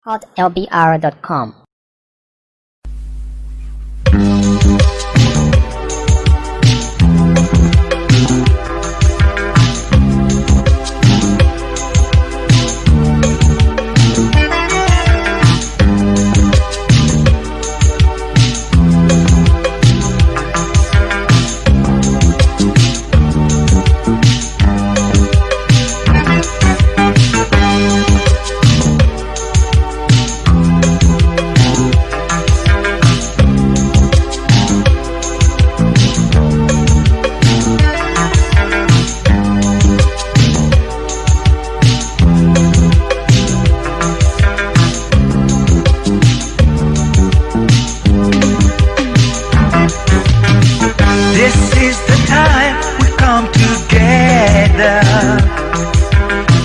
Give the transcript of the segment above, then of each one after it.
hotlbr.com.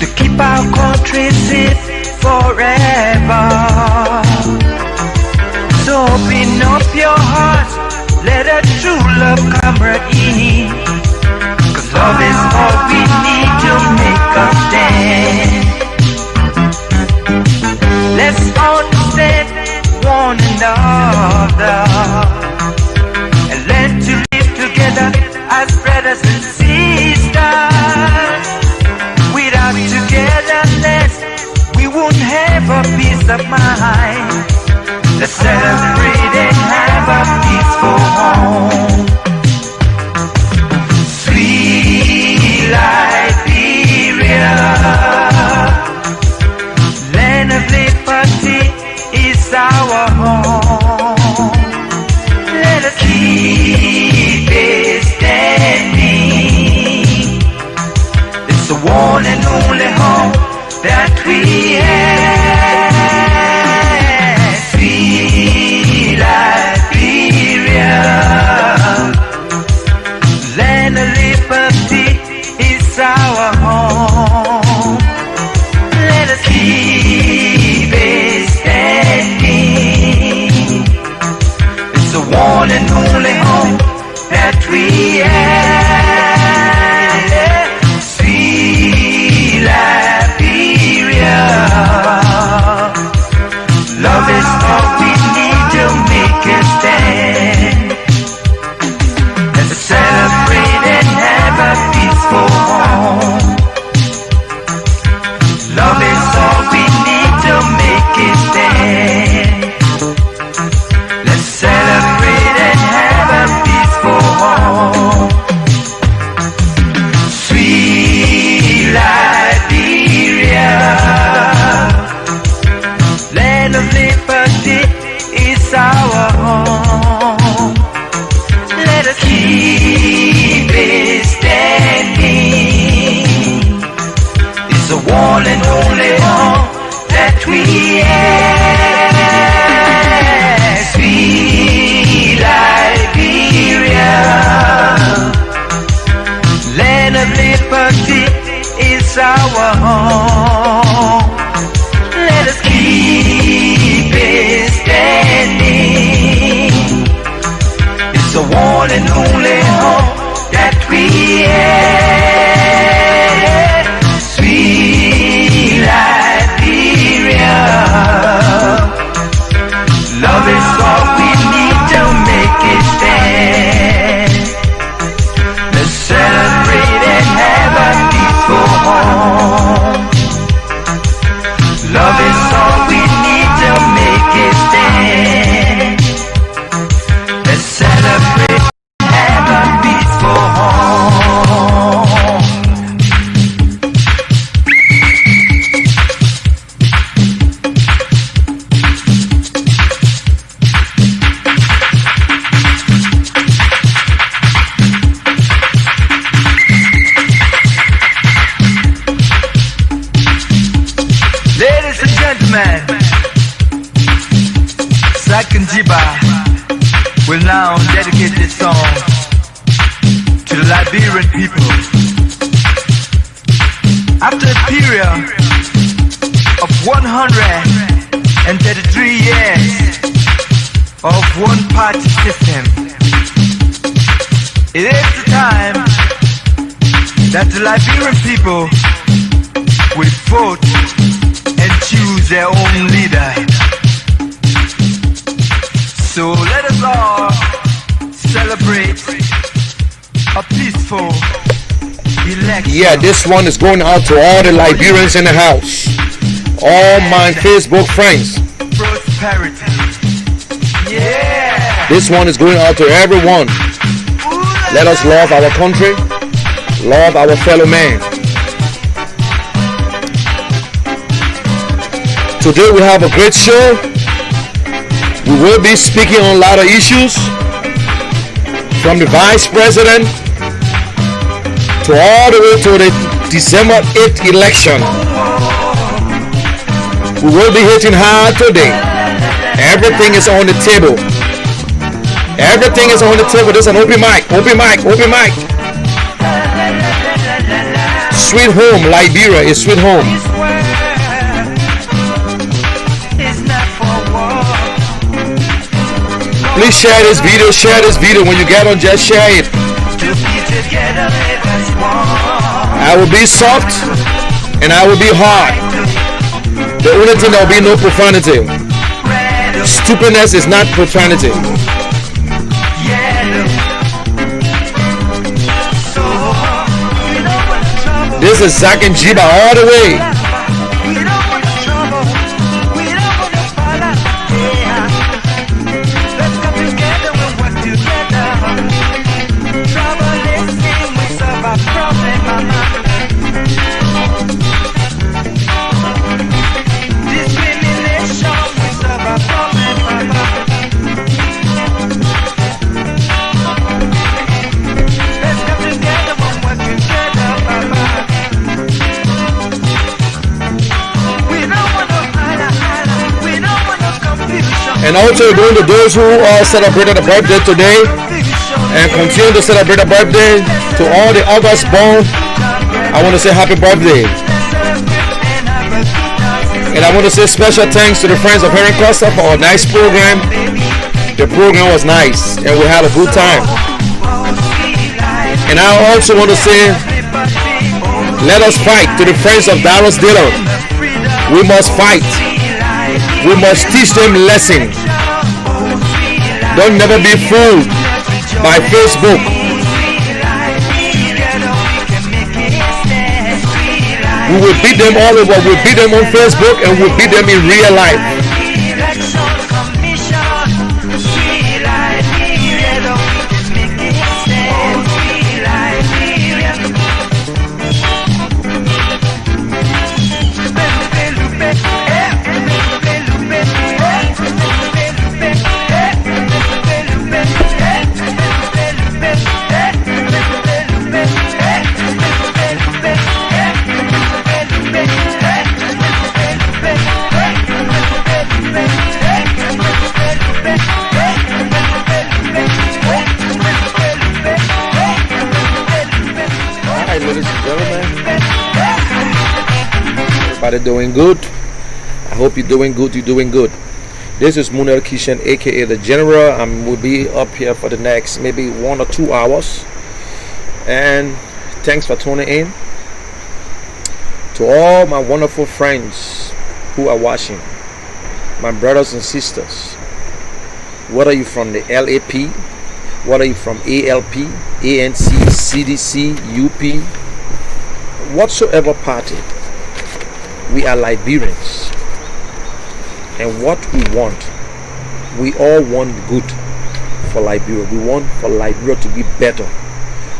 To keep our country safe forever. So open up your hearts, let a true love come right in, 'cause love is all we need to make us stand. Let's understand one another and learn to live together as brothers and sisters. Without togetherness, we won't have a peace of mind. Let's celebrate and have a peaceful home. Sweet Liberia, land of liberty is our home. Let us keep it standing. It's the one and only home that we have. Sweet Liberia, land of liberty is our home. Let us keep it standing. It's the one and only home that we have. Sweet Liberia, love is all we need to make it stand. Let's celebrate and have a peaceful home. Love is all we need to make it stand. Let's celebrate and have a peaceful home. Sweet Liberia, land of liberty is our home. Let us keep it standing. It's the one and only home that we have. Sweet Liberia, land of liberty is our home. Let us keep it standing. It's the one and only home that we have. Sweet Liberia, love is all we need to make it stand. Let's celebrate and have a peaceful home. Love is all we need to make it stand. Let's celebrate and have a peaceful home. Ladies and gentlemen, Second Jiba will now dedicate this song to the Liberian people. After a period of 133 years of one-party system, it is the time that the Liberian people will vote and choose choose their own leader. So let us all celebrate a peaceful election. Yeah, this one is going out to all the Liberians in the house, all my Facebook friends. Prosperity. Yeah. This one is going out to everyone. Let us love our country, love our fellow man. Today we have a great show. We will be speaking on a lot of issues, from the vice president to all the way to the December 8th election. We will be hitting hard today. Everything is on the table. Everything is on the table. There's an open mic, open mic, open mic. Sweet home, Liberia is sweet home. Please share this video. Share this video. When you get on, just share it. I will be soft and I will be hard. The only thing, there will be no profanity. Stupidness is not profanity. This is Zach and Jiba all the way. And also going to those who celebrated a birthday today and continue to celebrate a birthday, to all the August born, I want to say happy birthday. And I want to say special thanks to the friends of Heron Costa for a nice program. The program was nice and we had a good time. And I also want to say, let us fight. To the friends of Dallas Dillon, we must fight. We must teach them lesson. Don't never be fooled by Facebook. We will beat them all over. We'll beat them on Facebook and we'll beat them in real life. Everybody doing good? I hope you're doing good. You're doing good. This is Munel Keshen, aka The General. I will be up here for the next maybe 1 or 2 hours. And thanks for tuning in. To all my wonderful friends who are watching, my brothers and sisters, whether you're from the LAP, whether you're from ALP, ANC, CDC, UP, whatsoever party, we are Liberians. And what we want, we all want good for Liberia. We want for Liberia to be better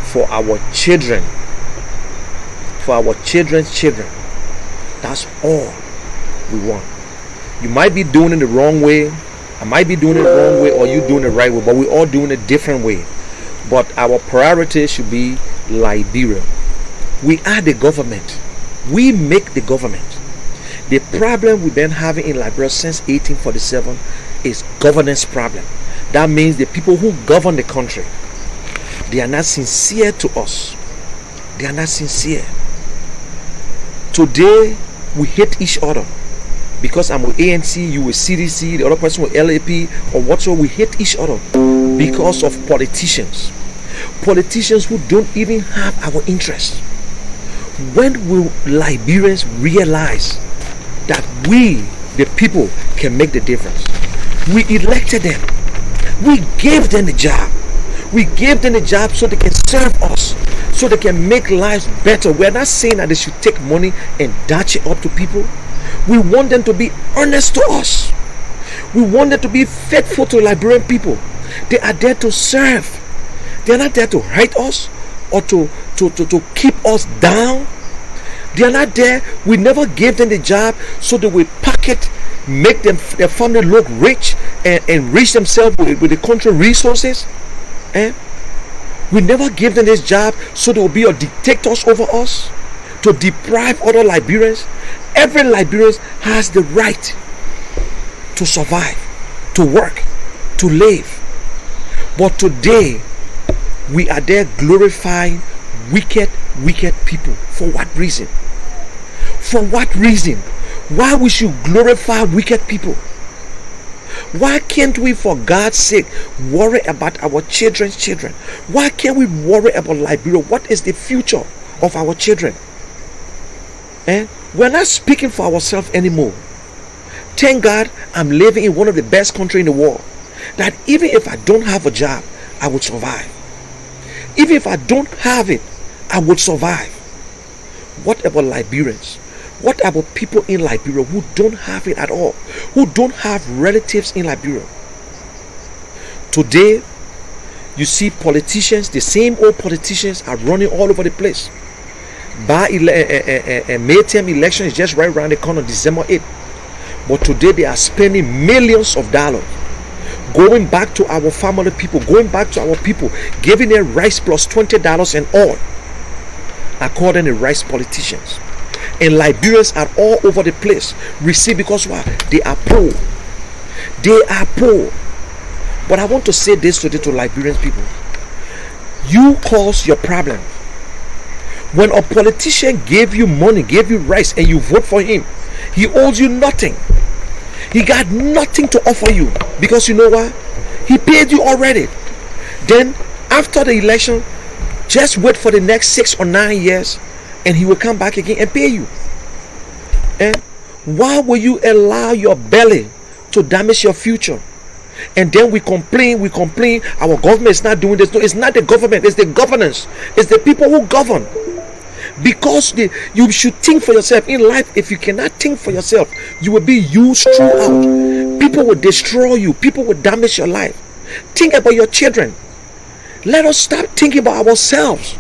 for our children, for our children's children. That's all we want. You might be doing it the wrong way, I might be doing it the wrong way, or you doing it the right way, but we're all doing it different way. But our priority should be Liberia. We are the government. We make the government. The problem we've been having in Liberia since 1847 is governance problem. That means the people who govern the country, they are not sincere to us. They are not sincere. Today we hate each other because I'm with ANC, you with CDC, the other person with LAP or whatsoever. We hate each other because of politicians. Politicians who don't even have our interest. When will Liberians realize that we, the people, can make the difference. We elected them. We gave them the job. We gave them the job so they can serve us, so they can make lives better. We're not saying that they should take money and dash it up to people. We want them to be honest to us. We want them to be faithful to Liberian people. They are there to serve. They are not there to hurt us or to keep us down. They are not there. We never gave them the job so they will pocket, make them their family look rich and enrich themselves with the country resources. We never gave them this job so they will be dictators over us, to deprive other Liberians. Every Liberian has the right to survive, to work, to live. But today, we are there glorifying wicked people. For what reason? For what reason? Why we should glorify wicked people? Why can't we, for God's sake, worry about our children's children? Why can't we worry about Liberia? What is the future of our children? We're not speaking for ourselves anymore. Thank God I'm living in one of the best countries in the world, that even if I don't have a job, I would survive. Even if I don't have it, I would survive. What about Liberians? What about people in Liberia who don't have it at all, who don't have relatives in Liberia? Today, you see politicians, the same old politicians are running all over the place. May term election is just right around the corner, December 8th. But today they are spending millions of dollars going back to our family people, going back to our people, giving them rice plus $20 and all, according to rice politicians. And Liberians are all over the place receive, because why? They are poor. They are poor. But I want to say this today to Liberian people. You cause your problem. When a politician gave you money, gave you rice, and you vote for him, he owes you nothing. He got nothing to offer you, because you know what? He paid you already. Then after the election, just wait for the next 6 or 9 years, and he will come back again and pay you. And why will you allow your belly to damage your future? And then we complain, our government is not doing this. No, it's not the government, it's the governance. It's the people who govern. Because you should think for yourself in life. If you cannot think for yourself, you will be used throughout. People will destroy you. People will damage your life. Think about your children. Let us stop thinking about ourselves.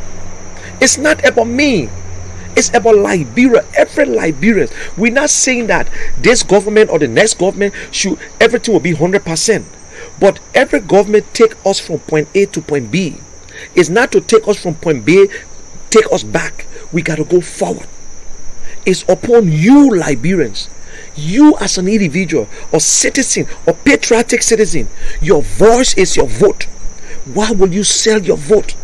It's not about me. It's about Liberia. Every Liberian. We're not saying that this government or the next government everything will be 100%. But every government take us from point A to point B. It's not to take us from point B, take us back. We got to go forward. It's upon you, Liberians. You as an individual or citizen or patriotic citizen. Your voice is your vote. Why will you sell your vote?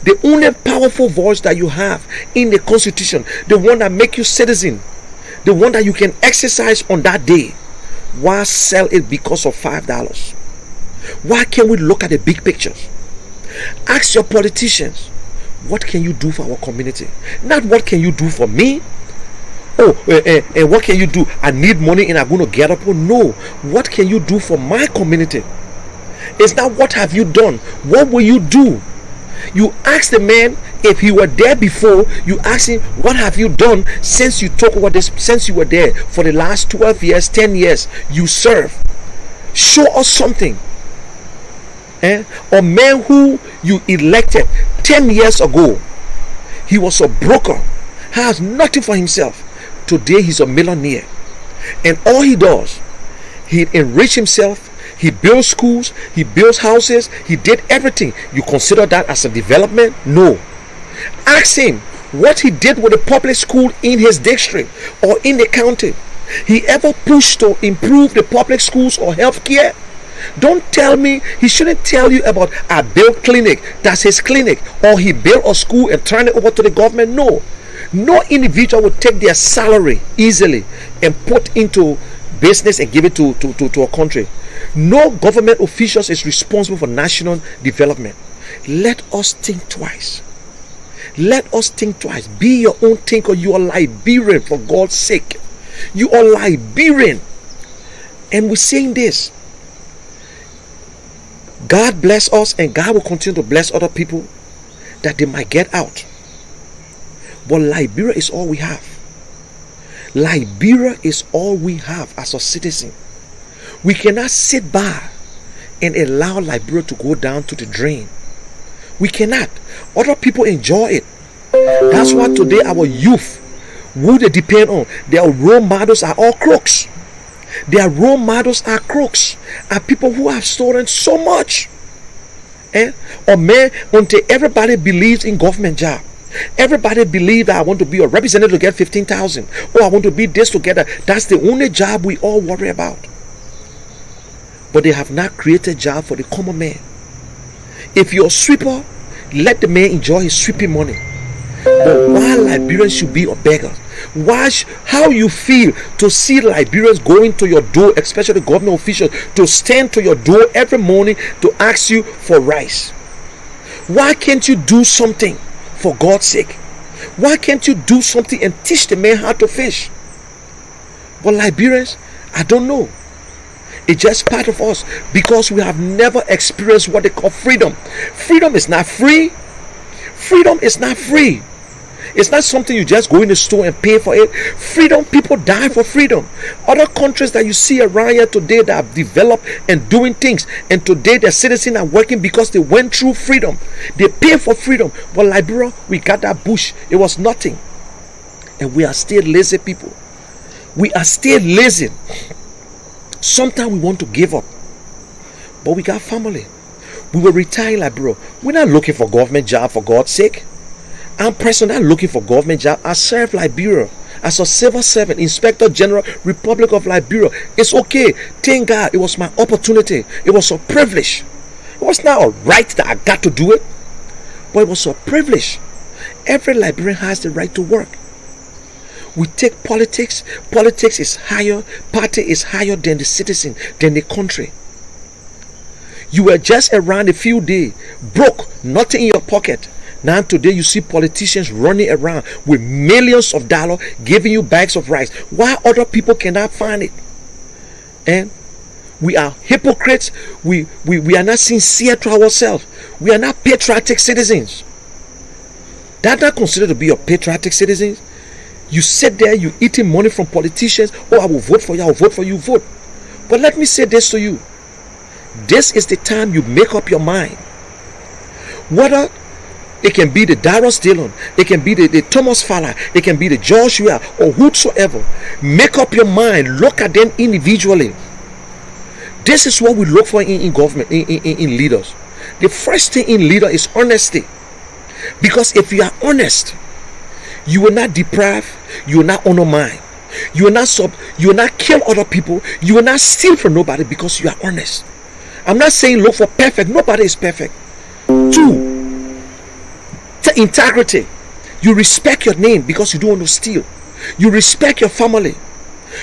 The only powerful voice that you have in the Constitution, the one that make you citizen, the one that you can exercise on that day, why sell it because of $5? Why can't we look at the big pictures? Ask your politicians, what can you do for our community? Not what can you do for me? What can you do? I need money and I'm going to get up. Oh no, what can you do for my community? It's not what have you done, what will you do? You ask the man, if he were there before, you ask him, what have you done since you took over this, since you were there for the last 12 years, 10 years, you serve. Show us something. A man who you elected 10 years ago, he was a broker, has nothing for himself. Today he's a millionaire, and all he does, he enrich himself. He builds schools, he builds houses, he did everything. You consider that as a development? No. Ask him what he did with the public school in his district or in the county. He ever pushed to improve the public schools or healthcare? Don't tell me, he shouldn't tell you about a built clinic, that's his clinic, or he built a school and turned it over to the government. No. No individual would take their salary easily and put into business and give it to a country. No government officials is responsible for national development. Let us think twice. Let us think twice. Be your own thinker. You are Liberian, for God's sake. You are Liberian. And we're saying this. God bless us, and God will continue to bless other people that they might get out. But Liberia is all we have. Liberia is all we have as a citizen. We cannot sit by and allow Liberia to go down to the drain. We cannot. Other people enjoy it. That's why today our youth, who they depend on, their role models are all crooks. Their role models are crooks, are people who have stolen so much. Or man, until everybody believes in government job. Everybody believes that I want to be a representative to get 15,000. Or I want to be this together. That's the only job we all worry about. But they have not created a job for the common man. If you're a sweeper, let the man enjoy his sweeping money. But why Liberians should be a beggar? How you feel to see Liberians going to your door, especially government officials, to stand to your door every morning to ask you for rice? Why can't you do something for God's sake? Why can't you do something and teach the man how to fish? But Liberians, I don't know. It's just part of us because we have never experienced what they call freedom. Freedom is not free. Freedom is not free. It's not something you just go in the store and pay for it. Freedom, people die for freedom. Other countries that you see around here today that have developed and doing things, and today their citizens are working because they went through freedom. They pay for freedom. But Liberia, we got that bush. It was nothing. And we are still lazy people. We are still lazy. Sometimes we want to give up. But we got family. We will retire in Liberia. We're not looking for government job for God's sake. I'm personally not looking for government job. I serve Liberia as a civil servant, Inspector General, Republic of Liberia. It's okay. Thank God it was my opportunity. It was a privilege. It was not a right that I got to do it, but it was a privilege. Every Liberian has the right to work. We take politics. Politics is higher. Party is higher than the citizen, than the country. You were just around a few days, broke, nothing in your pocket. Now today you see politicians running around with millions of dollars giving you bags of rice. Why other people cannot find it? And we are hypocrites. We are not sincere to ourselves. We are not patriotic citizens. That's not considered to be a patriotic citizen. You sit there, you eating money from politicians. Oh, I will vote for you, I will vote for you, vote. But let me say this to you. This is the time you make up your mind. Whether it can be the Darius Dillon, it can be the Thomas Fowler, it can be the Joshua or whosoever. Make up your mind. Look at them individually. This is what we look for in government, in leaders. The first thing in leader is honesty. Because if you are honest, you will not deprive, you will not undermine, you will not kill other people, you will not steal from nobody because you are honest. I'm not saying look for perfect. Nobody is perfect. 2, integrity. You respect your name because you don't want to steal. You respect your family.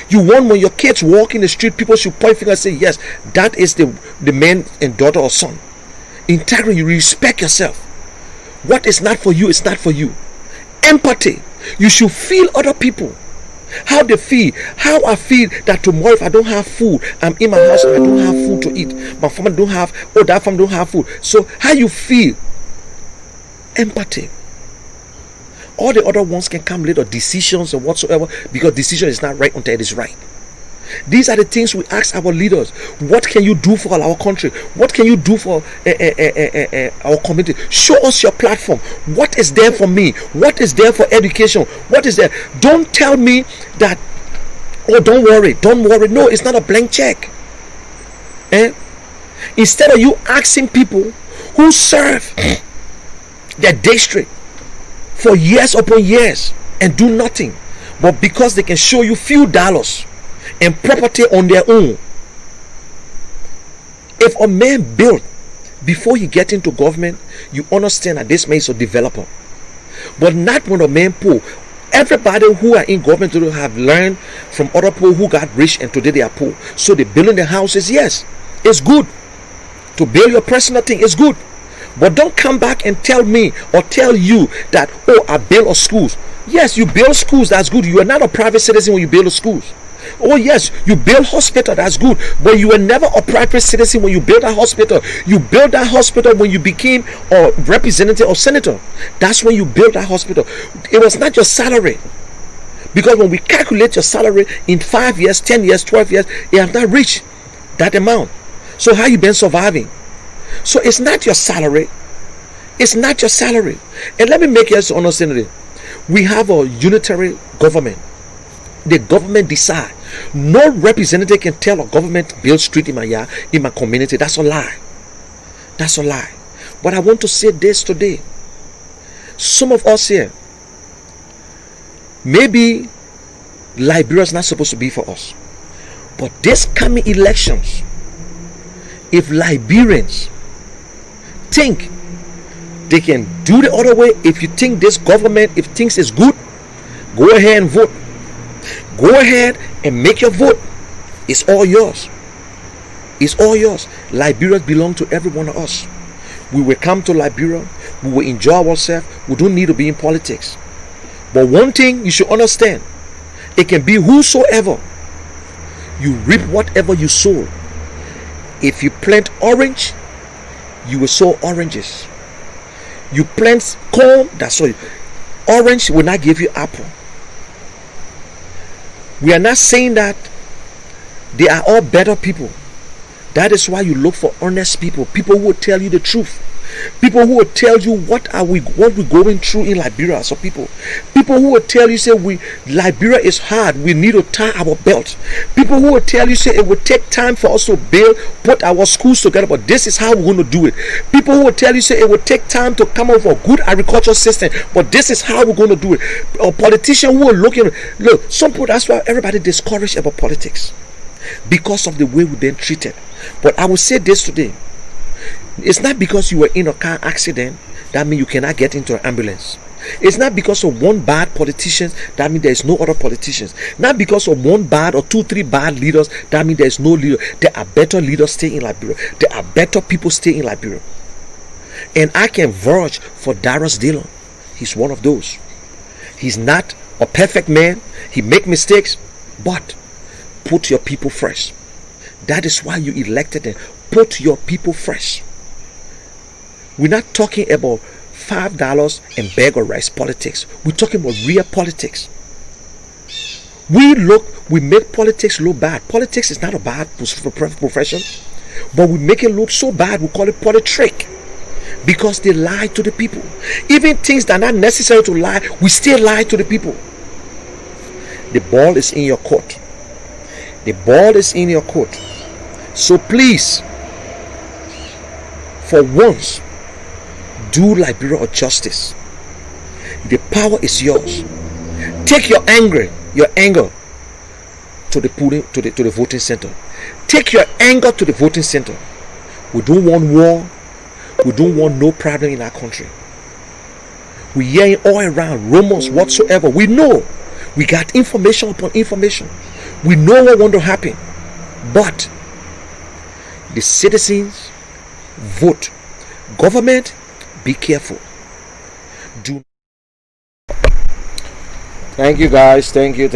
You want when your kids walk in the street, people should point finger and say, yes, that is the man and daughter or son. Integrity. You respect yourself. What is not for you is not for you. Empathy. You should feel other people. How they feel. How I feel that tomorrow if I don't have food, I'm in my house and I don't have food to eat. My family don't have, that family don't have food. So how you feel. Empathy. All the other ones can come later, decisions and whatsoever, because decision is not right until it is right. These are the things we ask our leaders. What can you do for our country? What can you do for our community? Show us your platform. What is there for me? What is there for education? What is there? Don't tell me that, oh, don't worry. No, it's not a blank check. Instead of you asking people who serve their district for years upon years and do nothing, but because they can show you few dollars and property on their own. If a man built before he get into government, you understand that this man is a developer. But not when a man poor. Everybody who are in government today have learned from other people who got rich and today they are poor. So they building their houses. Yes, it's good to build your personal thing. It's good. But don't come back and tell me or tell you that, oh, I built a schools. Yes, you build schools, that's good. You are not a private citizen when you build schools. Oh yes, you build hospital, that's good. But you were never a private citizen when you build a hospital. You built that hospital when you became a representative or senator. That's when you built that hospital. It was not your salary. Because when we calculate your salary in 5 years, 10 years, 12 years, you have not reached that amount. So how you been surviving? So it's not your salary. It's not your salary. And let me make you understand it. We have a unitary government. The government decide. No representative can tell a government to build street in my yard, in my community. That's a lie. That's a lie. But I want to say this today. Some of us here, maybe Liberia is not supposed to be for us. But this coming elections, if Liberians think they can do the other way, if you think this government, if things is good, go ahead and vote. Go ahead and make your vote. It's all yours. It's all yours. Liberia belongs to every one of us. We will come to Liberia. We will enjoy ourselves. We don't need to be in politics. But one thing you should understand, it can be whosoever. You reap whatever you sow. If you plant orange, you will sow oranges. You plant corn, that's all. Orange will not give you apple. We are not saying that they are all better people. That is why you look for honest people, people who will tell you the truth, people who will tell you what we're going through in Liberia. So people who will tell you, say, Liberia is hard, we need to tie our belt. People who will tell you, say, it will take time for us to put our schools together, but this is how we're going to do it. People who will tell you, say, it will take time to come up with a good agricultural system, but this is how we're going to do it. A politician who will look, some people, that's why everybody discouraged about politics, because of the way we've been treated. But I will say this today. It's not because you were in a car accident that means you cannot get into an ambulance. It's not because of one bad politician that means there is no other politicians. Not because of one bad or 2-3 bad leaders that means there is no leader. There are better leaders staying in Liberia. There are better people staying in Liberia. And I can vouch for Darius Dillon. He's one of those. He's not a perfect man. He make mistakes, but put your people first. That is why you elected them. Put your people first. We're not talking about $5 and bag of rice politics. We're talking about real politics. We make politics look bad. Politics is not a bad profession, but we make it look so bad, we call it politrick, because they lie to the people. Even things that are not necessary to lie, we still lie to the people. The ball is in your court. The ball is in your court. So please, for once, do Liberia a justice. The power is yours. Take your anger to the voting center. Take your anger to the voting center. We don't want war. We don't want no problem in our country. We hear it all around, rumors whatsoever. We know. We got information upon information. We know what want to happen. But the citizens vote. Government, be careful. Thank you guys. Thank you.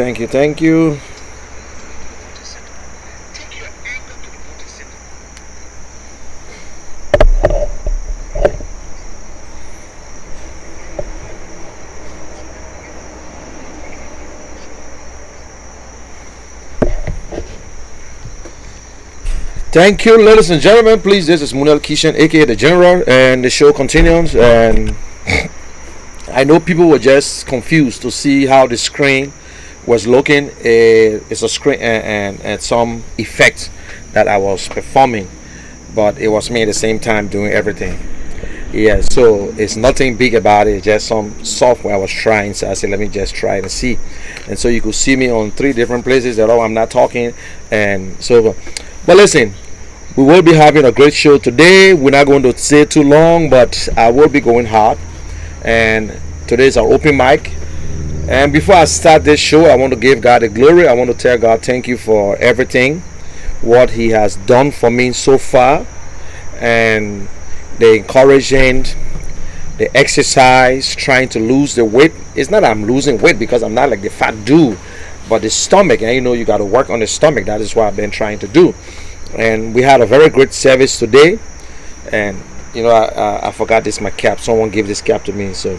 Thank you, ladies and gentlemen. Please, this is Keshen, aka The General, and the show continues. And I know people were just confused to see how the screen was looking. It's a screen and some effect that I was performing, but it was me at the same time doing everything. Yeah, so it's nothing big about it. Just some software I was trying. So I said, let me just try and see. And so you could see me on 3 different places. Although I'm not talking, and so. But listen, we will be having a great show today. We're not going to stay too long, but I will be going hard. And today is our open mic. And before I start this show, I want to give God the glory. I want to tell God thank you for everything, what He has done for me so far, and the encouraging the exercise, trying to lose the weight. It's not that I'm losing weight because I'm not like the fat dude, but the stomach, and you got to work on the stomach. That is what I've been trying to do. And we had a very great service today. And I forgot this my cap. Someone gave this cap to me, so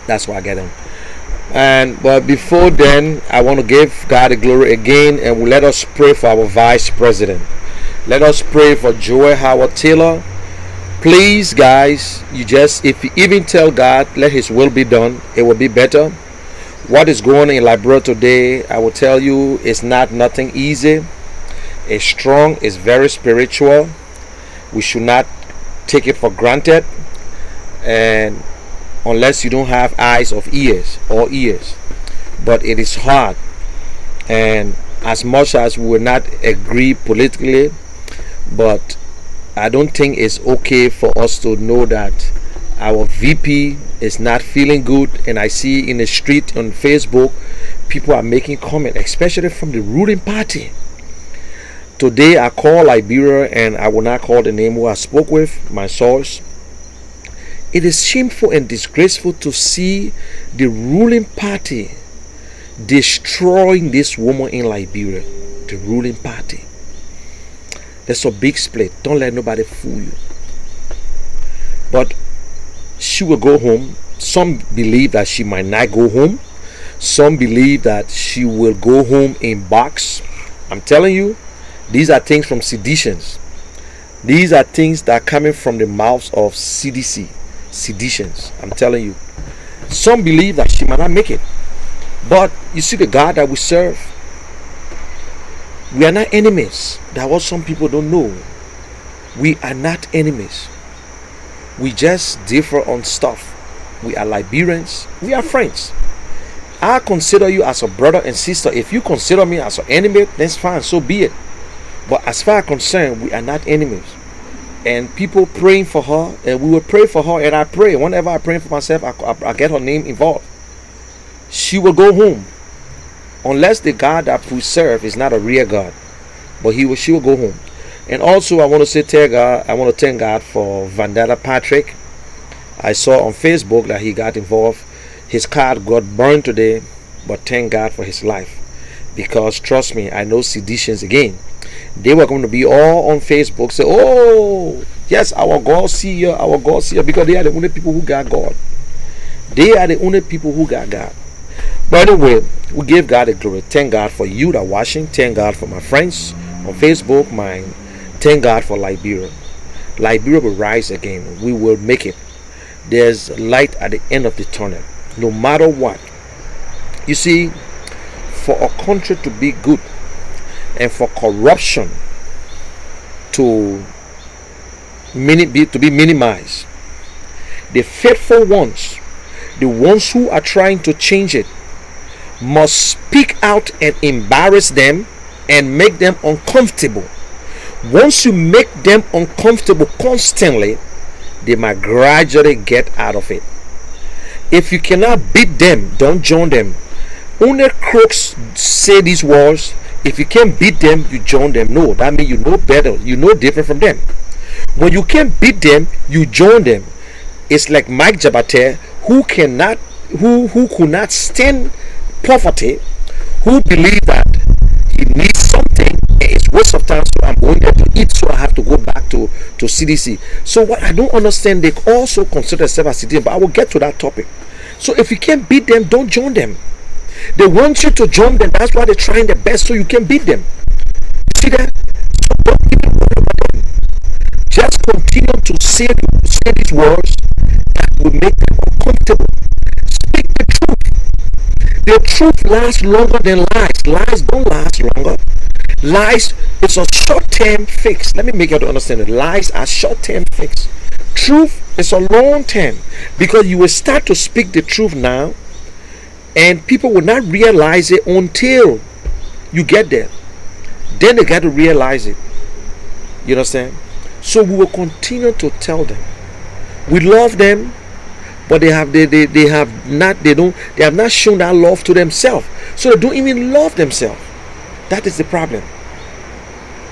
that's why I get them. But before then, I want to give God the glory again, and let us pray for our vice president. Let us pray for Joy Howard Taylor. Please, guys, if you even tell God, let His will be done, it will be better. What is going on in Liberia today, I will tell you, it's nothing easy. It's strong, it's very spiritual. We should not take it for granted, and unless you don't have eyes or ears, but it is hard. And as much as we will not agree politically, but I don't think it's okay for us to know that our VP is not feeling good. And I see in the street on Facebook, people are making comments, especially from the ruling party. Today I call Liberia, and I will not call the name who I spoke with, my source. It is shameful and disgraceful to see the ruling party destroying this woman in Liberia. The ruling party. There's a big split. Don't let nobody fool you. But she will go home. Some believe that she might not go home. Some believe that she will go home in box. I'm telling you, these are things from seditions. These are things that are coming from the mouths of CDC. Seditions. I'm telling you. Some believe that she might not make it. But you see the God that we serve. We are not enemies. That's what some people don't know. We are not enemies. We just differ on stuff. We are Liberians. We are friends. I consider you as a brother and sister. If you consider me as an enemy, that's fine. So be it. But as far as concerned, we are not enemies. And people praying for her, and we will pray for her. And I pray. Whenever I pray for myself, I get her name involved. She will go home. Unless the God that we serve is not a real God. But she will go home. And also I want to thank God for Vandana Patrick. I saw on Facebook that he got involved. His car got burned today. But thank God for his life. Because trust me, I know seditions again. They were going to be all on Facebook. Say, oh, yes, our God see you. Our God see you. Because they are the only people who got God. They are the only people who got God. By the way, we give God the glory. Thank God for you that are watching. Thank God for my friends on Facebook. Thank God for Liberia. Liberia will rise again. We will make it. There's light at the end of the tunnel. No matter what. You see, for a country to be good and for corruption to be minimized, the faithful ones, the ones who are trying to change it, must speak out and embarrass them and make them uncomfortable. Once you make them uncomfortable constantly, they might gradually get out of it. If you cannot beat them, don't join them. Only crooks say these words. If you can't beat them, you join them. No, that means you know better. You know different from them. When you can't beat them, you join them. It's like Mike Jabate, who could not stand poverty, who believe that he needs something, it's waste of time, so I'm going there to eat, so I have to go back to CDC. So what I don't understand, they also consider themselves as citizens, but I will get to that topic. So if you can't beat them, don't join them. They want you to join them. That's why they're trying their best so you can beat them. See that? So don't even worry about them. Just continue to say these words that will make them uncomfortable. Speak the truth. The truth lasts longer than lies. Lies don't last longer. Lies is a short-term fix. Let me make you understand it. Lies are short-term fix. Truth is a long-term, because you will start to speak the truth now, and people will not realize it until you get there. Then they got to realize it. You understand? So we will continue to tell them we love them, but they have not shown that love to themselves. So they don't even love themselves. That is the problem.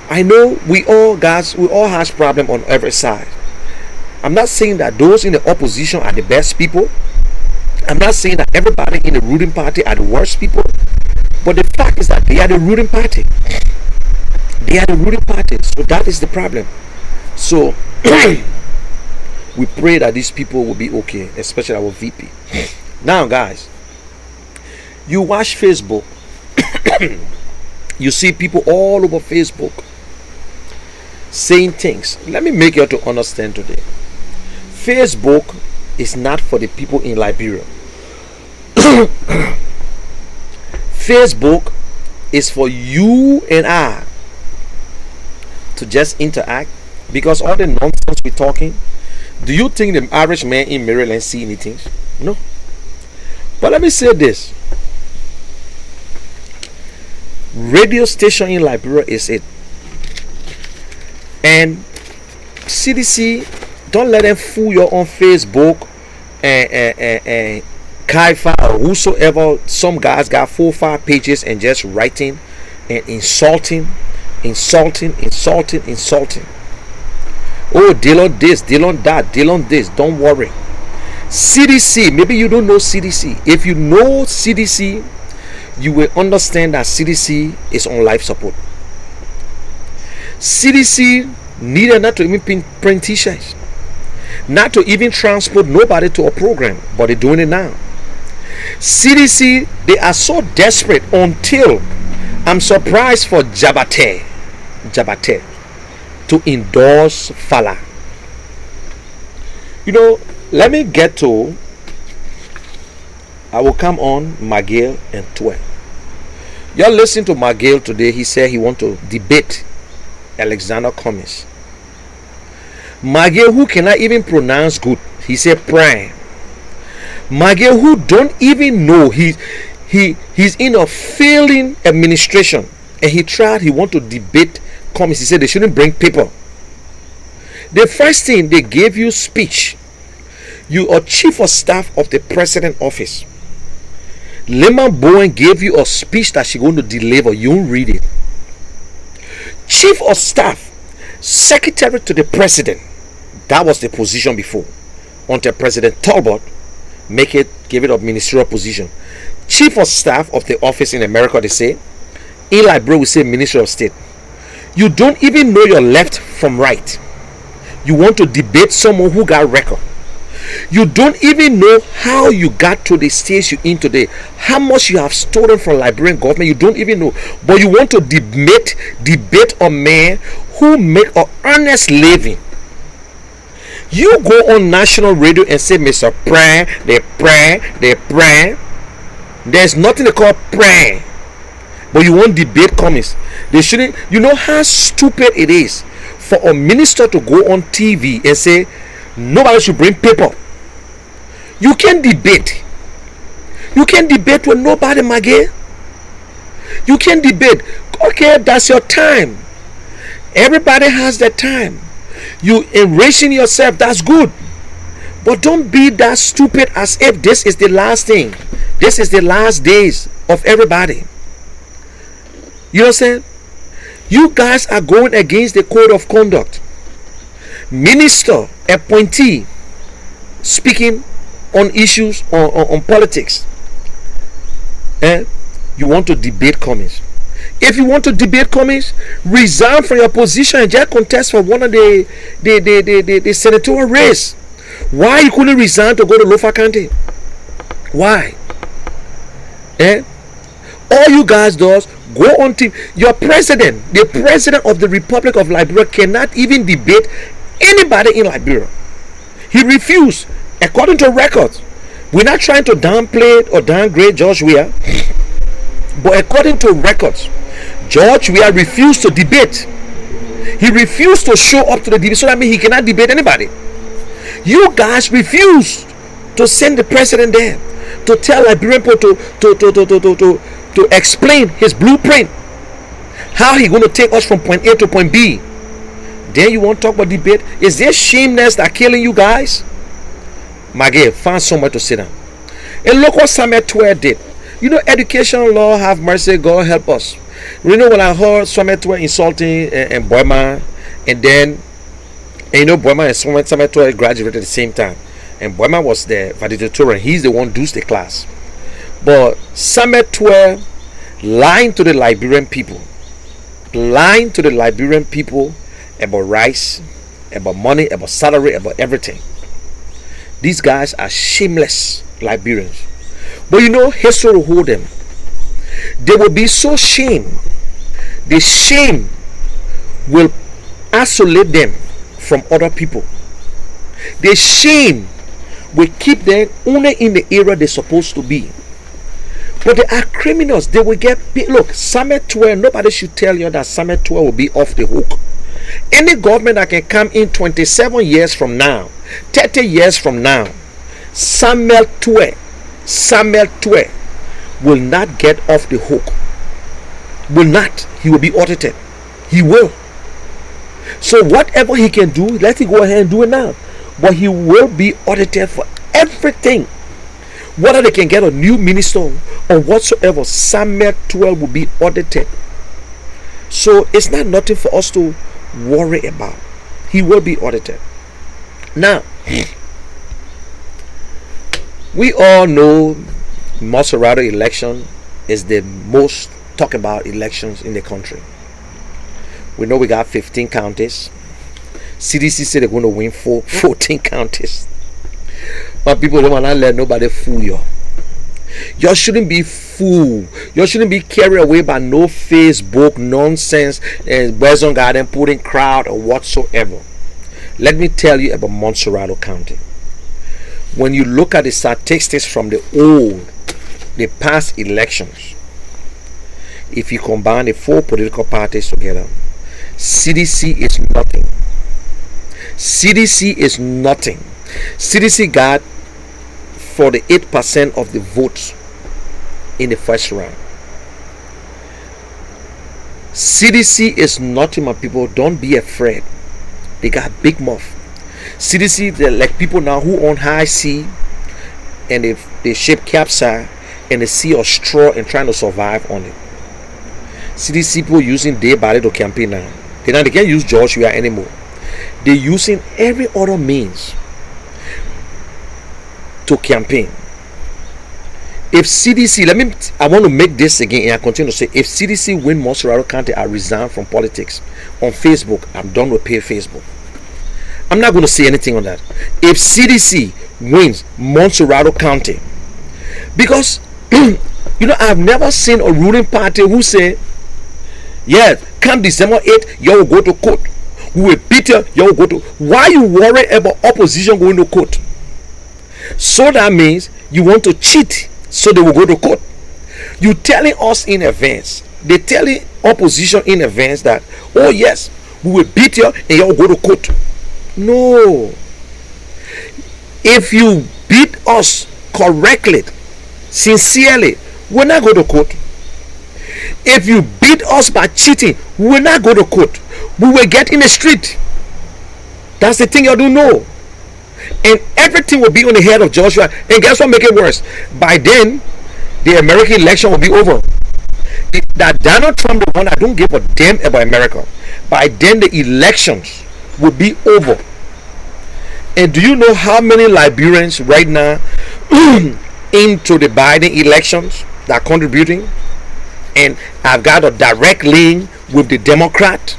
I know we all have problem on every side. I'm not saying that those in the opposition are the best people. I'm not saying that everybody in the ruling party are the worst people. But the fact is that they are the ruling party. They are the ruling party. So that is the problem. So we pray that these people will be okay, especially our VP. Now, guys, you watch Facebook, you see people all over Facebook saying things. Let me make you to understand today. Facebook is not for the people in Liberia. Facebook is for you and I to just interact, because all the nonsense we're talking, do you think the average man in Maryland see anything? No. But let me say this. Radio station in Liberia is it. And CDC, don't let them fool you on Facebook and Kaifa or whosoever. Some guys got 4 or 5 pages and just writing and insulting. Oh, deal on this, deal on that, deal on this. Don't worry. CDC, maybe you don't know CDC. If you know CDC, you will understand that CDC is on life support. CDC needed not to even print t-shirts, not to even transport nobody to a program, but they're doing it now. CDC, they are so desperate until I'm surprised for Jabate to endorse Fala. You know, let me get to, I will come on Miguel and Twe. Y'all listen to Miguel today. He said he want to debate Alexander Cummings. Miguel, who cannot even pronounce good, he said prime. Miguel, who don't even know he's in a failing administration, and he want to debate Cummings. He said they shouldn't bring paper. The first thing, they gave you speech. You are chief of staff of the president office. Lehman Bowen gave you a speech that she's going to deliver. You won't read it. Chief of staff, secretary to the president. That was the position before, until President Talbot give it a ministerial position. Chief of staff of the office in America, they say. In Liberia, we say Ministry of State. You don't even know your left from right. You want to debate someone who got record. You don't even know how you got to the stage you're in today, how much you have stolen from Liberian government. You don't even know, but you want to debate a man who make an honest living. You go on national radio and say, Mr. Prayer, they pray. There's nothing they call prayer. But you won't debate Cummings. They shouldn't. You know how stupid it is for a minister to go on TV and say nobody should bring paper. You can't debate. You can't debate with nobody, Maggie. You can't debate. Okay, that's your time. Everybody has their time. You enriching yourself, that's good. But don't be that stupid as if this is the last thing. This is the last days of everybody. You understand? You guys are going against the code of conduct. Minister, appointee, speaking on issues on politics. And you want to debate Cummings. If you want to debate Cummings, resign from your position and just contest for one of the senatorial race. Why you couldn't resign to go to Lofa County? Why? All you guys does, go on team. Your president, the president of the Republic of Liberia, cannot even debate anybody in Liberia. He refused, according to records. We're not trying to downplay or downgrade George Weah, but according to records, George Weah refused to debate. He refused to show up to the debate, so that means he cannot debate anybody. You guys refused to send the president there to tell Liberian people to explain his blueprint, how he going to take us from point A to point B. Then you want to talk about debate? Is there shameness that killing you guys? Maggie, find somewhere to sit down. And look what Samuel Twe did. You know, education law, have mercy, God help us. You know, when I heard Samuel Twe insulting and Boyman, and then And you know, Boyman and Samuel Tour graduated at the same time. And Boyman was the valedictorian. He's the one who does the class. But Samuel Tour lying to the Liberian people. Lying to the Liberian people about rice, about money, about salary, about everything. These guys are shameless Liberians. But you know, history will hold them. They will be so shamed. The shame will isolate them from other people. The shame will keep them only in the area they're supposed to be. But they are criminals. They will get paid. Look, Samuel Tour, nobody should tell you that Samuel Tour will be off the hook. Any government that can come in 27 years from now, 30 years from now, Samuel Tour will not get off the hook. Will not. He will be audited. He will. So whatever he can do, let him go ahead and do it now. But he will be audited for everything. Whether they can get a new minister or whatsoever, Samuel 12 will be audited. So it's not nothing for us to worry about. He will be audited. Now, we all know Maserati election is the most talked about elections in the country. We know we got 15 counties. CDC said they're going to win 14 counties. But people don't want to let nobody fool you. You shouldn't be fooled. You shouldn't be carried away by no Facebook nonsense and Western Garden putting crowd or whatsoever. Let me tell you about Montserrado County. When you look at the statistics from the past elections, if you combine the four political parties together, CDC is nothing. CDC is nothing. CDC got 48% of the votes in the first round. CDC is nothing, my people. Don't be afraid. They got big mouth. CDC, they're like people now who own high C and they shape capsule and they see a straw and trying to survive on it. CDC people using day by day to campaign now. They can't use Joshua anymore. They're using every other means to campaign. If CDC, I want to make this again and I continue to say, if CDC win Montserrado County, I resign from politics. On Facebook, I'm done with paid Facebook. I'm not going to say anything on that. If CDC wins Montserrado County, because you know, I've never seen a ruling party who say, yeah, come December 8th, you will go to court. We will beat you, you will go to. Why you worry about opposition going to court? So that means you want to cheat, so they will go to court. You telling us in advance, they telling opposition in advance that, oh yes, we will beat you and you will go to court. No. If you beat us correctly, sincerely, we'll not go to court. If you beat us by cheating, we will not go to court. We will get in the street. That's the thing you do know. And everything will be on the head of Joshua. And guess what make it worse? By then, the American election will be over. That Donald Trump, the one, I don't give a damn about America. By then, the elections will be over. And do you know how many Liberians right now into the Biden elections that are contributing? And I've got a direct link with the Democrat.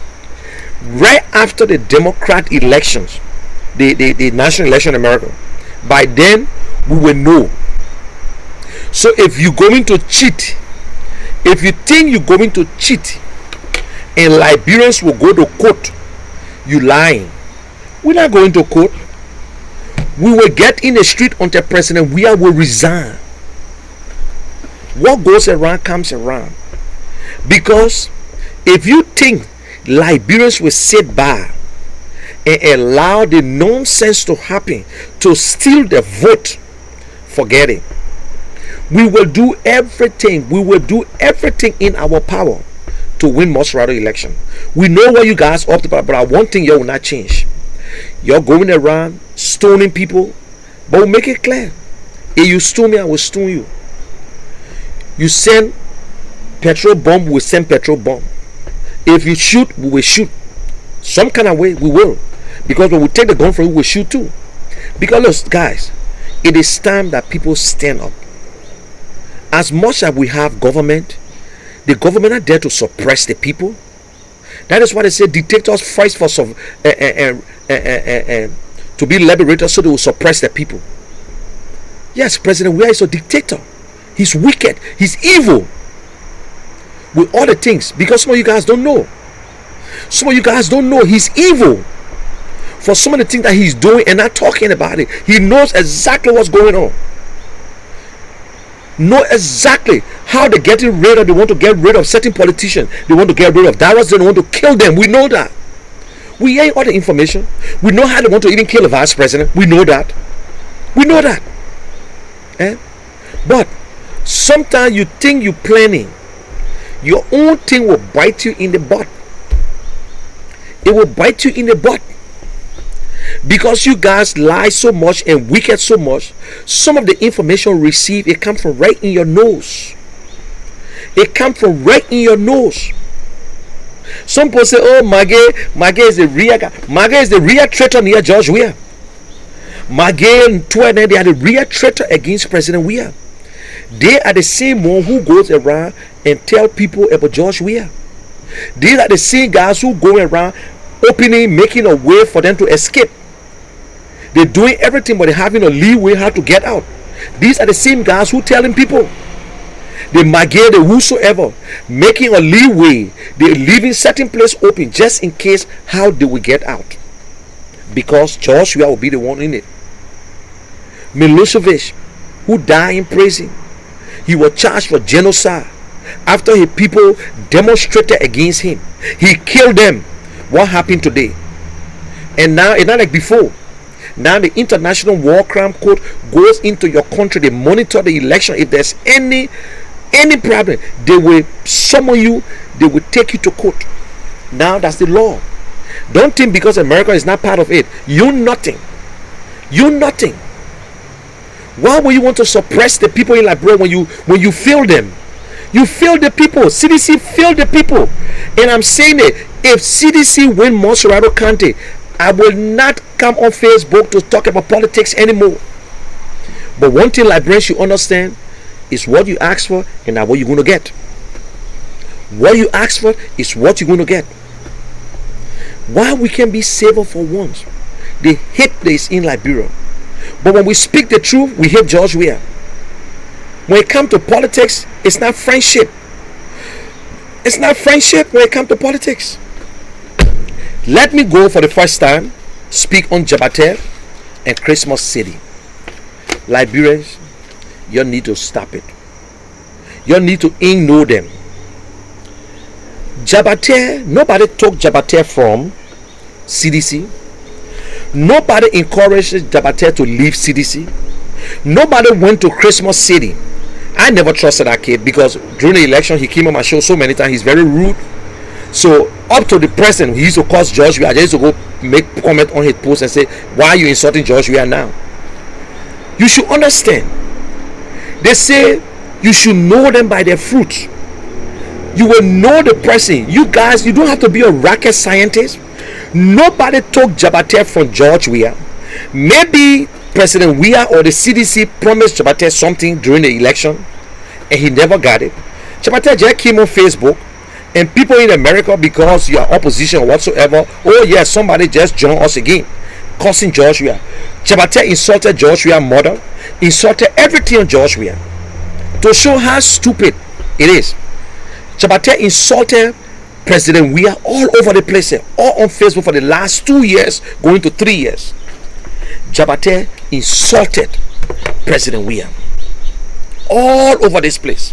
Right after the Democrat elections, the national election in America, by then we will know. So if you're going to cheat, if you think you're going to cheat and Liberians will go to court, you lying. We're not going to court. We will get in the street until President Weah will resign. What goes around comes around. Because if you think Liberians will sit by and allow the nonsense to happen to steal the vote, forget it. We will do everything. We will do everything in our power to win Montserrado election. We know what you guys up to, but one thing you will not change. You're going around stoning people, but we'll make it clear. If you stone me, I will stone you. You send petrol bomb, we will send petrol bomb. If you shoot, we will shoot. Some kind of way, we will. Because when we take the gun from you, we shoot too. Because look, guys, it is time that people stand up. As much as we have government, the government are there to suppress the people. That is why they say dictators fight for to be liberators, so they will suppress the people. Yes, President Weah is a dictator. He's wicked. He's evil. With all the things. Because some of you guys don't know. Some of you guys don't know he's evil. For some of the things that he's doing and not talking about it. He knows exactly what's going on. Know exactly how they're getting rid of. They want to get rid of certain politicians. They want to get rid of that. They want to kill them. We know that. We ain't all the information. We know how they want to even kill a vice president. We know that. We know that. But sometimes you think you're planning. Your own thing will bite you in the butt. It will bite you in the butt. Because you guys lie so much and wicked so much, some of the information received, it comes from right in your nose. It comes from right in your nose. Some people say, oh, Mage is the real guy. Mage is the real traitor near George Weah. Mage and Twene, they are the real traitor against President Weah. They are the same one who goes around and tell people about George Weah. These are the same guys who go around opening, making a way for them to escape. They're doing everything, but they're having a leeway how to get out. These are the same guys who telling people. They magate the whosoever, making a leeway. They're leaving certain place open just in case how they will get out. Because George Weah will be the one in it. Milosevic, who died in prison, he was charged for genocide after his people demonstrated against him. He killed them. What happened today? And now it's not like before. Now the International War Crime Court goes into your country. They monitor the election. If there's any problem, they will summon you. They will take you to court. Now that's the law. Don't think because America is not part of it, you're nothing. You're nothing. Why would you want to suppress the people in Liberia when you fail them? You fail the people. CDC failed the people. And I'm saying it. If CDC win Monserrado County, I will not come on Facebook to talk about politics anymore. But one thing Liberians should understand is what you ask for and not what you're going to get. What you ask for is what you're going to get. Why we can be safer for once? They hate this in Liberia. But when we speak the truth, we hate George Weah. When it comes to politics, it's not friendship. It's not friendship when it comes to politics. Let me go for the first time, speak on Jabaté and Christmas City. Liberians, you need to stop it. You need to ignore them. Jabaté, nobody took Jabaté from CDC. Nobody encouraged Jabaté to leave CDC. Nobody went to Christmas City. I never trusted that kid because during the election he came on my show so many times. He's very rude. So up to the present, he used to curse George Weah. I used to go make comment on his post and say, why are you insulting George Weah now? You should understand. They say you should know them by their fruits. You will know the person. You guys, you don't have to be a rocket scientist. Nobody took Jabaté from George Weah. Maybe President Weah or the CDC promised Jabaté something during the election and he never got it. Jabaté just came on Facebook and people in America, because you are opposition or whatsoever, oh yes, somebody just joined us again, cursing George Weah. Jabaté insulted George Weah's mother, insulted everything on George Weah to show how stupid it is. Jabaté insulted President Weah all over the place, all on Facebook for the last 2 years, going to 3 years. Jabaté insulted President Weah all over this place.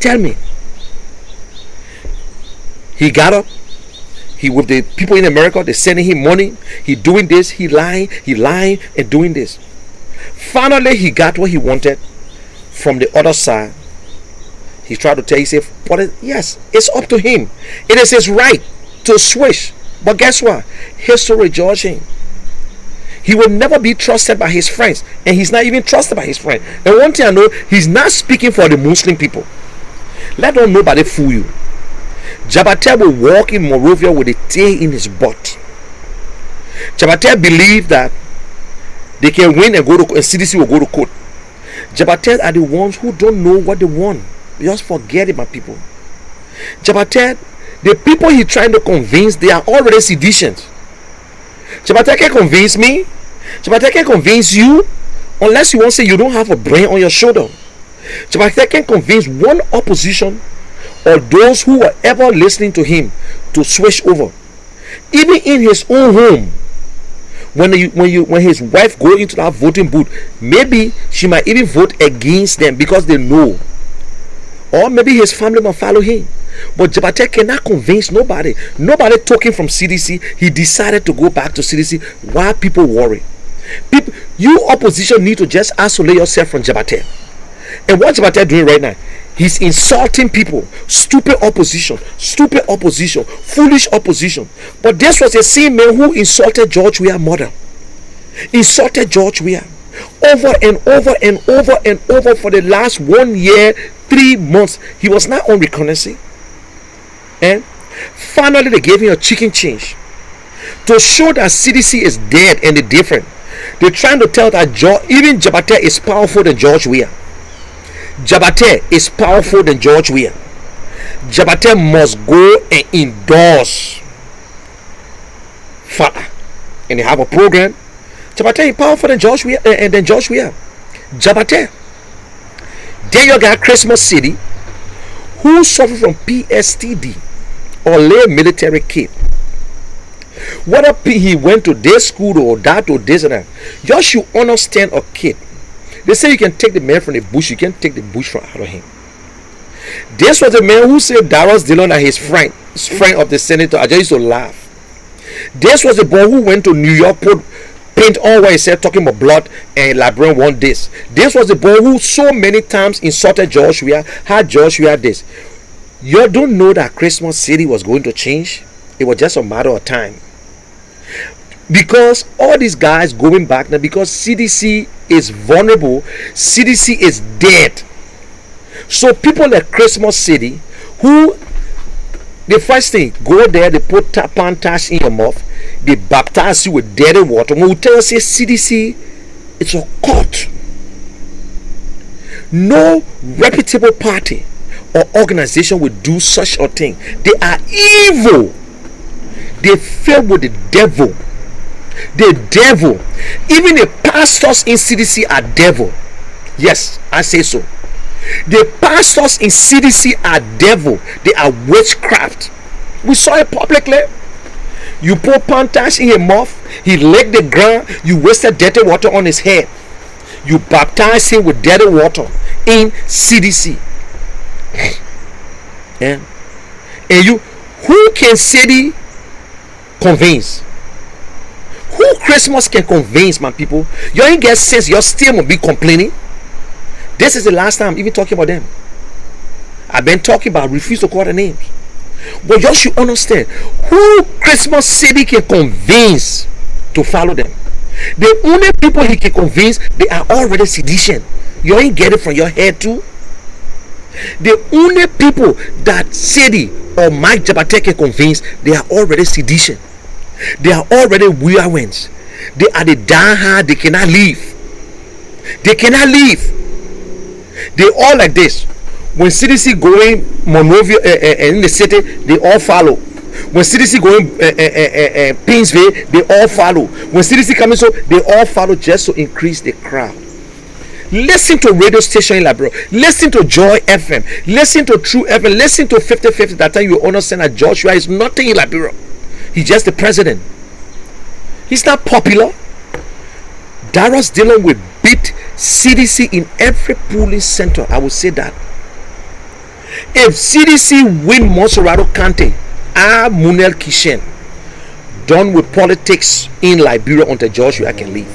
Tell me, he got up, he with the people in America, they're sending him money, he doing this, he lying and doing this. Finally, he got what he wanted from the other side. He tried to tell you, yes, it's up to him. It is his right to switch. But guess what? History judge him. He will never be trusted by his friends. And he's not even trusted by his friends. And one thing I know, he's not speaking for the Muslim people. Let don't nobody fool you. Jabate will walk in Monrovia with a tail in his butt. Jabate believe that they can win and go to, and CDC will go to court. Jabate are the ones who don't know what they want. Just forget it, my people. Jabate, the people he trying to convince, they are already seditious. Jabate can convince me. Jabate can convince you, unless you want to say you don't have a brain on your shoulder. Jabate can convince one opposition or those who were ever listening to him to switch over. Even in his own home, when his wife go into that voting booth, maybe she might even vote against them because they know, or maybe his family might follow him. But Jabate cannot convince nobody. Nobody took him from CDC. He decided to go back to CDC. Why people worry? People, you opposition need to just isolate yourself from Jabate. And what Jabate doing right now? He's insulting people. Stupid opposition, foolish opposition. But this was the same man who insulted George Weah's mother. Insulted George Weah over and over and over and over for the last 1 year, 3 months. He was not on reconnaissance. And finally they gave him a chicken change to show that CDC is dead and they're different. They're trying to tell that even Jabate is powerful than George Weah. Jabate is powerful than George Weah. Jabate must go and endorse Father, and they have a program. Jabate is powerful than George Weah, and then George Weah. Jabate. Then you got Christmas City, who suffer from PSTD or lay military kid. Whether he went to this school or that or this and that, you should understand a kid. They say you can take the man from the bush, you can take the bush from out of him. This was the man who said Darius Dillon and his friend of the senator. I just used to laugh. This was the boy who went to New York, put paint on where he said talking about blood and librarian won this. This was the boy who so many times insulted George Weah, had George Weah this. You don't know that Christmas City was going to change. It was just a matter of time. Because all these guys going back now, because CDC is vulnerable, CDC is dead. So people like Christmas City, who the first thing go there, they put pan tash in your mouth, they baptize you with dirty water. When we tell you say CDC, it's a cult. No reputable party or organization will do such a thing. They are evil. They filled with the devil. The devil. Even the pastors in CDC are devil. Yes, I say so. The pastors in CDC are devil. They are witchcraft. We saw it publicly. You pour pantash in his mouth, he licked the ground, you wasted dirty water on his head. You baptize him with dirty water in CDC. Yeah. And you, who can city convince? Who Christmas can convince, my people? You ain't get sense, you still will be complaining. This is the last time I'm even talking about them. I've been talking about, refuse to call the names. But you should understand who Christmas City can convince to follow them. The only people he can convince, they are already sedition. You ain't get it from your head too. The only people that City or Mike Jabate can convince, they are already sedition. They are already weird ones. They are the down hard. They cannot leave. They cannot leave. They all like this. When CDC going Monrovia in the city, they all follow. When CDC going Painesville, they all follow. When CDC coming, so they all follow just to increase the crowd. Listen to radio station in Liberia. Listen to Joy FM. Listen to True FM. Listen to 50-50. That time you understand that Joshua is nothing in Liberia. He's just the president. He's not popular. Darius Dillon will beat CDC in every polling center. I will say that. If CDC win Monserrato County, Munel Keshen done with politics in Liberia until Joshua can leave.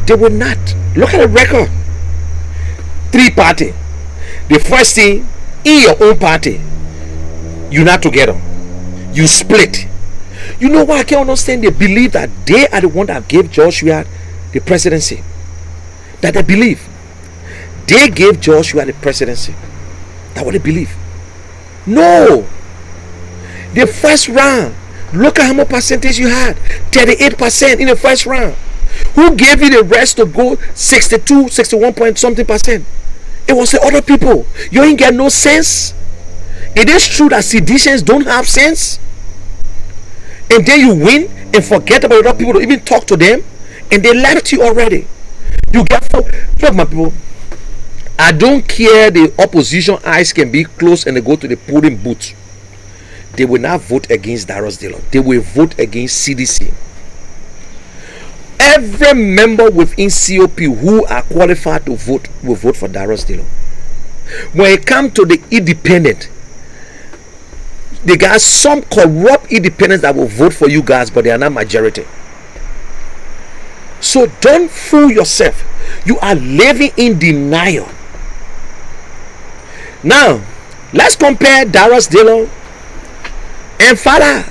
They will not. Look at the record. 3 party. The first thing, in your own party, you're not together. You split. You know why I can't understand? They believe that they are the one that gave Joshua the presidency. That they believe. They gave Joshua the presidency. That's what they believe. No. The first round, look at how much percentage you had. 38% in the first round. Who gave you the rest to go 62, 61 point something percent? It was the other people. You ain't get no sense. It is true that seditionists don't have sense. And then you win and forget about other people to even talk to them. And they left you already. You get for look, my people. I don't care the opposition eyes can be closed and they go to the polling booth. They will not vote against Darius Dillon. They will vote against CDC. Every member within COP who are qualified to vote will vote for Darius Dillon. When it comes to the independent, they got some corrupt independents that will vote for you guys, but they are not majority. So don't fool yourself. You are living in denial. Now, let's compare Darius Dillon and Fala.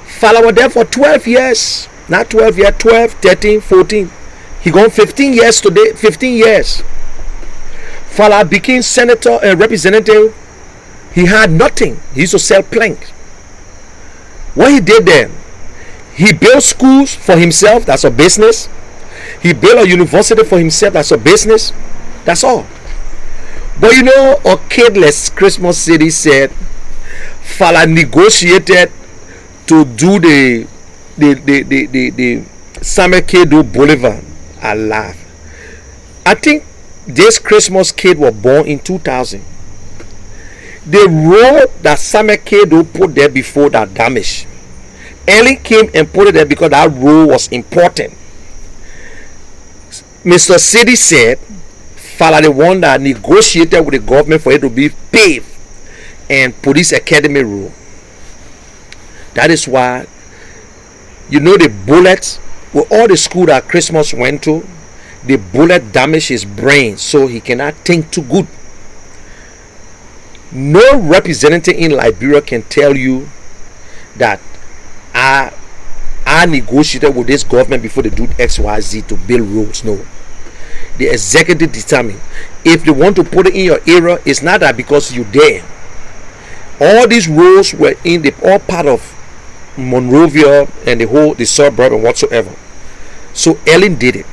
Fala was there for 12 years. Not 12 years, 12, 13, 14. He gone 15 years today, 15 years. Fala became senator and representative. He had nothing. He used to sell planks. What he did then, he built schools for himself. That's a business. He built a university for himself. That's a business. That's all. But you know, a kidless Christmas City said Fala negotiated to do the Samuel Kedo Boulevard. I laugh. I think this Christmas kid was born in 2000. The road that Samuel Kedo put there before that damaged. Ellen came and put it there because that road was important. Mr. City said Fala the one that negotiated with the government for it to be paved and police academy road. That is why, you know, the bullets with all the school that Christmas went to, the bullet damaged his brain so he cannot think too good. No representative in Liberia can tell you that I negotiated with this government before they do XYZ to build roads. No. The executive determine. If they want to put it in your area, it's not that because you're there. All these roads were in the all part of Monrovia and the suburb and whatsoever. So Ellen did it.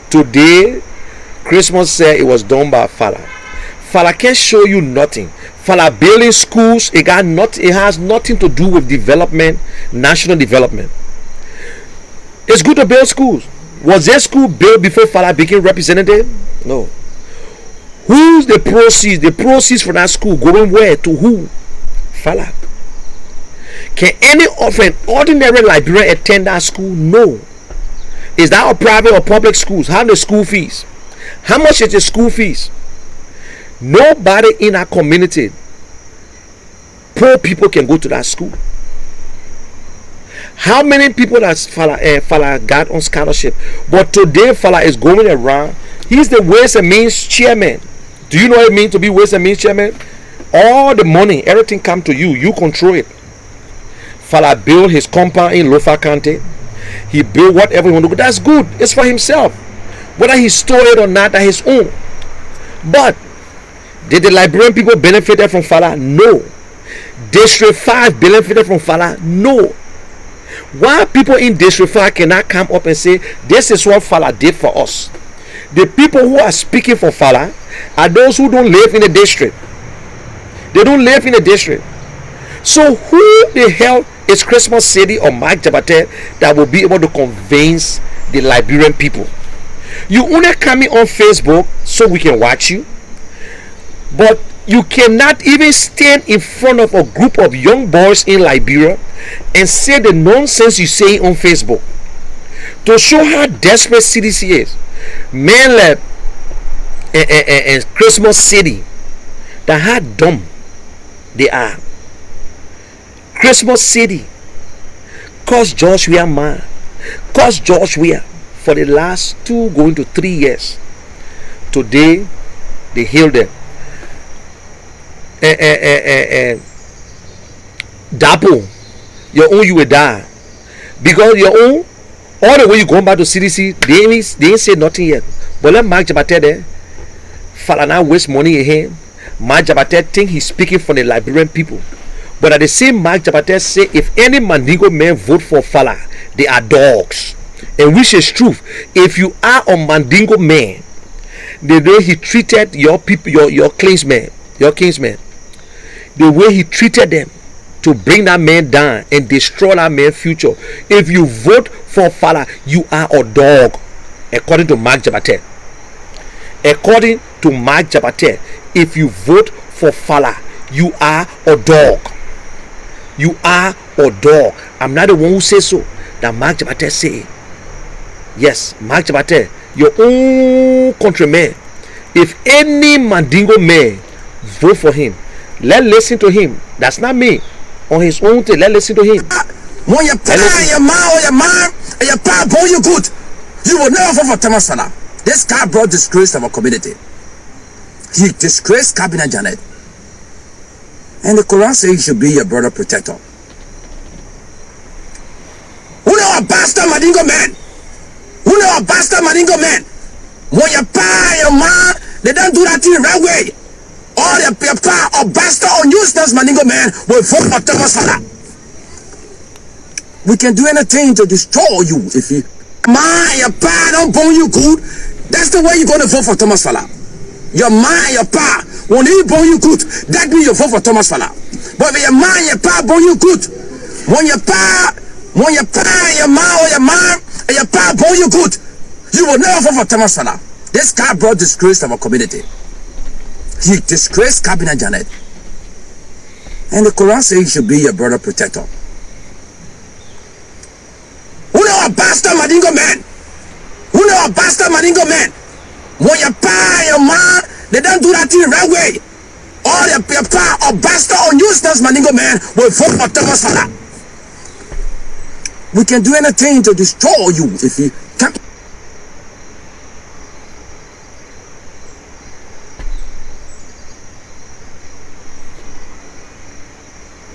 Today, Christmas said it was done by Fala. Fala can't show you nothing. Fala building schools, it has nothing to do with development, national development. It's good to build schools. Was their school built before Fala became representative? No. Who's the proceeds? The proceeds from that school going where? To who? Fala. Can any of an ordinary Liberian attend that school? No. Is that a private or public schools? How the school fees? How much is the school fees? Nobody in our community, poor people, can go to that school. How many people that Fala got on scholarship? But today Fala is going around. He's the Ways and Means chairman. Do you know what it means to be Ways and Means chairman? All the money, everything come to you. You control it. Fala built his compound in Lofa County. He built whatever he want to do. That's good. It's for himself. Whether he stole it or not, that's his own. But did the Liberian people benefit from Fala? No. District 5 benefited from Fala? No. Why people in District 5 cannot come up and say, this is what Fala did for us? The people who are speaking for Fala are those who don't live in the district. They don't live in the district. So who the hell is Christmas City or Mike Jabate that will be able to convince the Liberian people? You only coming on Facebook so we can watch you, but you cannot even stand in front of a group of young boys in Liberia and say the nonsense you say on Facebook to show how desperate CDC is. Men like and Christmas City, that how dumb they are. Christmas City cost Joshua man, cost Joshua for the last 2 going to 3 years. Today they heal them. Dapo, your own you will die because your own all the way you going back to CDC, they ain't say nothing yet. But let Mark Jabate there, Fala now waste money in him. Mark Jabate think he's speaking for the Liberian people. But at the same Mark Jabate say if any Mandingo men vote for Fala, they are dogs. And which is truth. If you are a Mandingo man, the way he treated your people, your kinsmen, the way he treated them to bring that man down and destroy that man's future. If you vote for Fala, you are a dog, according to Mark Jabate. According to Mark Jabate, if you vote for Fala, you are a dog. You are a dog. I'm not the one who says so. That Mark Jabate say. Yes, Mark Jabate, your own countryman. If any Mandingo man vote for him, let's listen to him. That's not me. On his own thing, let's listen to him. When you pay your man or your man and your pa boy you good, you will never vote for Thomas Fala. This guy brought disgrace to our community. He disgraced Cabinet Janet. And the Quran says he should be your brother protector. Who know a bastard Mandingo man? Who know a bastard Mandingo man? When you pay your man, they don't do that thing the right way. All your pa or bastard or useless Mandingo man will vote for Thomas Fala. We can do anything to destroy you if you man your pa don't bone you good. That's the way you're gonna vote for Thomas Fala. Your man your pa when he bone you good, that means you vote for Thomas Fala. But if your man your pa bone you good, when your pa your man or your man and your pa bone you good, you will never vote for Thomas Fala. This guy brought disgrace to our community. He disgraced Cabinet Janet. And the Quran says he should be your brother protector. Who know a bastard Mandingo man? Who know a bastard Mandingo man? When you pay your man, they don't do that thing the right way. All your pa or bastard or useless Mandingo man will vote for Thomas Fala. We can do anything to destroy you if you can't.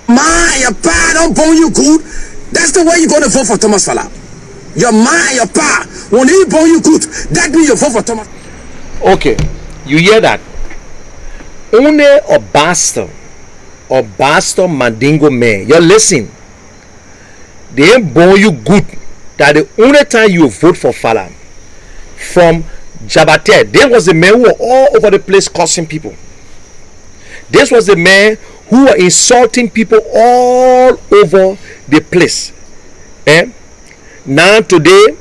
Man, your pa don't bone you good. That's the way you're gonna vote for Thomas Fala. Your man, your pa, when he bone you good, that means you vote for Thomas. Okay, you hear that? Only a bastard Mandingo man. You listen. They ain't born you good. That the only time you vote for Fala. From Jabate, there was a man who were all over the place cursing people. This was the man who were insulting people all over the place. Now today,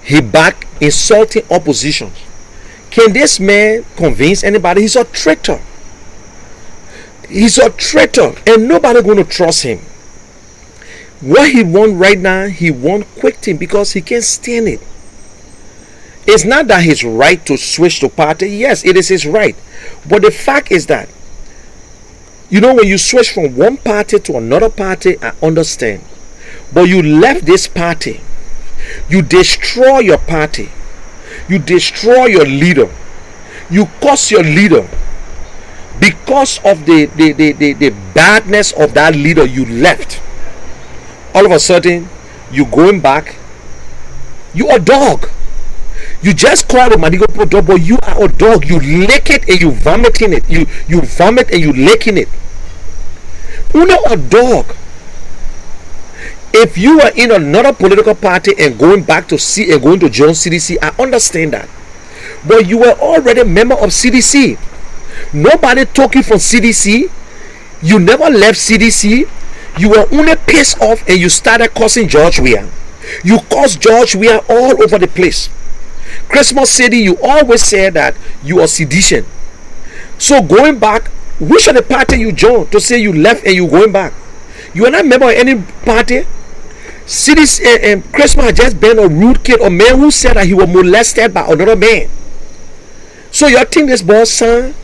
he back insulting opposition. Can this man convince anybody? He's a traitor. He's a traitor, and nobody going to trust him. What he want right now, he want quitting because he can't stand it. It's not that his right to switch to party. Yes, it is his right. But the fact is that, you know, when you switch from one party to another party, I understand. But you left this party. You destroy your party. You destroy your leader. You curse your leader. Because of the badness of that leader, you left. All of a sudden, you going back. You a dog. You just call the Mandingo dog, but you are a dog. You lick it and you vomit in it. You vomit and you lick in it. You know a dog. If you are in another political party and going back to going to join CDC, I understand that. But you were already a member of CDC. Nobody took you from CDC. You never left CDC. You were only pissed off and you started cursing George Weah. You cursed George Weah all over the place. Christmas City, you always said that you are sedition. So going back, which of the party you joined to say you left and you going back? You are not a member of any party. Cities Christmas had just been a rude kid, a man who said that he was molested by another man. So you think this boy's son?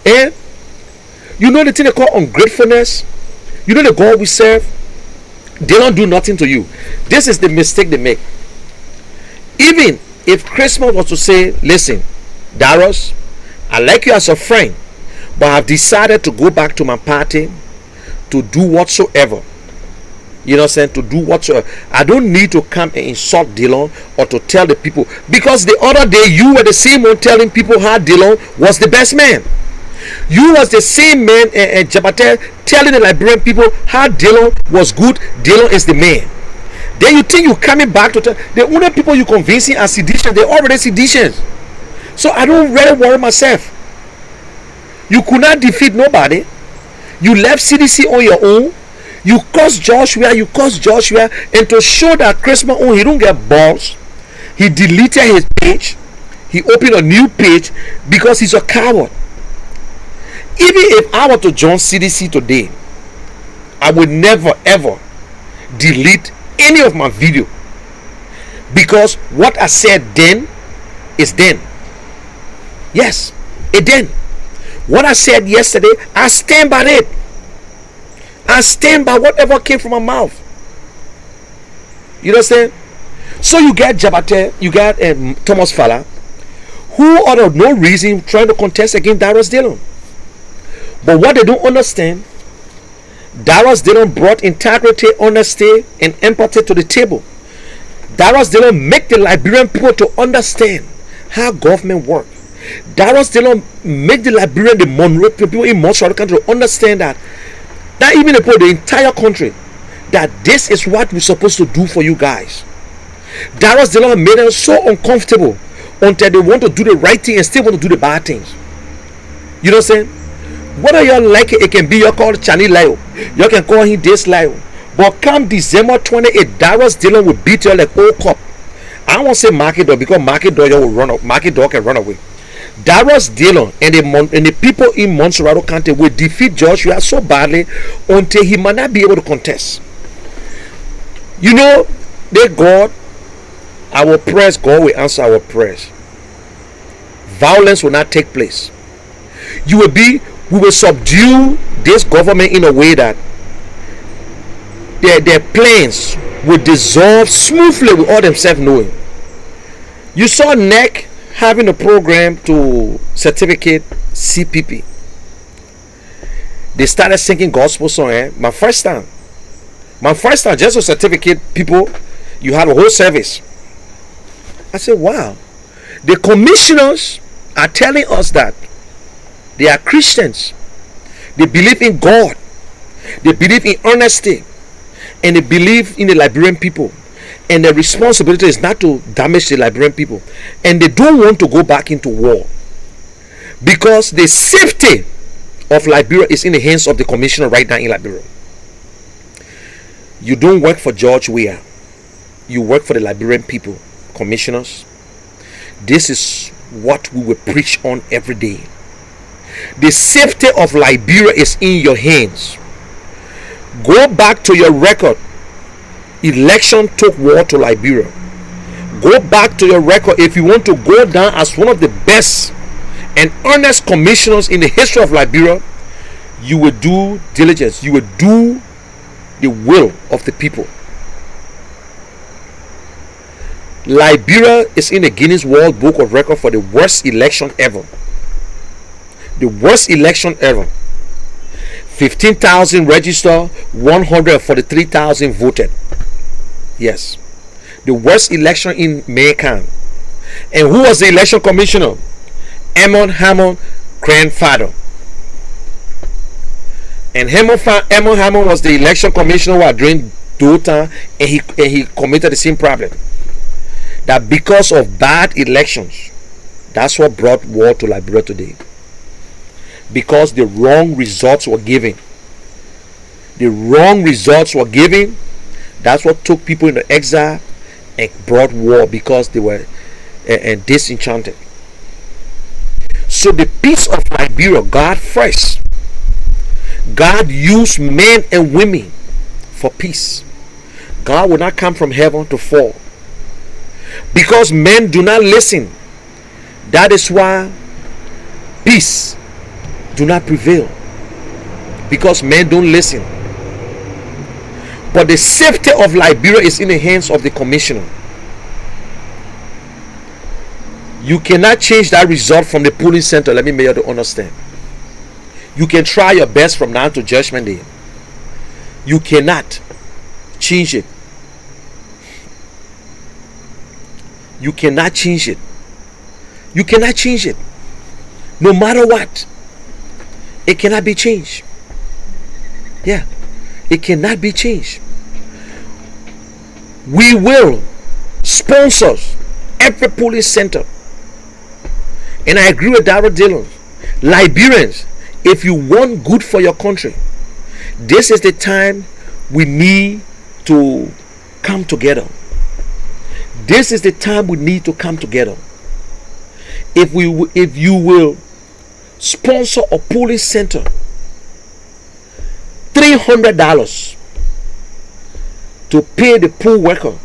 And you know the thing they call ungratefulness? You know the God we serve? They don't do nothing to you. This is the mistake they make. Even if Christmas was to say, listen, Darius, I like you as a friend, but I've decided to go back to my party to do whatsoever. You know what I'm saying? To do whatsoever. I don't need to come and insult Dillon or to tell the people, because the other day you were the same one telling people how Dillon was the best man. You was the same man and Jabate telling the Liberian people how Dillon was good. Dillon is the man. Then you think you coming back to tell the only people you convincing are seditious. They already seditious. So I don't really worry myself. You could not defeat nobody. You left CDC on your own. You cursed Joshua. And to show that Christmas on he don't get balls, he deleted his page. He opened a new page because he's a coward. Even if I were to join CDC today, I would never ever delete any of my video, because what I said then is then. Yes, it then. What I said yesterday, I stand by it. I stand by whatever came from my mouth. You understand? So you got Jabate, you got Thomas Falla, who out of no reason trying to contest against Darius Dillon. But what they don't understand, Darius Dillon brought integrity, honesty, and empathy to the table. Darius Dillon make the Liberian people to understand how government work. Darius Dillon make the Liberian, the Monroe people in Montreal country to understand that even the entire country, that this is what we're supposed to do for you guys. Darius Dillon made them so uncomfortable until they want to do the right thing and still want to do the bad things. You know what I'm saying? Whether you like it, it can be you call Chani Lio. You can call him this Lio. But come December 28, Darius Dillon will beat you like old cop. I won't say market dog, because market dog will run up. Market dog can run away. Darius Dillon and the people in Montserrat County will defeat Joshua so badly until he might not be able to contest. You know, God, our prayers, God will answer our prayers. Violence will not take place. We will subdue this government in a way that their plans will dissolve smoothly with all themselves knowing. You saw NEC having a program to certificate CPP. They started singing gospel song. My first time just to certificate people, you had a whole service. I said, wow. The commissioners are telling us that they are Christians. They believe in God. They believe in honesty. And they believe in the Liberian people. And their responsibility is not to damage the Liberian people. And they don't want to go back into war. Because the safety of Liberia is in the hands of the commissioner right now in Liberia. You don't work for George Weah. You work for the Liberian people. Commissioners. This is what we will preach on every day. The safety of Liberia is in your hands. Go back to your record. Election took war to Liberia. Go back to your record if you want to go down as one of the best and honest commissioners in the history of Liberia. You will do diligence. You will do the will of the people. Liberia is in the Guinness World Book of Record for the worst election ever. The worst election ever. 15,000 registered, 143,000 voted. Yes. The worst election in mankind. And who was the election commissioner? Hammond grandfather. And Hammond was the election commissioner during Dota, and he committed the same problem. That because of bad elections, that's what brought war to Liberia today. Because the wrong results were given. The wrong results were given. That's what took people into exile and brought war, because they were disenchanted. So the peace of Liberia, God first. God used men and women for peace. God will not come from heaven to fall. Because men do not listen. That is why peace do not prevail. Because men don't listen. But the safety of Liberia is in the hands of the commissioner. You cannot change that result from the polling center. Let me make you understand. You can try your best from now to Judgment Day. You cannot change it. You cannot change it. You cannot change it. No matter what, it cannot be changed. Yeah, it cannot be changed. We will sponsor every police center. And I agree with Darrell Dillon. Liberians, if you want good for your country, this is the time we need to come together. This is the time we need to come together. If you will sponsor a police center, $300 to pay the poll worker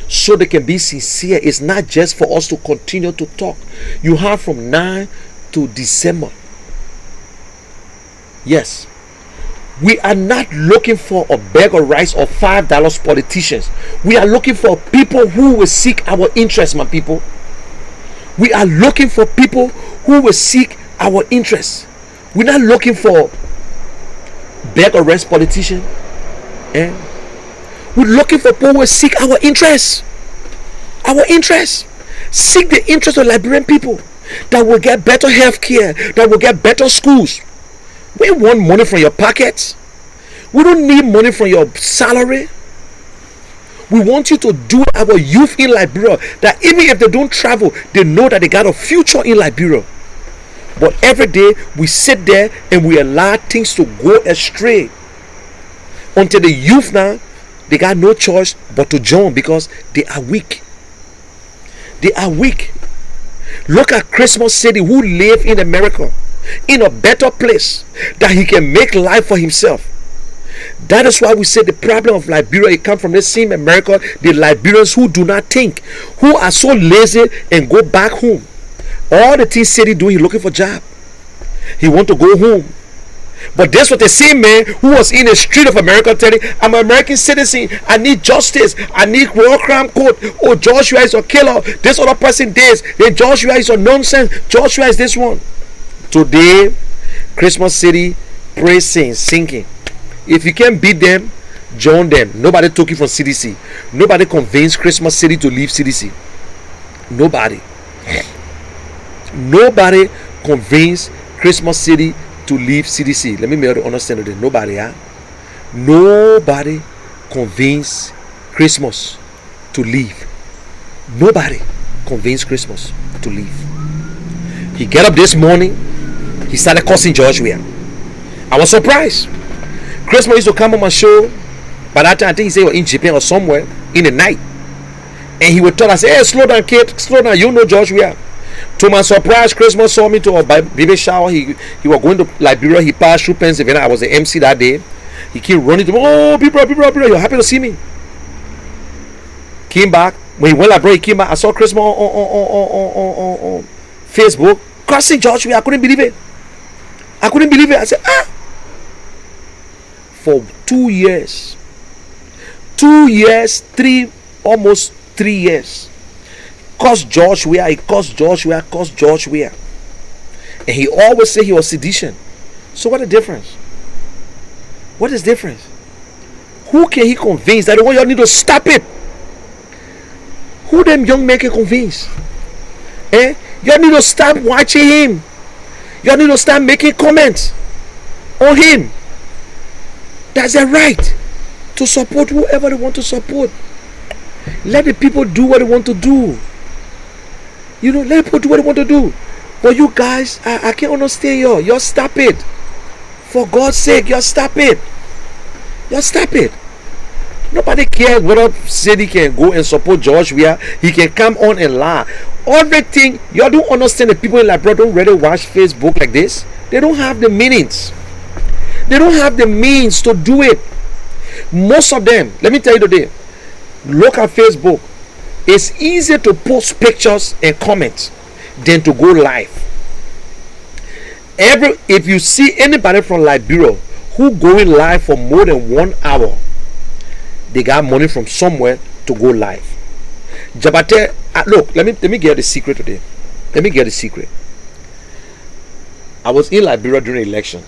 so they can be sincere. It's not just for us to continue to talk. You have from now to December. Yes, we are not looking for a bag of rice or $5 politicians. We are looking for people who will seek our interests, my people. We are looking for people who will seek our interests. We're not looking for beg or rest politicians. We're looking for people who will seek our interests. Our interests. Seek the interests of Liberian people, that will get better health care, that will get better schools. We want money from your pockets. We don't need money from your salary. We want you to do our youth in Liberia, that even if they don't travel, they know that they got a future in Liberia. But every day we sit there and we allow things to go astray, until the youth now, they got no choice but to join because they are weak. They are weak. Look at Christmas City, who live in America, in a better place, that he can make life for himself. That is why we say the problem of Liberia, it comes from the same America, the Liberians who do not think, who are so lazy and go back home. All the things City do, he looking for job. He want to go home. But that's what the same man who was in the street of America telling, I'm an American citizen, I need justice, I need war crime code. Oh, Joshua is a killer, this other person this, then Joshua is a nonsense, Joshua is this one. Today, Christmas City, praising, sinking. If you can't beat them, join them. Nobody took you from CDC. Nobody convinced Christmas City to leave CDC. Nobody. Nobody convinced Christmas City to leave CDC. Let me make you understand that. Nobody, nobody convinced Christmas to leave. Nobody convinced Christmas to leave. He got up this morning, he started cursing George Weah. I was surprised. Christmas used to come on my show. By that time, I think he said he was in Japan or somewhere in the night. And he would tell us, hey, slow down, kid, slow down. You know George Weah. To my surprise, Christmas saw me to a baby shower. He was going to Liberia. He passed through Pennsylvania. I was the MC that day. He came running to me. Oh, people, you're happy to see me. Came back. When he went Liberia, he came back. I saw Christmas on Facebook. Cursing George Weah. I couldn't believe it. I said, For 2 years, almost 3 years, cursed George Weah, and he always said he was sedition. So what the difference? What is difference? Who can he convince that y'all need to stop it? Who them young men can convince? Y'all need to stop watching him. Y'all need to start making comments on him. That's their right to support whoever they want to support. Let the people do what they want to do. Let people do what they want to do. But you guys, I can't understand y'all. Y'all stop it. For God's sake, y'all stop it. Y'all stop it. Nobody cares whether City can go and support George Weah. He can come on and lie. Everything, y'all don't understand. The people in Liberia don't really watch Facebook like this. They don't have the meanings. They don't have the means to do it. Most of them, let me tell you today, look at Facebook. It's easier to post pictures and comments than to go live. If you see anybody from Liberia who going live for more than 1 hour, they got money from somewhere to go live. Jabate, look, let me get the secret today. Let me get the secret. I was in Liberia during the election.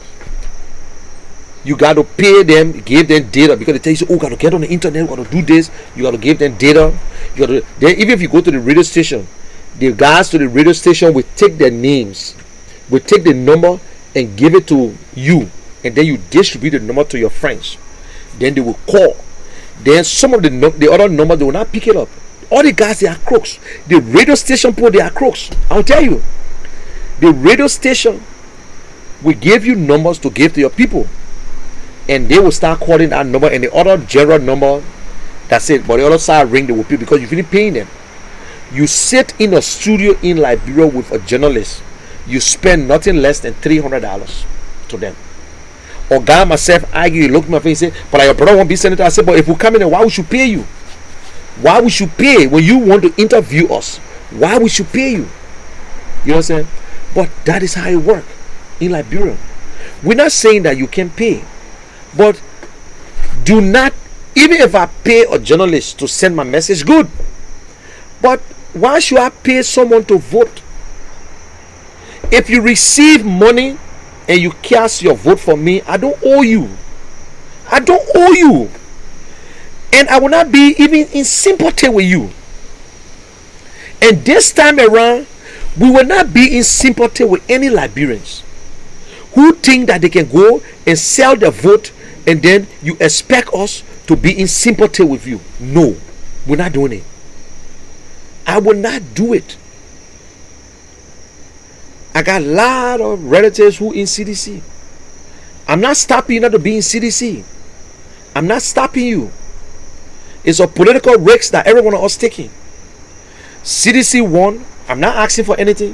You got to pay them, give them data, because they tell you, oh, you got to get on the internet, you got to do this, you got to give them data. You got to, then even if you go to the radio station, the guys to the radio station will take their names, will take the number and give it to you, and then you distribute the number to your friends. Then they will call. Then some of the other numbers, they will not pick it up. All the guys, they are crooks. The radio station people, they are crooks. I'll tell you. The radio station will give you numbers to give to your people, and they will start calling that number, and the other general number, that's it. But the other side ring, they will pay, because you've been paying them. You sit in a studio in Liberia with a journalist, you spend nothing less than $300 to them. Or guy myself argue, look at my face and say, but your brother won't be senator. I said, but if we come in, why we should pay you? Why we should pay when you want to interview us? Why we should pay you? You know what I'm saying? But that is how it works in Liberia. We're not saying that you can pay, but do not, even if I pay a journalist to send my message, good. But why should I pay someone to vote? If you receive money and you cast your vote for me, I don't owe you. I don't owe you. And I will not be even in sympathy with you. And this time around, we will not be in sympathy with any Liberians who think that they can go and sell their vote, and then you expect us to be in sympathy with you. No, we're not doing it. I will not do it. I got a lot of relatives who in CDC. I'm not stopping you not to be in CDC. I'm not stopping you. It's a political risk that every one of us taking. CDC won. I'm not asking for anything.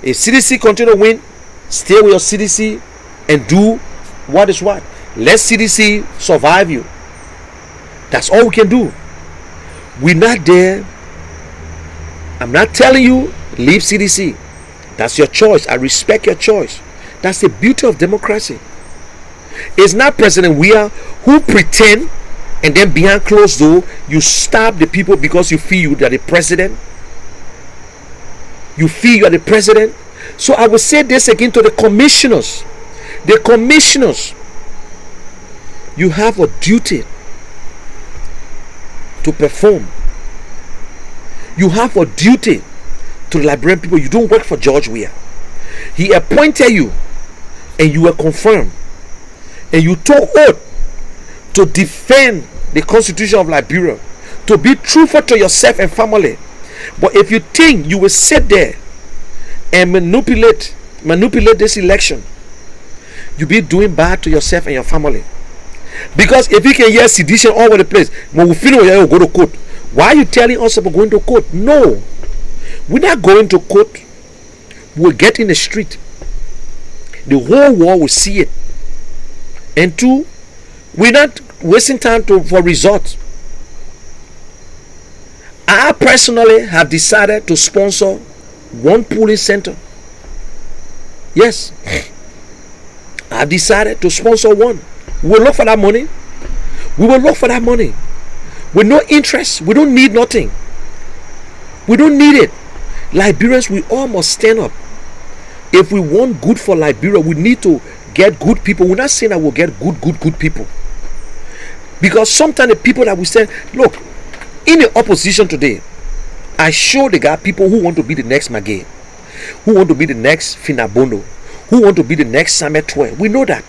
If CDC continue to win, stay with your CDC and do what is what. Let CDC survive you. That's all we can do. We're not there. I'm not telling you leave CDC. That's your choice. I respect your choice. That's the beauty of democracy. It's not President Weah who pretend, and then behind closed door you stab the people because you feel you are the president. You feel you are the president. So I will say this again to the commissioners. The commissioners, you have a duty to perform. You have a duty to the Liberian people. You don't work for George Weah. He appointed you, and you were confirmed, and you took oath to defend the Constitution of Liberia, to be truthful to yourself and family. But if you think you will sit there and manipulate this election, you be doing bad to yourself and your family. Because if you can hear sedition all over the place, when we finish, we'll go to court. Why are you telling us about going to court? No, we're not going to court. We'll get in the street. The whole world will see it. And two, we're not wasting time for results. I personally have decided to sponsor one polling center. Yes, I've decided to sponsor one. We'll look for that money. We will look for that money with no interest. We don't need nothing. We don't need it. Liberians, we all must stand up. If we want good for Liberia, we need to get good people. We're not saying that we'll get good people, because sometimes the people that we say, look, in the opposition today, I sure they got people who want to be the next Magay, who want to be the next Finabondo, who want to be the next Samet Twe. We know that.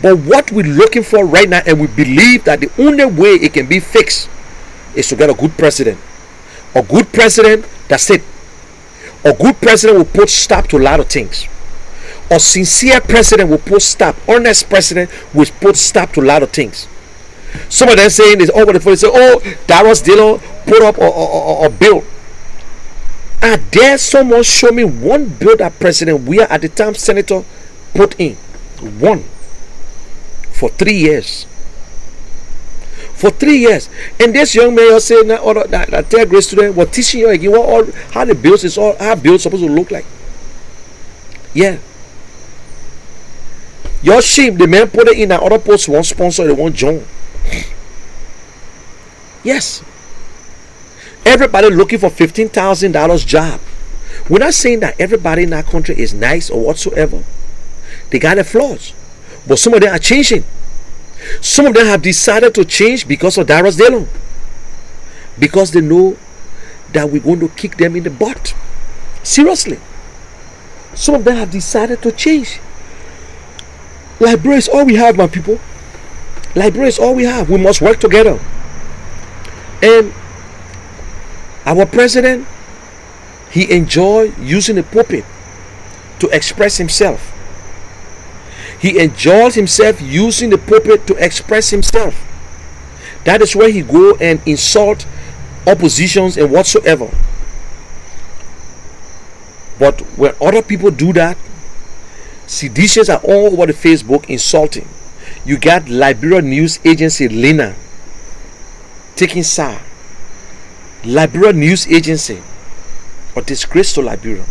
But what we're looking for right now, and we believe that the only way it can be fixed, is to get a good president. A good president, that's it. A good president will put stop to a lot of things. A sincere president will put stop. Honest president will put stop to a lot of things. Some of them saying this over the phone, say, oh, Darius Dillon put up a bill. I dare someone show me one bill that President Weah at the time senator put in. One. For 3 years. For 3 years. And this young man saying that third grade student was teaching you again how the bills is all, how bills supposed to look like. Yeah. Your shame, the man put it in that other post, one sponsor, they want John. Yes. Everybody looking for $15,000 job. We're not saying that everybody in our country is nice or whatsoever. They got their flaws. But some of them are changing. Some of them have decided to change because of Darius Dallon. Because they know that we're going to kick them in the butt. Seriously. Some of them have decided to change. Liberia is all we have, my people. Liberia is all we have. We must work together. And our president, he enjoyed using the pulpit to express himself. He enjoys himself using the pulpit to express himself. That is where he go and insult oppositions and whatsoever. But when other people do that, seditious are all over the Facebook insulting. You got Liberia News Agency Lena taking side. Liberia News Agency, a disgrace to Liberia.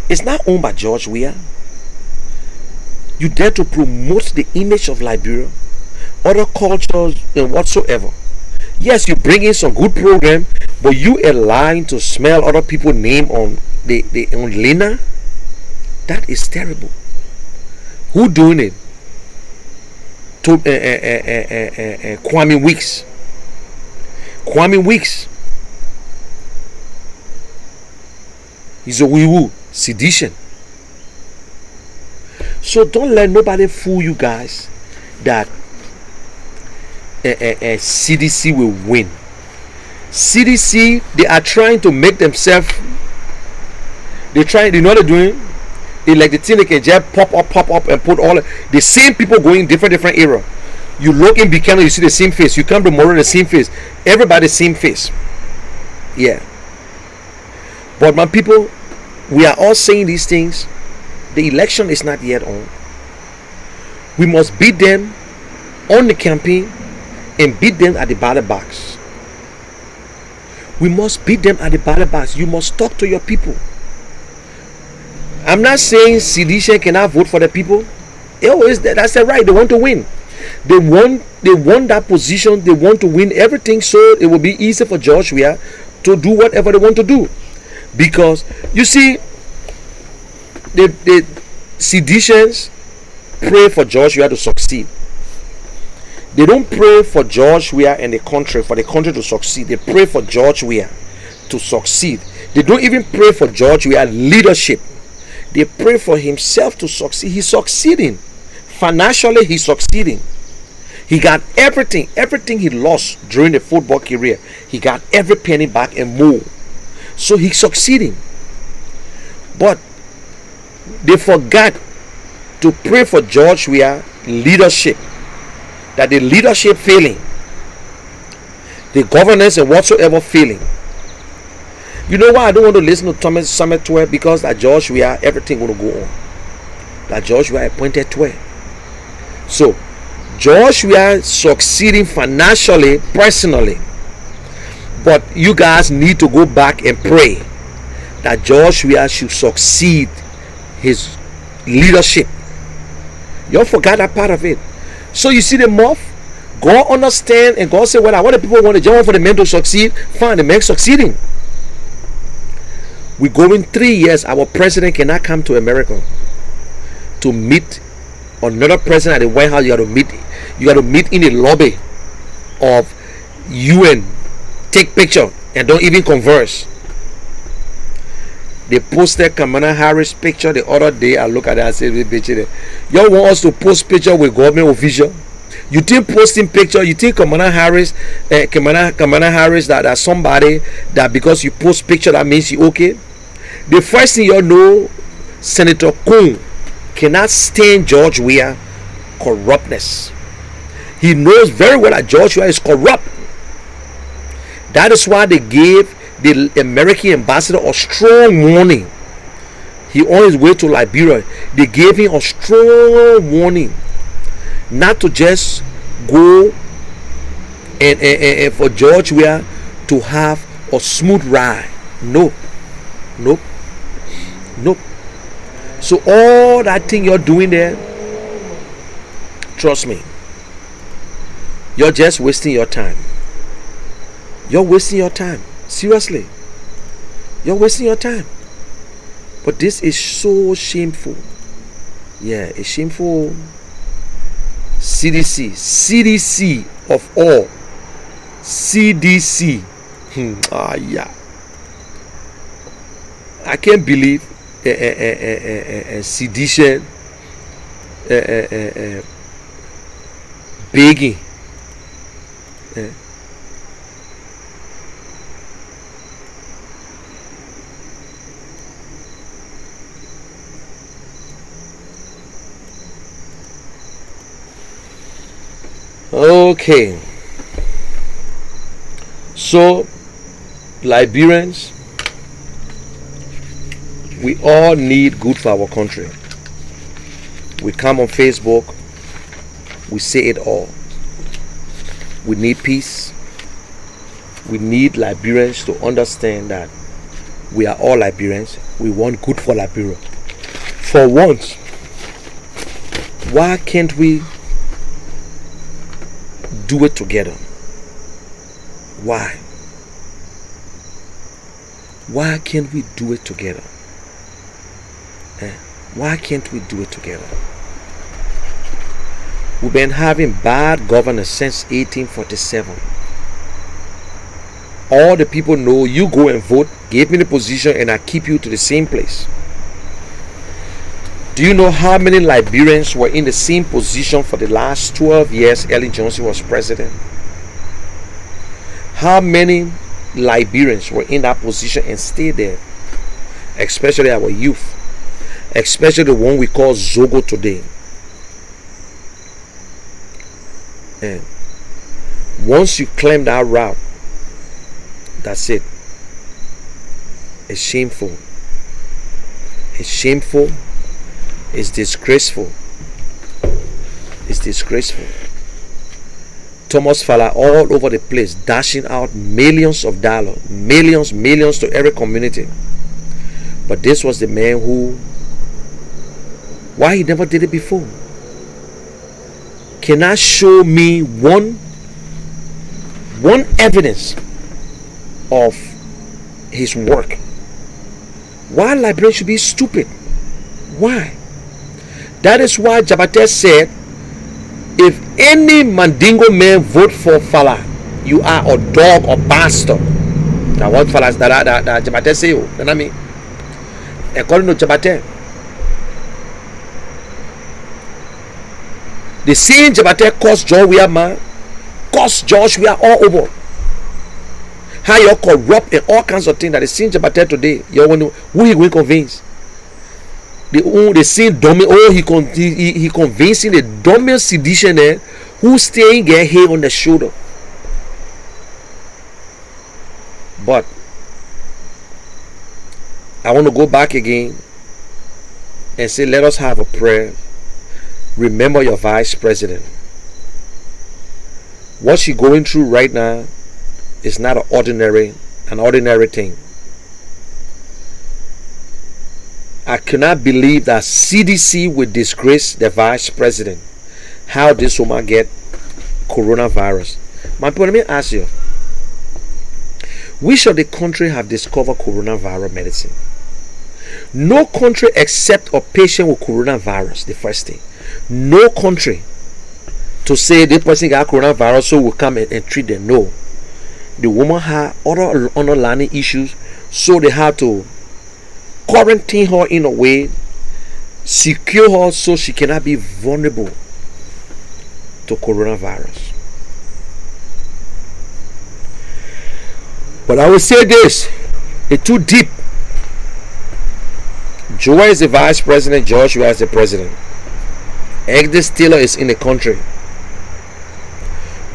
It's not owned by George Weah. You dare to promote the image of Liberia, other cultures and whatsoever. Yes, you bring in some good program, but you are lying to smell other people's name on on Lena. That is terrible. Who doing it? To Kwame Weeks. Kwame Weeks. He's a woo-woo. Sedition. So don't let nobody fool you guys that CDC will win. CDC, they are trying to make themselves. They know what they're doing. It's like the thing they can just pop up and put all the same people going different era. You look in Buchanan, you see the same face. You come to Moro, the same face. Everybody same face. Yeah. But my people, we are all saying these things. The election is not yet on. We must beat them on the campaign and beat them at the ballot box. We must beat them at the ballot box. You must talk to your people. I'm not saying sedition cannot vote for the people. That's their right. They want to win. They want that position. They want to win everything, so it will be easy for George Weah to do whatever they want to do. Because you see, the seditionists pray for George Weah to succeed. They don't pray for George Weah and the country, for the country to succeed. They pray for George Weah to succeed. They don't even pray for George Weah leadership. They pray for himself to succeed. He's succeeding. Financially, he's succeeding. He got everything he lost during the football career. He got every penny back and more. So he's succeeding. But they forgot to pray for George Weah leadership. That the leadership failing. The governance and whatsoever failing. You know why I don't want to listen to Thomas Summit 12? Because that George Weah, everything going to go on. That George Weah appointed 12. So, George Weah succeeding financially, personally. But you guys need to go back and pray that George Weah should succeed his leadership. You forgot that part of it. So you see the moth, God understand and God say, well, what the people want to jump for the men to succeed. Fine, the men succeeding. We go in 3 years, our president cannot come to America to meet another president at the White House. You got to meet in the lobby of UN, take picture and don't even converse. They posted Kamala Harris picture the other day. I look at it and say, y'all want us to post picture with government official? You think posting picture, you think Kamala Harris that somebody that because you post picture that means you okay? The first thing you know, Senator Kuhn cannot stand George Weah corruptness. He knows very well that George Weah is corrupt. That is why they gave the American ambassador a strong warning. He on his way to Liberia. They gave him a strong warning not to just go and for George Weah to have a smooth ride. Nope. So all that thing you're doing there, trust me, you're just wasting your time. You're wasting your time. Seriously, you're wasting your time. But this is so shameful. Yeah, it's shameful. CDC of all. CDC. Yeah. I can't believe sedition, begging. Okay, so Liberians, we all need good for our country. We come on Facebook, we say it all. We need peace. We need Liberians to understand that we are all Liberians. We want good for Liberia. For once, why can't we do it together? Why? Why can't we do it together? Why can't we do it together? We've been having bad governance since 1847. All the people know you go and vote, give me the position, and I keep you to the same place. Do you know how many Liberians were in the same position for the last 12 years Ellen Johnson was president? How many Liberians were in that position and stayed there? Especially our youth. Especially the one we call Zogo today. And once you claim that route, that's it. It's shameful. It's shameful. It's disgraceful. It's disgraceful. Thomas Fala all over the place, dashing out millions of dollars, millions to every community. But this was the man who, why he never did it before? Can I show me one evidence of his work? Why Liberians should be stupid? Why? That is why Jabate said, if any Mandingo man vote for Fala, you are a dog or bastard. Now what Fala that Jabate say? You know what I mean? According to Jabate, the same Jabate cost George we are man, cost George we are all over. How you corrupt and all kinds of things that the same Jabate today, you wonder who he will convince. The same dummy, he convincing the dumbest sedition there who staying get hair on the shoulder. But I want to go back again and say, let us have a prayer. Remember your vice president. What she's going through right now is not an ordinary thing. I cannot believe that CDC would disgrace the vice president. How this woman get coronavirus? My point, let me ask you. Which of the country have discovered coronavirus medicine? No country except a patient with coronavirus, the first thing. No country to say this person got coronavirus so will come and treat them. No. The woman had other underlying issues, so they had to quarantine her in a way, secure her so she cannot be vulnerable to coronavirus. But I will say this, it's too deep. Joa is the vice president, Joshua is the president. Agnes Taylor is in the country.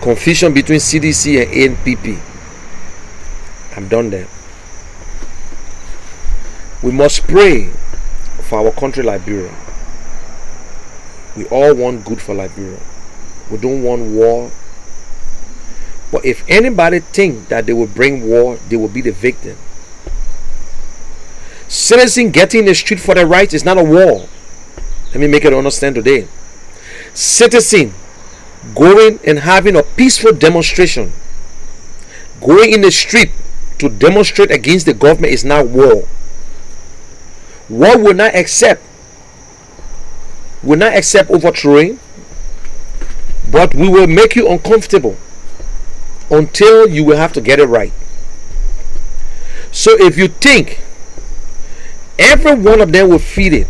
Confusion between CDC and ANPP. I'm done there. We must pray for our country, Liberia. We all want good for Liberia. We don't want war. But if anybody think that they will bring war, they will be the victim. Citizens getting in the street for their rights is not a war. Let me make it understand today. Citizen going and having a peaceful demonstration, going in the street to demonstrate against the government is not war. War will not accept overthrowing. But we will make you uncomfortable until you will have to get it right. So if you think every one of them will feed it,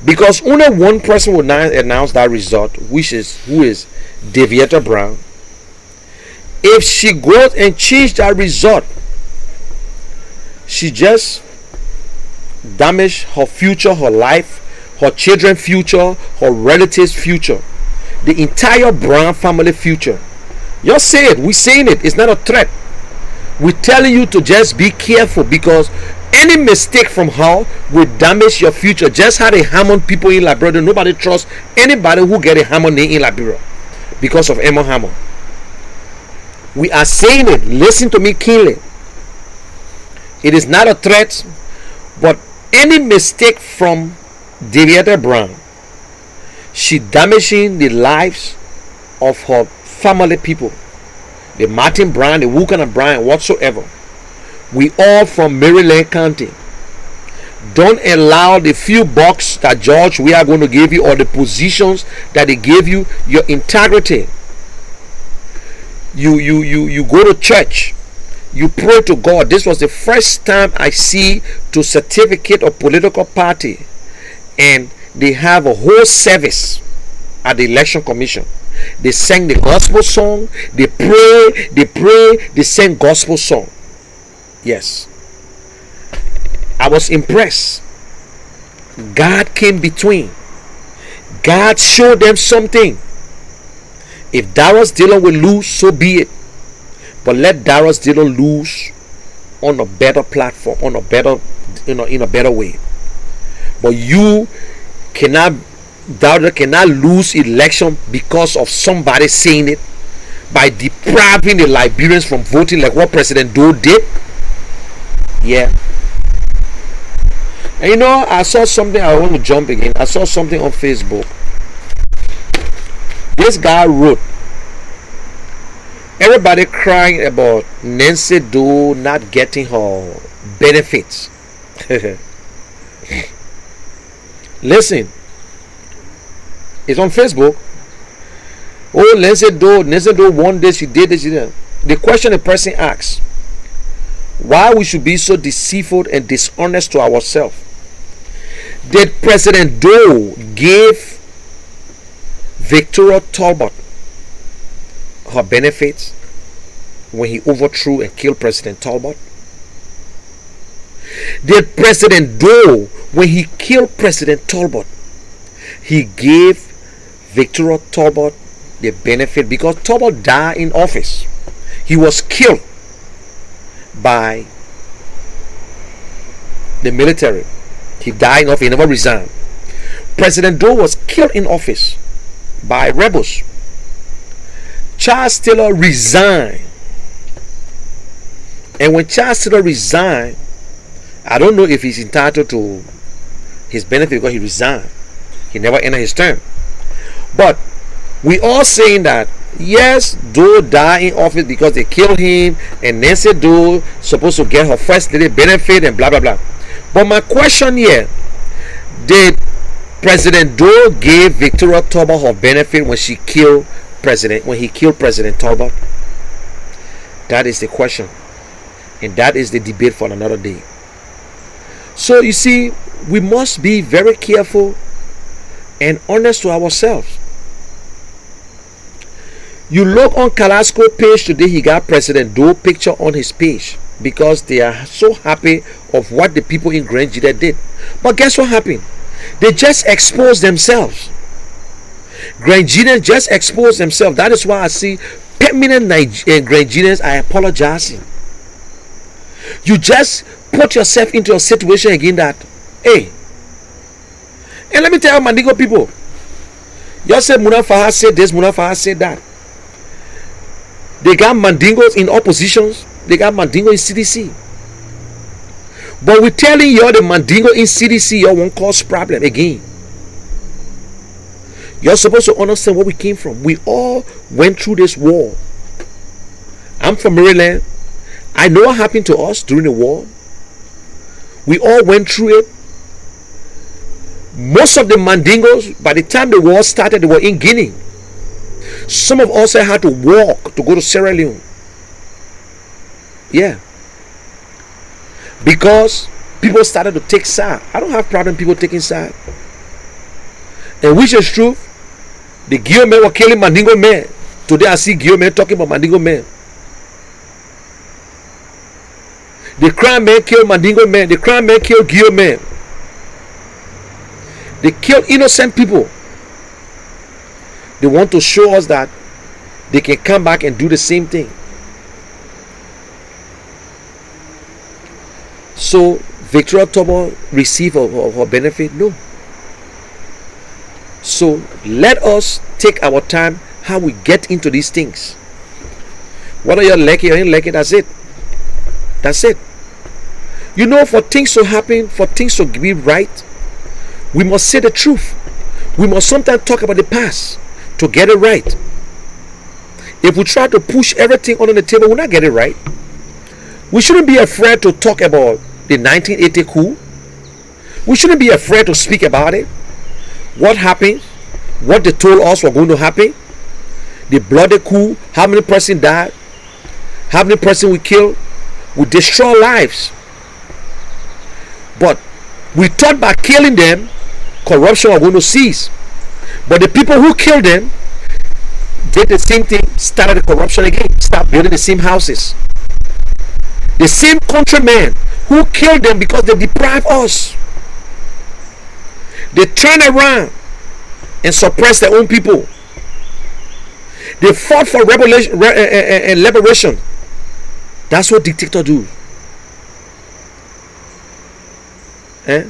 because only one person will now announce that result, who is Deviator Brown. If she goes and change that result, she just damaged her future, her life, her children's future, her relatives' future, the entire Brown family future. You say it, we saying it. It's not a threat. We're telling you to just be careful, because any mistake from her will damage your future. Just how the Hammond people in Liberia, nobody trusts anybody who get a Hammond name in Liberia because of Emma Hammond. We are saying it. Listen to me keenly. It is not a threat, but any mistake from Deviator Brown, she damaging the lives of her family people, the Martin Brown, the Wukana Brown, whatsoever. We all from Maryland County. Don't allow the few bucks that George we are going to give you, or the positions that they gave you, your integrity. You go to church, you pray to God. This was the first time I see to certificate of political party, and they have a whole service at the election commission. They sang the gospel song, they pray, they sang gospel song. Yes, I was impressed. God came between. God showed them something. If Darius Dillon will lose, so be it. But let Darius Dillon lose on a better platform, on a better, in a better way. But you cannot, Darius cannot lose election because of somebody saying it, by depriving the Liberians from voting like what President Doe did. Yeah. And I saw something, I want to jump again. I saw something on Facebook. This guy wrote, everybody crying about Nancy Doe not getting her benefits. Listen, it's on Facebook. Oh, Nancy Doe won this, she did this, she did. The question the person asks, why we should be so deceitful and dishonest to ourselves? Did President Doe give Victoria Talbot her benefits when he overthrew and killed President Talbot? Did President Doe, when he killed President Talbot, he gave Victoria Talbot the benefit? Because Talbot died in office. He was killed by the military. He died in office. He never resigned. President Doe was killed in office by rebels. Charles Taylor resigned. And when Charles Taylor resigned, I don't know if he's entitled to his benefit because he resigned. He never ended his term. But we all saying that yes, Doe died in office because they killed him, and Nancy Doe supposed to get her first lady benefit and blah blah blah. But my question here, did President Doe give Victoria Talbot her benefit when he killed President Talbot? That is the question, and that is the debate for another day. So you see, we must be very careful and honest to ourselves. You look on Kalasco page today, he got President Doe picture on his page because they are so happy of what the people in Grand Jida did. But guess what happened? They just exposed themselves. Grand Jidans just exposed themselves. That is why I see permanent Grand Jidans are apologizing. You just put yourself into a situation again that, hey, and let me tell you, Mandingo people, you said Muna Fahad said this, Muna Fahad said that. They got Mandingos in oppositions. They got Mandingo in CDC. But we're telling you, the Mandingo in CDC, you won't cause problem again. You're supposed to understand where we came from. We all went through this war. I'm from Maryland. I know what happened to us during the war. We all went through it. Most of the Mandingos, by the time the war started, they were in Guinea. Some of us had to walk to go to Sierra Leone. Yeah. Because people started to take side. I don't have problem people taking side. And which is true. The Guillaume men were killing Mandingo men. Today I see Guillaume men talking about Mandingo men. The Crown men killed Mandingo men. The Crown men killed Guillaume men. They killed innocent people. They want to show us that they can come back and do the same thing. So Victoria Tobo receive her benefit? No. So let us take our time how we get into these things. Whether you're lucky or ain't lucky, that's it. That's it. You know, for things to happen, for things to be right, we must say the truth. We must sometimes talk about the past to get it right. If we try to push everything on the table, we'll not get it right. We shouldn't be afraid to talk about the 1980 coup. We shouldn't be afraid to speak about it. What happened? What they told us was going to happen. The bloody coup. How many persons died? How many persons we killed? We destroy lives. But we thought by killing them, corruption was going to cease. But the people who killed them did the same thing, started the corruption again, start building the same houses. The same countrymen who killed them because they deprived us, they turn around and suppress their own people. They fought for liberation. That's what dictators do. Eh?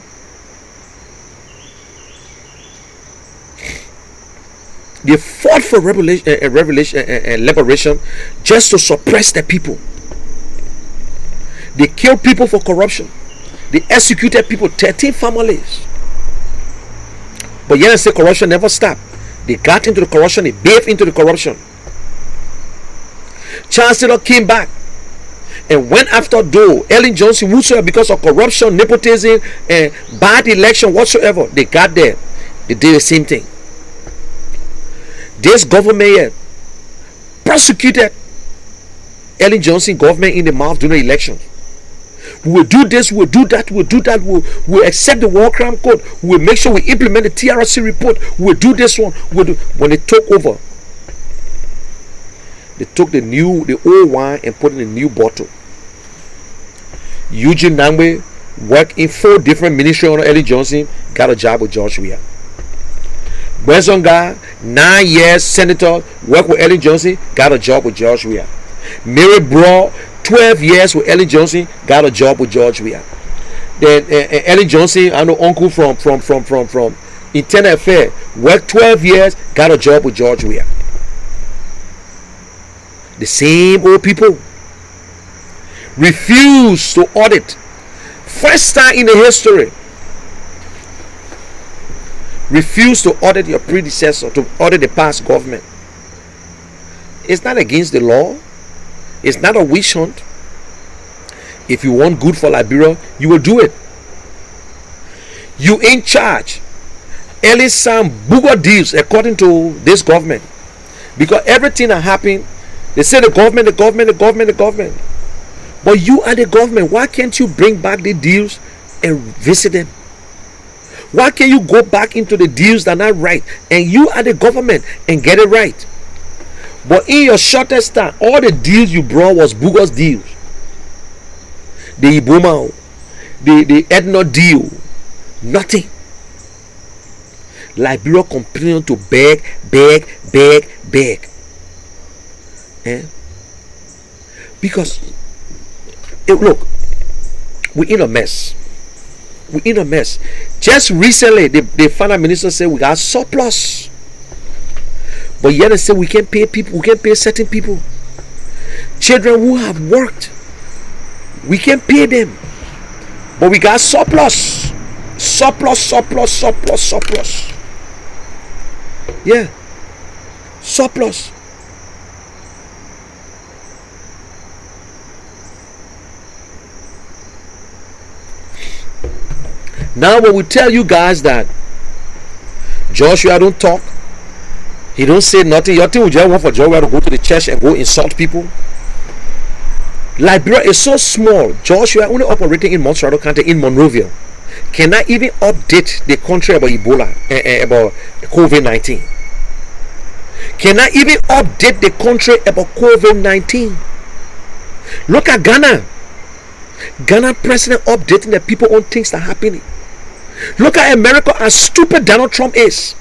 They fought for liberation just to suppress the people. They killed people for corruption. They executed people, 13 families. But yet, say corruption never stopped. They got into the corruption, they bathed into the corruption. Chancellor came back and went after Doe, Ellen Johnson, whosoever, because of corruption, nepotism, and bad election whatsoever. They got there. They did the same thing. This government here prosecuted Ellen Johnson government in the mouth during the election. We will do this, we will do that, we will do that, we will accept the war crime code, we will make sure we implement the TRC report, we will do this one. We'll do. When they took over, they took the old wine and put it in a new bottle. Eugene Nangbe worked in 4 different ministries under Ellen Johnson, got a job with George Weah. Wesonga, 9 years senator, worked with Ellen Johnson, got a job with George Weah. Mary Broad, 12 years with Ellen Johnson, got a job with George Weah. Then Ellen Johnson, I know uncle from Internal Affairs, worked 12 years, got a job with George Weah. The same old people refuse to audit. First time in the history, refuse to audit your predecessor, to audit the past government. It's not against the law. It's not a witch hunt. If you want good for Liberia, you will do it. You in charge. Early some booger deals according to this government. Because everything that happened, they say the government. But you are the government. Why can't you bring back the deals and visit them? Why can't you go back into the deals that are not right? And you are the government and get it right. But in your shortest time, all the deals you brought was bogus deals. The Iboma, the Edna deal, nothing. Liberia continue to beg. Eh? Because, look, we're in a mess. Just recently, the finance minister said we got surplus. But yet they say we can't pay people, we can't pay certain people. Children who have worked, we can't pay them. But we got surplus. Yeah. Surplus. Now when we tell you guys that Joshua don't talk, He don't say nothing. Your thing would just want for George Weah to go to the church and go insult people. Liberia is so small. George Weah only operating in Montserrat County in Monrovia cannot even update the country about Ebola, about COVID-19. Cannot even update the country about COVID-19. Look at Ghana. Ghana president updating the people on things that are happening. Look at America, as stupid Donald Trump is.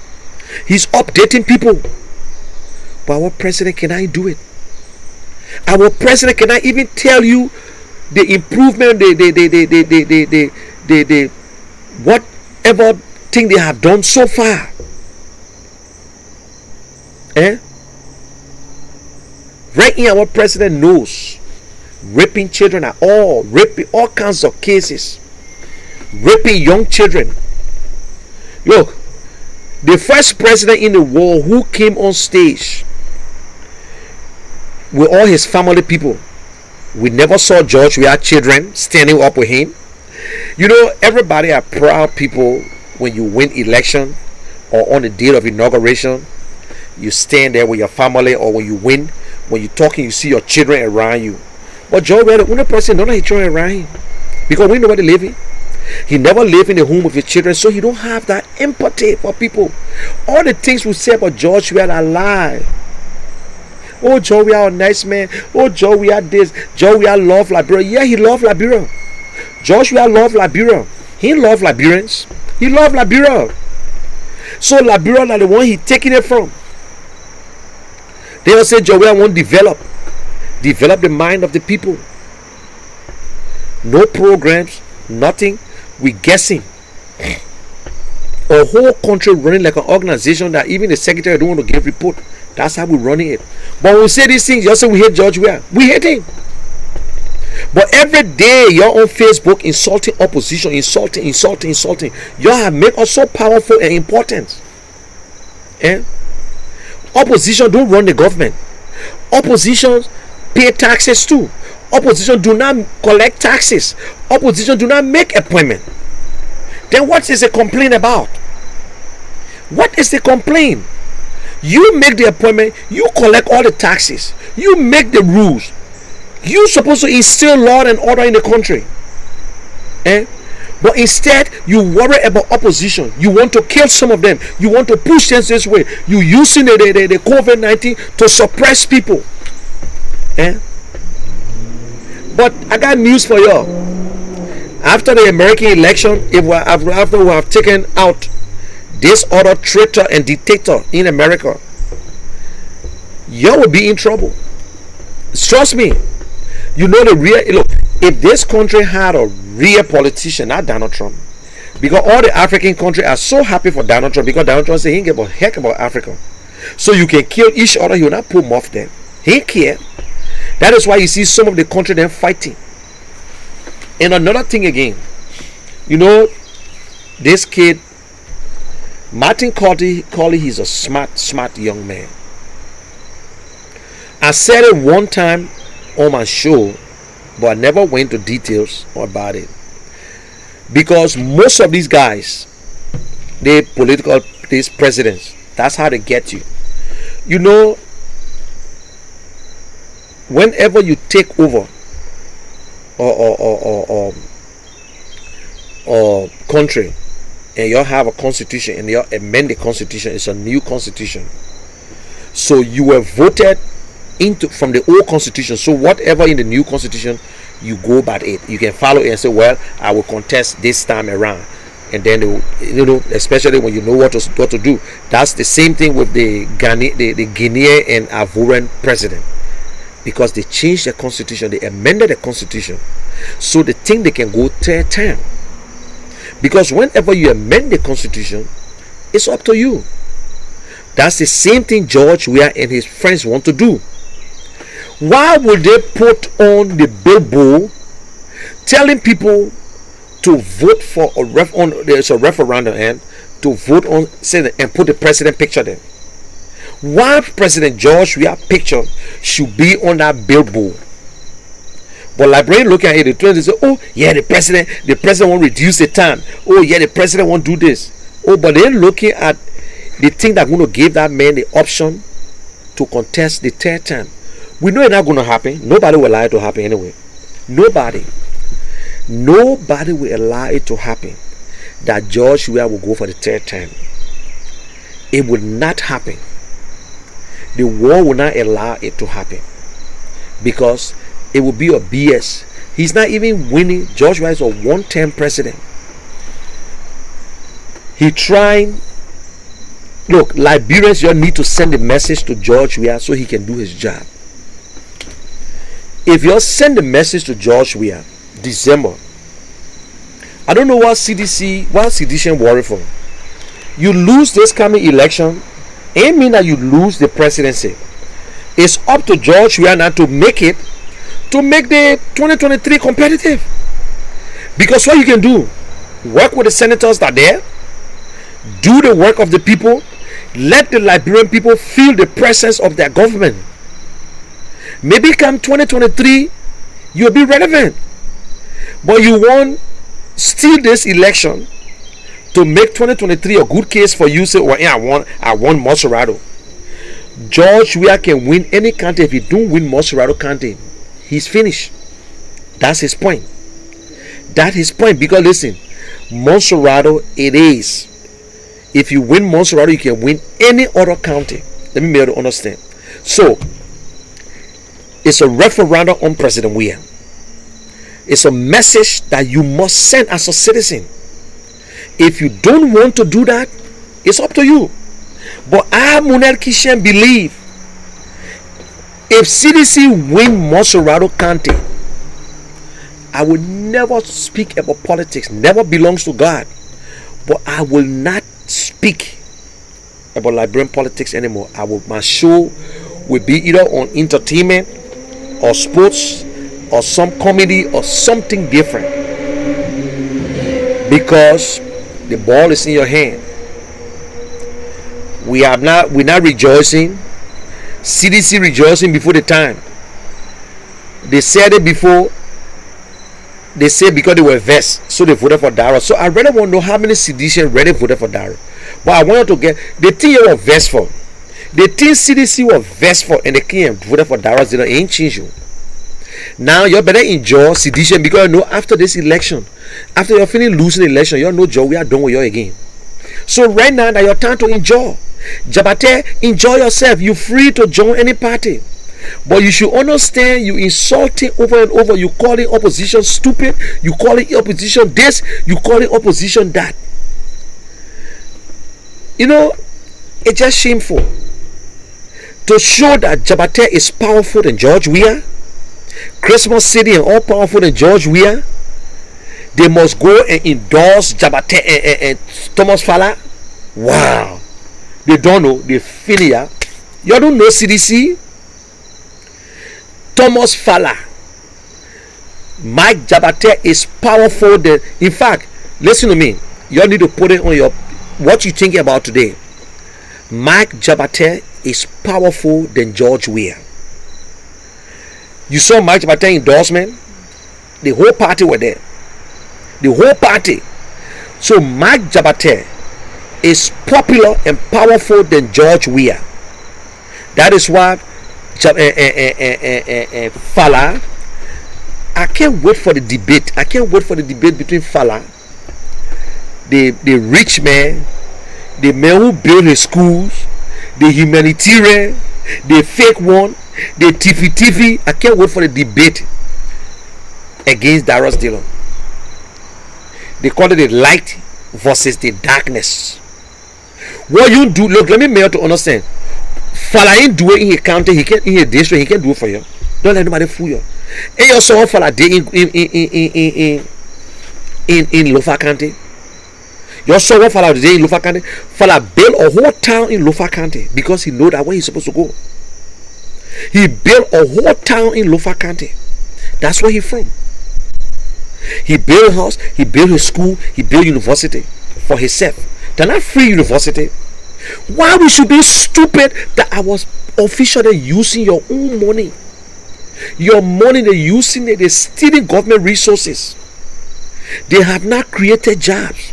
He's updating people. But our president cannot do it. Our president cannot even tell you the improvement, the whatever thing they have done so far. Right here, our president knows raping children are raping all kinds of cases, raping young children. Look, the first president in the world who came on stage with all his family people, we never saw George Weah children standing up with him. You know, everybody are proud people when you win election or on the day of inauguration. You stand there with your family, or when you win, when you're talking, you see your children around you. But George Weah, the only person don't have his children around him, because we know where they living. He never lived in the home with his children, so he don't have that empathy for people. All the things we say about George Weah are lie. Oh, George Weah a nice man. Oh, George Weah this. George Weah love Liberia. Yeah, he love Liberia. George Weah love Liberia. He love Liberians. He love Liberia. So Liberia are the one he taking it from. They will say George Weah won't develop the mind of the people. No programs, nothing. We guessing. A whole country running like an organization that even the secretary don't want to give report. That's how we're running it. But when we say these things, you say we hate George Weah. We hate him. But every day you're on Facebook insulting opposition, insulting. You have made us so powerful and important. Opposition don't run the government. Opposition pay taxes too. Opposition do not collect taxes. Opposition do not make appointment. Then what is the complaint about? What is the complaint? You make the appointment, you collect all the taxes, you make the rules. You're supposed to instill law and order in the country. But instead, you worry about opposition. You want to kill some of them. You want to push them this way. You using the COVID-19 to suppress people. But I got news for y'all. After the American election, after we have taken out this other traitor and dictator in America, y'all will be in trouble. Trust me. You know the real. Look, if this country had a real politician, not Donald Trump, because all the African countries are so happy for Donald Trump, because Donald Trump said he ain't give a heck about Africa. So you can kill each other, he will not put them off them. He ain't care. That is why you see some of the country them fighting. And another thing again, you know, this kid, Martin Colley, he's a smart young man. I said it one time on my show, but I never went into details about it, because most of these guys, these presidents, that's how they get you. You know, whenever you take over or country, and you have a constitution and you amend the constitution, it's a new constitution. So you were voted into from the old constitution, so whatever in the new constitution, you go by it. You can follow it and say, well, I will contest this time around, and then you know, especially when you know what to do. That's the same thing with the Guinean and Ivorian president, because they changed the constitution, they amended the constitution, so they think they can go third term. Because whenever you amend the constitution, it's up to you. That's the same thing George Weah and his friends want to do. Why would they put on the billboard telling people to vote for there's a referendum and to vote on and put the president picture there? Why President George Weah picture should be on that billboard? But Liberians looking at it, they say, oh yeah, the president won't reduce the time. Oh yeah, the president won't do this. Oh, but they're looking at they think they're going to give that man the option to contest the third term. We know it's not going to happen. Nobody will allow it to happen anyway. Nobody will allow it to happen that George Weah will go for the third term. It will not happen. The world will not allow it to happen because it will be a BS. He's not even winning. George Weah is a one-term president. He trying. Look, Liberians, you need to send a message to George Weah so he can do his job. If you send a message to George Weah, December, I don't know what CDC worry for. You lose this coming election, it mean that you lose the presidency. It's up to George Weah now to make the 2023 competitive. Because what you can do, work with the senators that are there, do the work of the people, let the Liberian people feel the presence of their government. Maybe come 2023, you'll be relevant. But you want steal this election to make 2023 a good case for you. Say, well, yeah, I won Monserrato. George Weah can win any county. If he don't win Monserrato County, he's finished. That's his point. That's his point. Because listen, Monserrato, it is. If you win Monserrato, you can win any other county. Let me be able to understand. So, it's a referendum on President Weah. It's a message that you must send as a citizen. If you don't want to do that, it's up to you. But I, Munir Keshen, believe if CDC win Monserrato County, I will never speak about politics. Never belongs to God. But I will not speak about Liberian politics anymore. My show will be either on entertainment or sports or some comedy or something different, because the ball is in your hand. We're not rejoicing. CDC rejoicing before the time. They said it before. They said because they were vexed, so they voted for Dara. So I really want to know how many CDC really voted for Dara. But I wanted to get the thing you were vexed for. The thing CDC were vexed for, and they came and voted for Dara. They ain't changed you. Now you better enjoy sedition, because you know after this election, after you're finished losing the election, you know Joe, we are done with you again. So right now that your time to enjoy. Jabate, enjoy yourself. You're free to join any party. But you should understand, you insulting over and over. You calling opposition stupid. You calling opposition this. You calling opposition that. You know, it's just shameful. To show that Jabate is powerful than George Weah, Christmas City and all powerful than George Weah, they must go and endorse Jabate and Thomas Fala. Wow. They don't know. They feel ya. You don't know CDC. Thomas Fala, Mike Jabate is powerful than, in fact, listen to me. You need to put it on your, what you thinking about today. Mike Jabate is powerful than George Weah. You saw Mike Jabate endorsement. The whole party were there. The whole party. So Mike Jabate is popular and powerful than George Weah. That is why Fala, I can't wait for the debate. I can't wait for the debate between Fala, the rich man, the man who built his schools, the humanitarian, the fake one, the TV. I can't wait for the debate against Darius Dillon. They call it the light versus the darkness. What you do, look, let me make you to understand. Fala ain't do it in your county, he can't in your district, he can't do it for you. Don't let nobody fool you. And you saw Fala day in Lofa County. You saw what Fala day in Lofa County. Fala built a whole town in Lofa County because he know that where he's supposed to go. He built a whole town in Lofa County. That's where he's from. He built a house, he built his school, he built university for himself. They're not free university. Why we should be stupid that I was officially using your own money? Your money, they're using it, they're stealing government resources. They have not created jobs.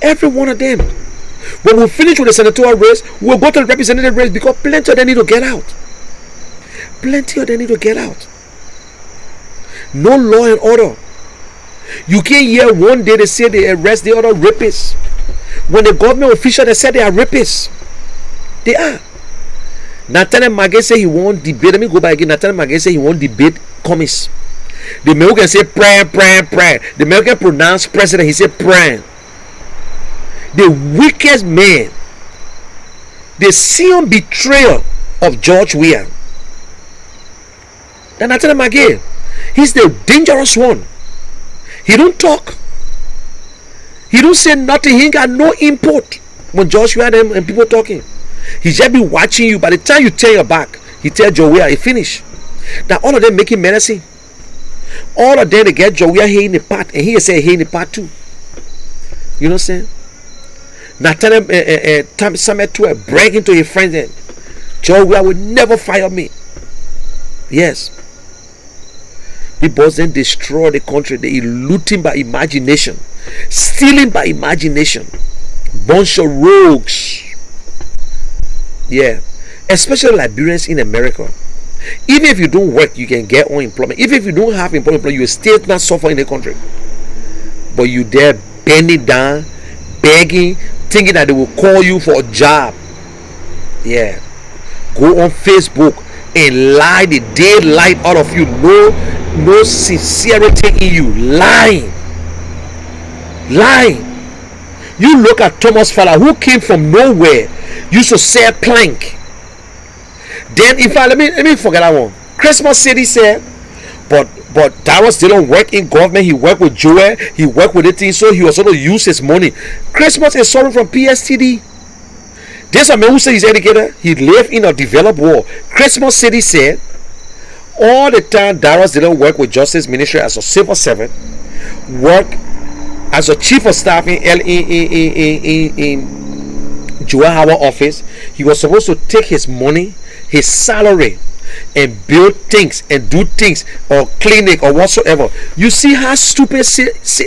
Every one of them. When we finish with the senatorial race, we'll go to the representative race because plenty of them need to get out. Plenty of them need to get out. No law and order. You can't hear one day they say they arrest the other rapists. When the government official they say they are rapists. They are. Nathaniel Magay say he won't debate. Let me go back again. Nathaniel Magay say he won't debate commies. The American say prayer. The American pronounce president, he say prayer. The weakest man, the same betrayal of George Weah. Then Nathaniel Magay, he's the dangerous one. He don't talk. He don't say nothing. He ain't got no input when George Weah and people talking. He just be watching you. By the time you turn your back, he tell Joe Weah, he finish. Now all of them making menacing. All of them they get Joe Weah here in the part, and he say here in the part too. You know what I'm saying? Nathaniel Summit to bragging to his friends then. Joe Weah will never fire me. Yes. The boys then destroy the country. They looting by imagination, stealing by imagination. Bunch of rogues. Yeah, especially Liberians in America. Even if you don't work, you can get unemployment. Even if you don't have employment, you still not suffer in the country. But you there bending down, begging, thinking that they will call you for a job. Yeah, go on Facebook and lie the daylight out of you. No sincerity in you. Lying. You look at Thomas Fowler, who came from nowhere, used to sell plank. Then if I let me forget that one. Christmas City said, but Darius didn't work in government. He worked with Joel. He worked with the thing, so he was able to use his money. Christmas is sorry from PSTD. There's a man who said he's educated. He lived in a developed world. Christmas City said, all the time Darius didn't work with Justice Ministry as a civil servant, work as a chief of staff in Joel Howard office. He was supposed to take his money, his salary, and build things and do things or clinic or whatsoever. You see how stupid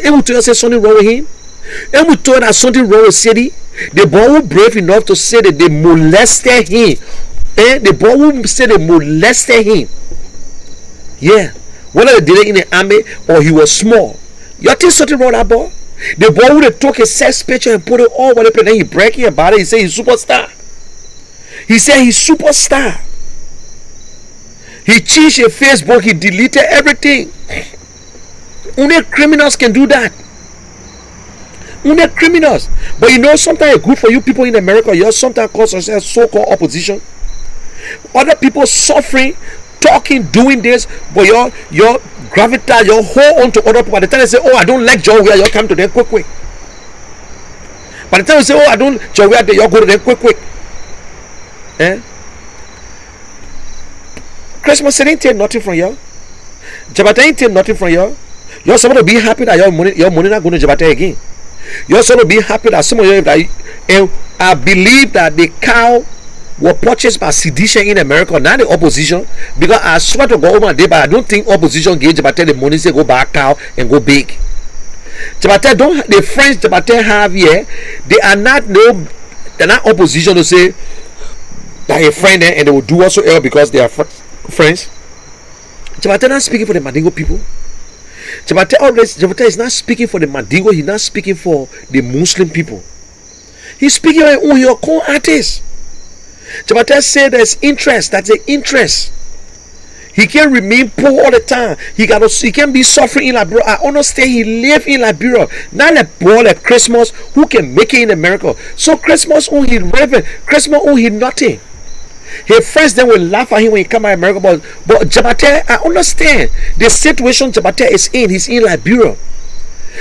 able to say something wrong with him? Able to that something wrong with City? The boy was brave enough to say that they molested him. The boy would say they molested him. Yeah. Whether they did it in the army or he was small. You think something wrong with that boy? The boy would have took a sex picture and put it all over the place. Then he bragging about it. He said he's superstar. He said he's superstar. He changed his Facebook. He deleted everything. Only criminals can do that. Only criminals. But you know, sometimes it's good for you people in America. You sometimes call yourself so-called opposition. Other people suffering, talking, doing this, but your gravitas, your hold on to other people. By the time they say, oh, I don't like Joe Weah, you come to them quick. By the time you say, oh, I don't Joe Weah, you go to them quick. Christmas ain't take nothing from you. Jabata ain't take nothing from you. You're supposed to be happy that your money not going to Jabata again. You're supposed to be happy that some of you I believe that the cow were purchased by sedition in America, not the opposition, because I swear to God over there, but I don't think opposition gave Jabata the money say go buy a cow and go big. Jabata don't, the friends Jabata have here, they're not opposition to say that a friend there and they will do whatsoever because they are friends. Jabata not speaking for the Mandingo people. Jabata is not speaking for the Mandingo, he's not speaking for the Muslim people. He's speaking on your core artists. Jabata said there's interest. That's an interest. He can't remain poor all the time. He can't be suffering in Liberia. I understand he live in Liberia. Not like boy like Christmas who can make it in America. So Christmas on he reverend. Christmas on he nothing. His friends then will laugh at him when he come to America. But Jabata, I understand the situation Jabata is in. He's in Liberia.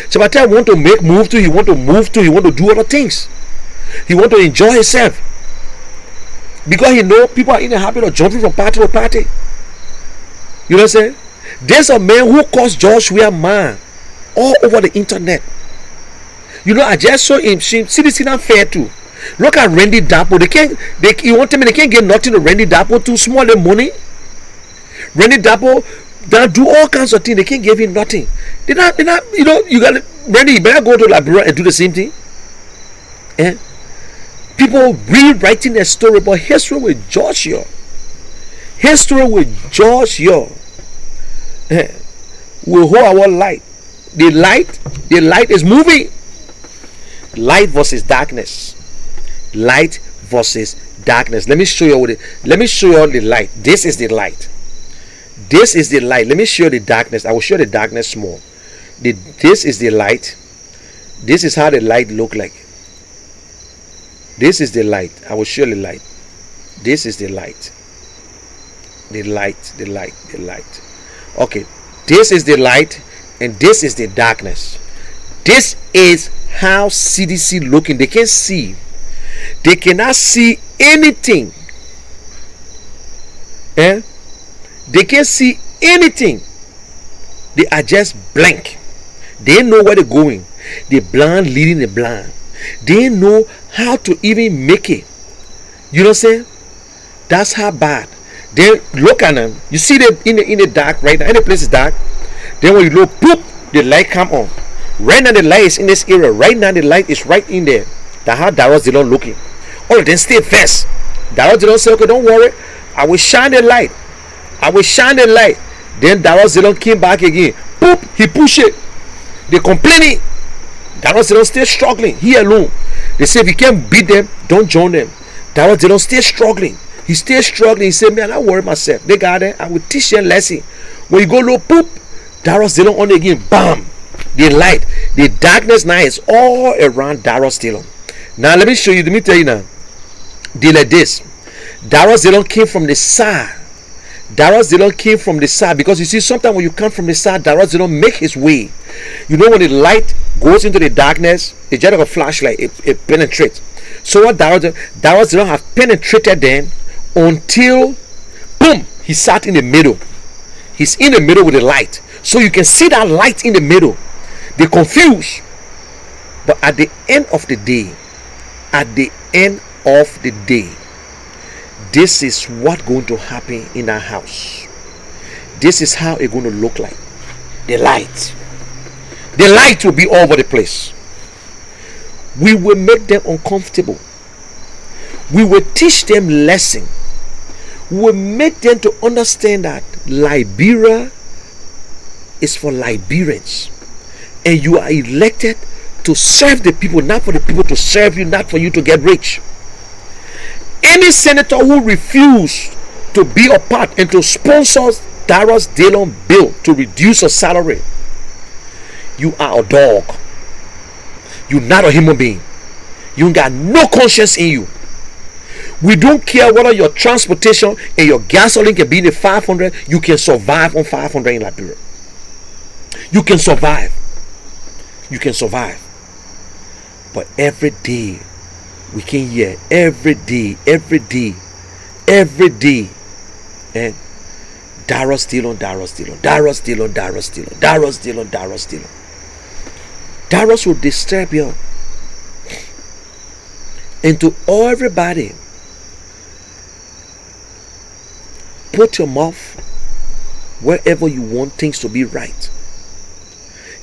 Jabata want to make move to. He want to do other things. He want to enjoy himself. Because he know people are in the habit of jumping from party to party. You know what I'm saying? There's a man who calls George Weah man all over the internet. You know, I just saw him. See this is not fair too. Look at Randy Dapo. You want to tell me they can't get nothing to Randy Dapo too small the money? Randy Dapo, they do all kinds of things. They can't give him nothing. They're not, you know, you got Randy, you better go to Liberia and do the same thing. And people rewriting their story, but history will judge you. History will judge you. We hold our light. The light is moving. Light versus darkness. Light versus darkness. Let me show you the light. This is the light. This is the light. Let me show you the darkness. I will show you the darkness small. This is the light. This is how the light look like. This is the light. I will show you the light. This is the light. The light. Okay. This is the light and this is the darkness. This is how CDC looking. They can't see. They cannot see anything. They can't see anything. They are just blank. They know where they're going. The blind leading the blind. They know how to even make it. You know what I'm saying? That's how bad. Then look at them. You see them in the dark right now. Any place is dark. Then when you look, boop, the light come on. Right now the light is in this area. Right now the light is right in there. That's how Daros Dillon looking. All of them stay first. Daros Dillon say, okay, don't worry. I will shine the light. I will shine the light. Then Daros Dillon came back again. Boop, he push it. They complaining. Daros Dillon stay struggling. He alone. They say if you can't beat them, don't join them. Daros Dillon stay struggling. He stay struggling. He said, man, I worry myself. They got it. I will teach them lesson. When you go low, poop, Daros Dillon on again. Bam. The light. The darkness now is all around Daros Dillon. Now let me show you. Let me tell you now. Deal like this. Daros Dillon came from the side. Daros Dillon came from the side, because you see sometimes when you come from the side, Daros Dillon make his way. You know when the light goes into the darkness, it's just like a flashlight. It penetrates. So what Daros Dillon have penetrated then until boom, he sat in the middle. He's in the middle with the light, so you can see that light in the middle. They confused, but at the end of the day, this is what going to happen in our house. This is how it's going to look like. The light will be all over the place. We will make them uncomfortable. We will teach them lesson. We will make them to understand that Liberia is for Liberians, and you are elected to serve the people, not for the people to serve you, not for you to get rich. Any senator who refuse to be a part and to sponsor Daros Dillon bill to reduce your salary, you are a dog. You're not a human being. You got no conscience in you. We don't care whether your transportation and your gasoline can be in the 500. You can survive on 500 in Liberia. You can survive. You can survive. But every day we can hear, every day, and Daros Dillon. Daros will disturb you. And to everybody, put your mouth wherever you want things to be right.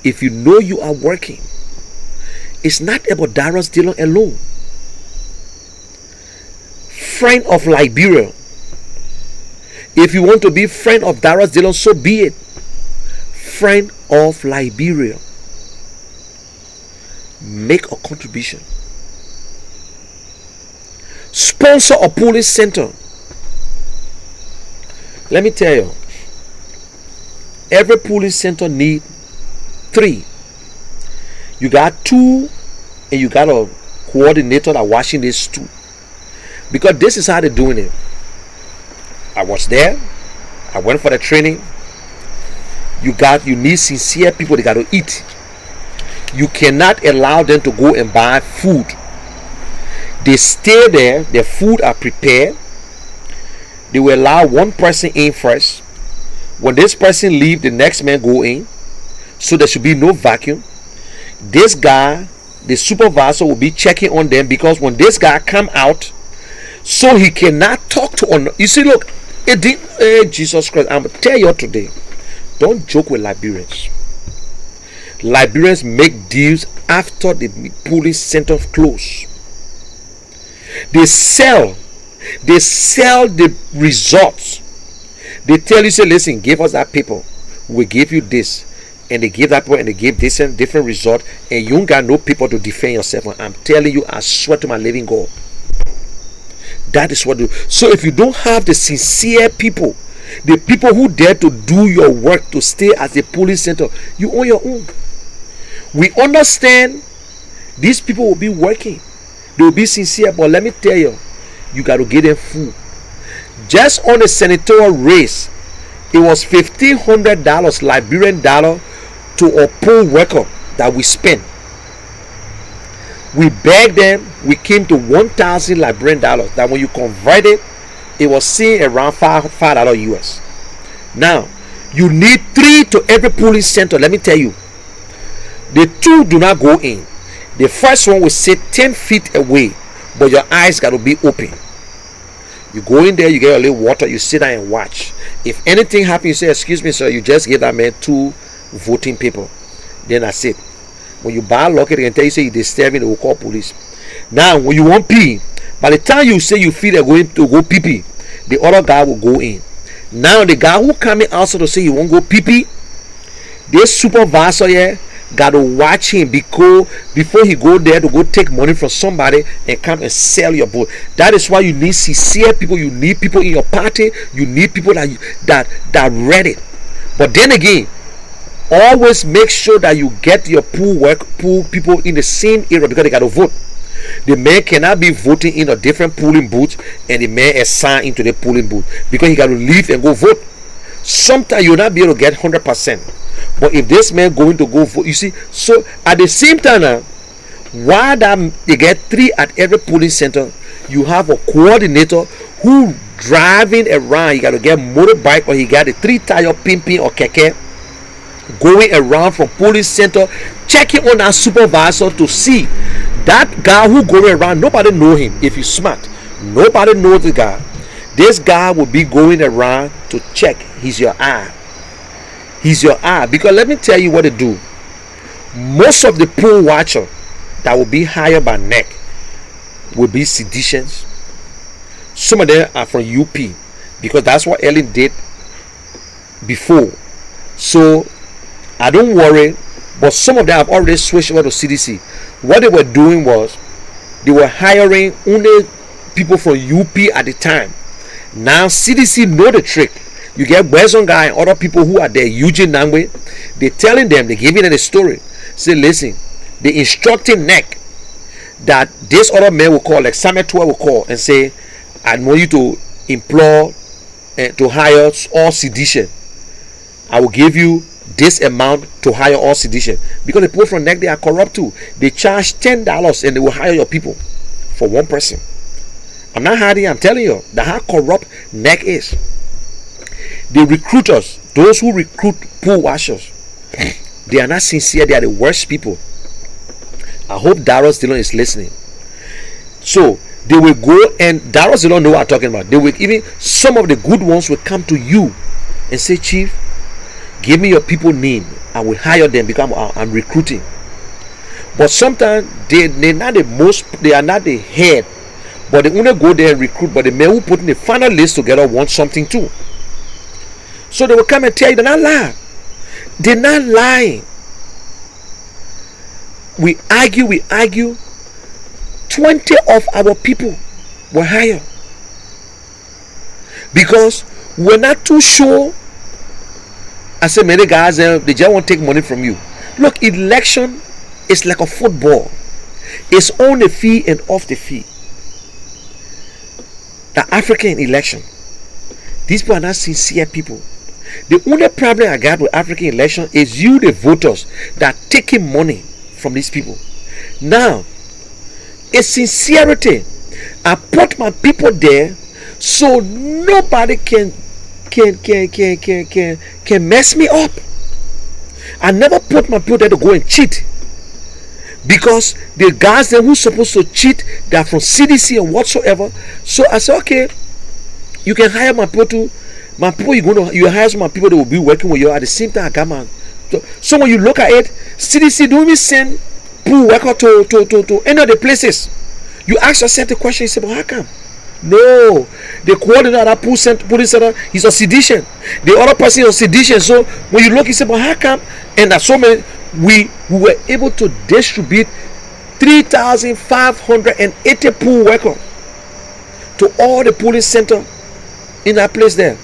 If you know you are working, it's not about Daros Dillon alone. Friend of Liberia. If you want to be friend of Daros Dillon, so be it. Friend of Liberia. Make a contribution. Sponsor a police center. Let me tell you, every police center need 3. You got 2, and you got a coordinator that watching this 2. Because this is how they're doing it. I was there. I went for the training. You need sincere people. They got to eat. You cannot allow them to go and buy food. They stay there. Their food are prepared. They will allow one person in first. When this person leave, the next man go in. So there should be no vacuum. This guy, the supervisor, will be checking on them, because when this guy come out, so he cannot talk to. You see, look, Jesus Christ, I'm gonna tell you today, don't joke with Liberians. Liberians make deals after the police center close. They sell the results. They tell you, say, listen, give us that paper, we give you this, and they give that paper and they give this and different result, and you ain't got no people to defend yourself. And I'm telling you, I swear to my living God, that is what do. So if you don't have the sincere people, the people who dare to do your work, to stay as a polling center, you own your own. We understand these people will be working, they will be sincere, but let me tell you, you got to get them food. Just on the senatorial race, it was $1,500 Liberian dollar to a poll worker that we spent. We begged them, we came to 1,000 Liberian dollars. That when you convert it, it was seen around $5 US. Now, you need 3 to every polling center. Let me tell you, the 2 do not go in. The first one will sit 10 feet away, but your eyes got to be open. You go in there, you get a little water, you sit down and watch. If anything happens, you say, excuse me, sir, you just give that man 2 voting people. Then that's it. When you buy lock it and tell you, say you're disturbing, they will call police. Now, when you want pee, by the time you say you feel they're going to go pee pee, the other guy will go in. Now, the guy who coming outside to say you won't go pee pee, this supervisor here got to watch him, because before he go there to go take money from somebody and come and sell your vote. That is why you need sincere people. You need people in your party. You need people that read it. But then again, always make sure that you get your pool people in the same area, because they got to vote. The man cannot be voting in a different polling booth and the man assigned into the polling booth, because he got to leave and go vote. Sometimes you'll not be able to get 100%. But if this man going to go vote, you see, so at the same time now, while that they get 3 at every polling center, you have a coordinator who driving around. You got to get motorbike, or he got a 3-tire pimping or keke, going around from polling center, checking on that supervisor to see that guy who going around. Nobody know him. If he's smart, nobody knows the guy. This guy will be going around to check. He's your eye. He's your eye. Because let me tell you what they do. Most of the poll watcher that will be hired by NEC will be seditious. Some of them are from UP, because that's what Ellen did before. So I don't worry. But some of them have already switched over to CDC. What they were doing was they were hiring only people from UP at the time. Now CDC know the trick. You get Wesson guy and other people who are there, Eugene Nangwe. They're telling them, they're giving them a story. Say, listen, they instructing NEC that this other man will call, like Samuel 12 will call and say, I want you to implore to hire all sedition. I will give you this amount to hire all sedition. Because the people from NEC, they are corrupt too. They charge $10 and they will hire your people for one person. I'm not hiding, I'm telling you that how corrupt NEC is. The recruiters, those who recruit pool washers, they are not sincere. They are the worst people. I hope Darius Dillon is listening. So they will go, and Darius Dillon know what I'm talking about. They will, even some of the good ones will come to you and say, Chief, give me your people name. I will hire them because I'm recruiting. But sometimes they're not the most, they are not the head, but they only go there and recruit. But the men who put in the final list together want something too. So they will come and tell you they're not lying. They're not lying. We argue. 20 of our people were hired because we're not too sure. I said, many guys, they just want to take money from you. Look, election is like a football. It's on the field and off the field. The African election, these people are not sincere people. The only problem I got with African election is you, the voters, that are taking money from these people. Now, it's sincerity. I put my people there so nobody can mess me up. I never put my people there to go and cheat, because the guys there who supposed to cheat, they are from CDC and whatsoever. So I said, okay, you can hire my people too. My people, you hire some people that will be working with you at the same time. I got my. So when you look at it, CDC don't even send pool worker to any of the places. You ask yourself the question, you say, but how come? No, the coordinator at that police center, he's a sedition. The other person is a sedition. So when you look, you say, but how come? And there's so many, we were able to distribute 3,580 pool workers to all the police center in that place there.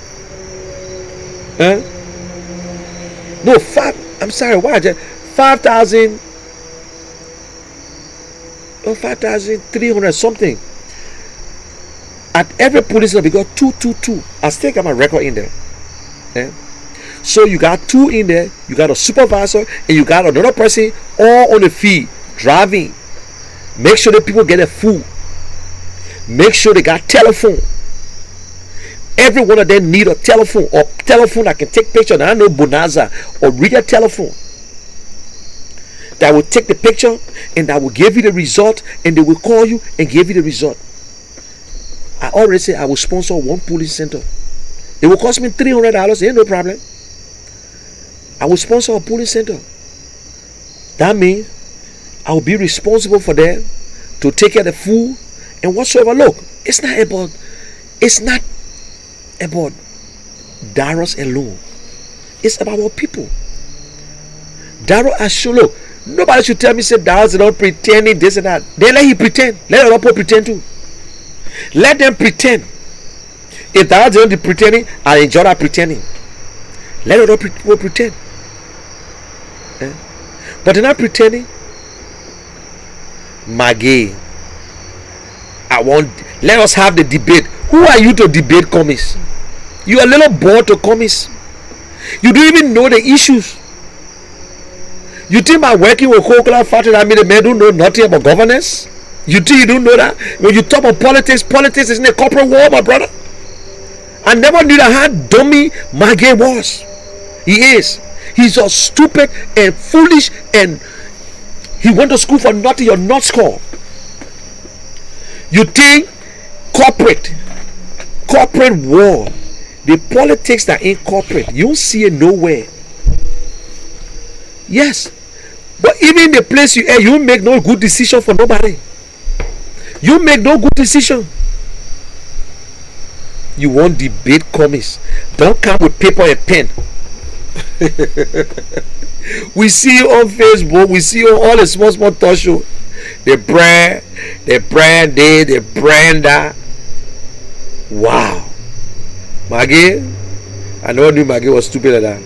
No, I'm sorry, why? 5,000 or 5,300 something. At every police center, we got 222. I still got my record in there. So you got 2 in there, you got a supervisor, and you got another person all on the field driving. Make sure the people get their food. Make sure they got telephone. Every one of them need a telephone or telephone that can take picture. I know Bonanza or real telephone that will take the picture and that will give you the result, and they will call you and give you the result. I already said I will sponsor one police center. It will cost me $300. Ain't no problem. I will sponsor a police center. That means I will be responsible for them to take care of the food and whatsoever. Look, it's not about Darius alone. It's about our people. Darius has shown. Look, nobody should tell me say Darius is not pretending this and that. Then let him pretend. Let other people pretend too. Let them pretend. If Darius is not pretending, I enjoy that pretending. Let other people pretend. But they're not pretending. Maggie, let us have the debate. Who are you to debate commies? You are a little bored to commies. You don't even know the issues. You think by working with Coca-Cola factory that means the men don't know nothing about governance? You think you don't know that? When you talk about politics is in a corporate war, my brother. I never knew that how dummy Maggie was. He is. He's so stupid and foolish, and he went to school for nothing. You're not score. You think corporate war, the politics that ain't corporate, you don't see it nowhere. Yes, but even the place you are, you make no good decision for nobody. You make no good decision. You want debate commies? Don't come with paper and pen. We see you on Facebook. We see you on all the small talk show. The brand day, the brand that. Wow. Maggie, I never knew Maggie was stupid like that.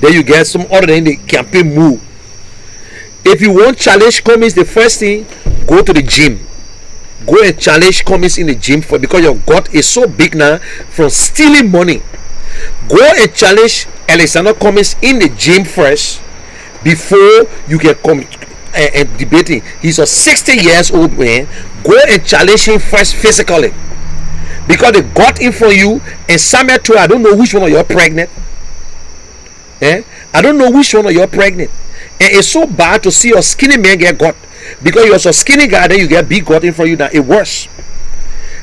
Then you get some other in the campaign move. If you want challenge commies, the first thing, go to the gym. Go and challenge commies in the gym because your gut is so big now from stealing money. Go and challenge Alexander Cummings in the gym first before you can come and debating. He's a 60 years old man. Go and challenge him first physically because they got in for you. And somewhere too, I don't know which one of you are pregnant. I don't know which one of you are pregnant. And it's so bad to see a skinny man get got because you're so skinny guy, then you get big got in for you. Now it worse.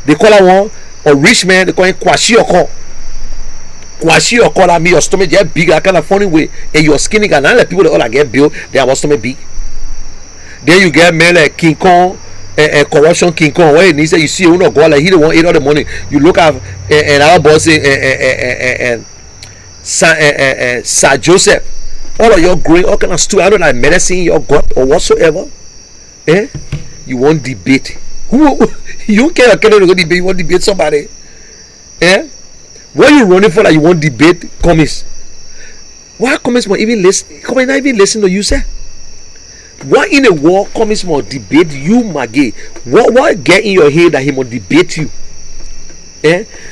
They call that one a rich man. They call him Kwashi Oko. Kwashi Oko, that means your stomach get big, that kind of funny way, and you're skinny guy. Now the people that all that get built, they have stomach big. Then you get men like King Kong and corruption King Kong. Where he say you see, you know, go like he don't want to eat all the money. You look at and our boss and Sir Joseph. All of your growing all kind of stupid, I don't like medicine your gut or whatsoever. You won't debate. Who you can't go debate, you want to debate somebody. What are you running for that you won't debate commies? Why commies won't even listen? Commies not even listen to you, sir. What in the war commies won't debate you, Maggie? What get in your head that he won't debate you?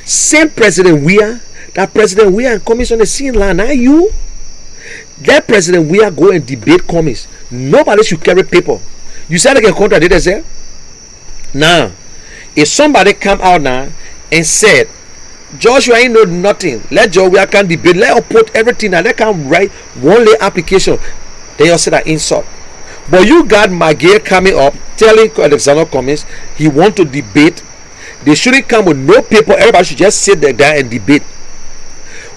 Same President Weah, that President Weah and commies on the scene line, are you? Let President Weah go and debate commies. Nobody should carry paper. You said they can contradict themselves? Now, if somebody come out now and said, Joshua ain't know nothing, let Joe Weah can debate, let her put everything and let can write one lay application, then you say that insult. But you got Maggie coming up telling Alexander Cummings he want to debate. They shouldn't come with no paper. Everybody should just sit there and debate.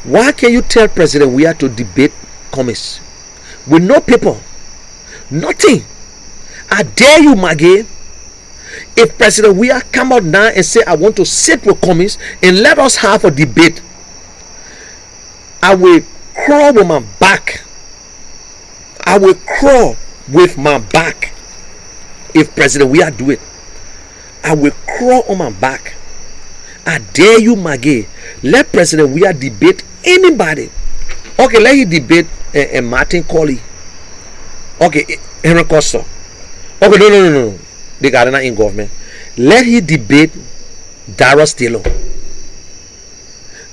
Why can you tell President Weah to debate Cummings with no paper? Nothing. I dare you, Maggie. If President Weah come out now and say, I want to sit with Cummings and let us have a debate, I will crawl with my back. I will crawl with my back. If President Weah do it, I will crawl on my back. I dare you, Maggie. Let President Weah debate anybody. Okay, let him debate Martin Colley. Okay, Henry Costa. Okay, no. They got it in government. Let him debate Darius Dillon.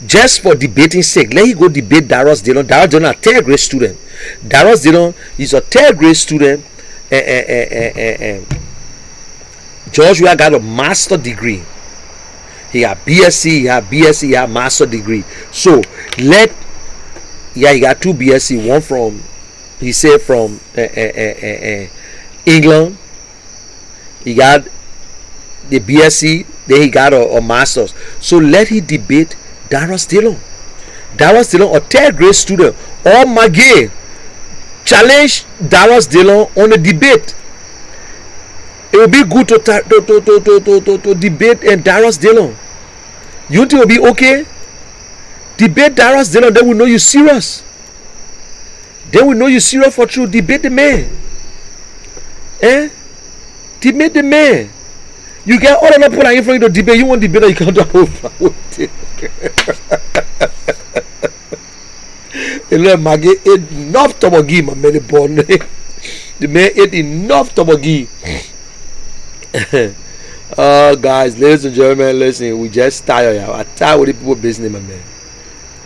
Just for debating sake, let him go debate Darius Dillon. Darius Dillon is a third grade student. Darius Dillon is a third grade student. George Weah got a master degree. He got BSc, he had master degree. So he got 2 BSc, one from, he said, from England. He got the BSc, then he got a master's. So let him debate Darius Dillon. Darius Dillon, a third grade student, or Maggie, challenge Darius Dillon on a debate. It will be good to debate and Darius Dillon. You think it will be okay? Debate Darius Dillon, they will know you serious. They will know you serious for true. Debate the man. Debate the man. You get all of the people in front of the debate. You want debate or you can't do it. You know, Maggie ate enough tobogi, my man born. The man ate enough tobogi. Guys, ladies and gentlemen, listen, we just tired. I'm tired with the people business, my man.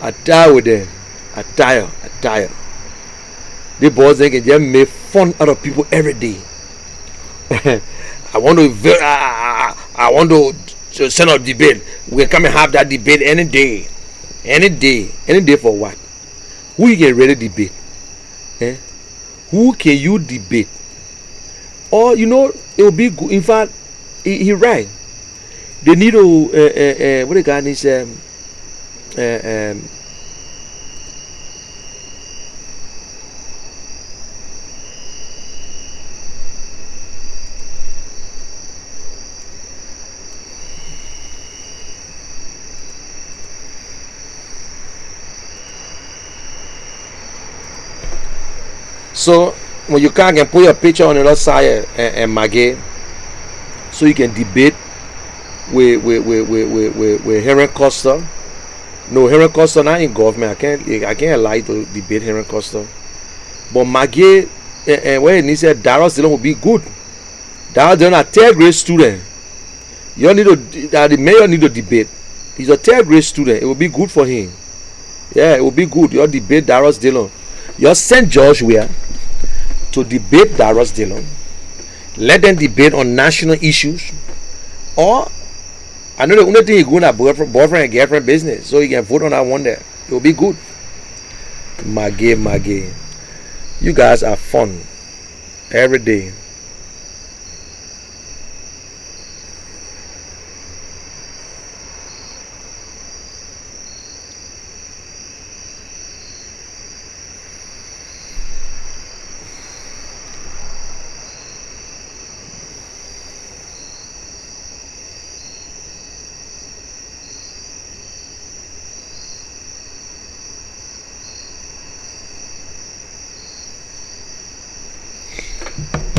I'm tired with them. I'm tired. The boys, they can just make fun out of people every day. I want to send out debate. We can come and have that debate any day for what? Who you can really debate? Who can you debate? Or you know, it will be good. In fact, he right. They need to what the guy needs so when you can put your picture on the other side and Maggie, so you can debate with Henry Costa. No, Henry Costa not in government. I can't allow you to debate Henry Costa. But Maggie, when he said Darius Dillon will be good. Darius Dillon a third grade student. You don't need to. The mayor need to debate. He's a third grade student. It will be good for him. Yeah, it will be good. You debate Darius Dillon. You send George Weah to debate Darius Dillon. Let them debate on national issues. Or I know the only thing he's going at boyfriend and girlfriend business, so he can vote on that one there. It will be good. Maggie. You guys are fun every day.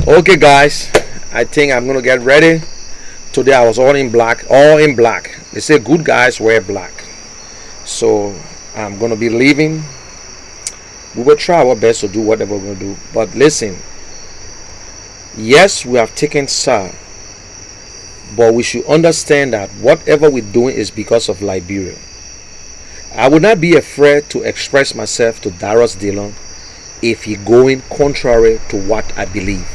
Okay guys, I think I'm gonna get ready. Today I was all in black. They say good guys wear black. So I'm gonna be leaving. We will try our best to do whatever we're gonna do. But listen, yes, we have taken SAR, but we should understand that whatever we're doing is because of Liberia. I would not be afraid to express myself to Darius Dillon if he going contrary to what I believe.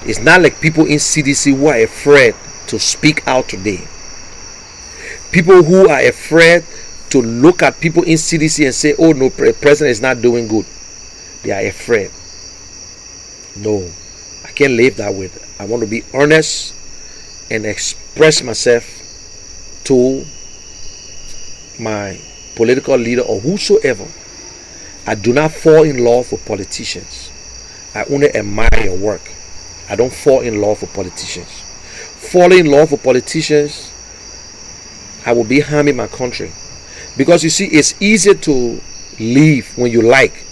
It's not like people in CDC who are afraid to speak out today. People who are afraid to look at people in CDC and say, oh no, the president is not doing good. They are afraid. No, I can't live that way. I want to be honest and express myself to my political leader or whosoever. I do not fall in love with politicians. I only admire your work. I don't fall in love with politicians. fall in love with politicians, I will be harming my country. Because you see, it's easier to leave when you like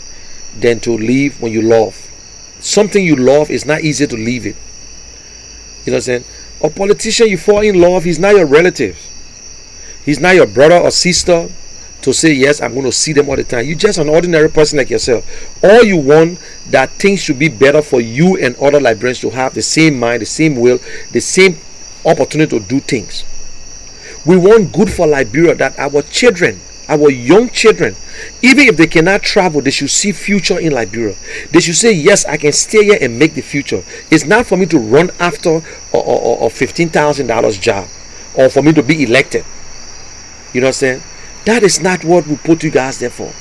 than to leave when you love. Something you love is not easy to leave it. You know what I'm saying? A politician you fall in love, he's not your relative. He's not your brother or sister to say, yes, I'm going to see them all the time. You're just an ordinary person like yourself. All you want that things should be better for you and other Liberians to have the same mind, the same will, the same opportunity to do things. We want good for Liberia, that our children, our young children, even if they cannot travel, they should see future in Liberia. They should say, yes, I can stay here and make the future. It's not for me to run after a $15,000 job or for me to be elected. You know what I'm saying? That is not what we put you guys there for.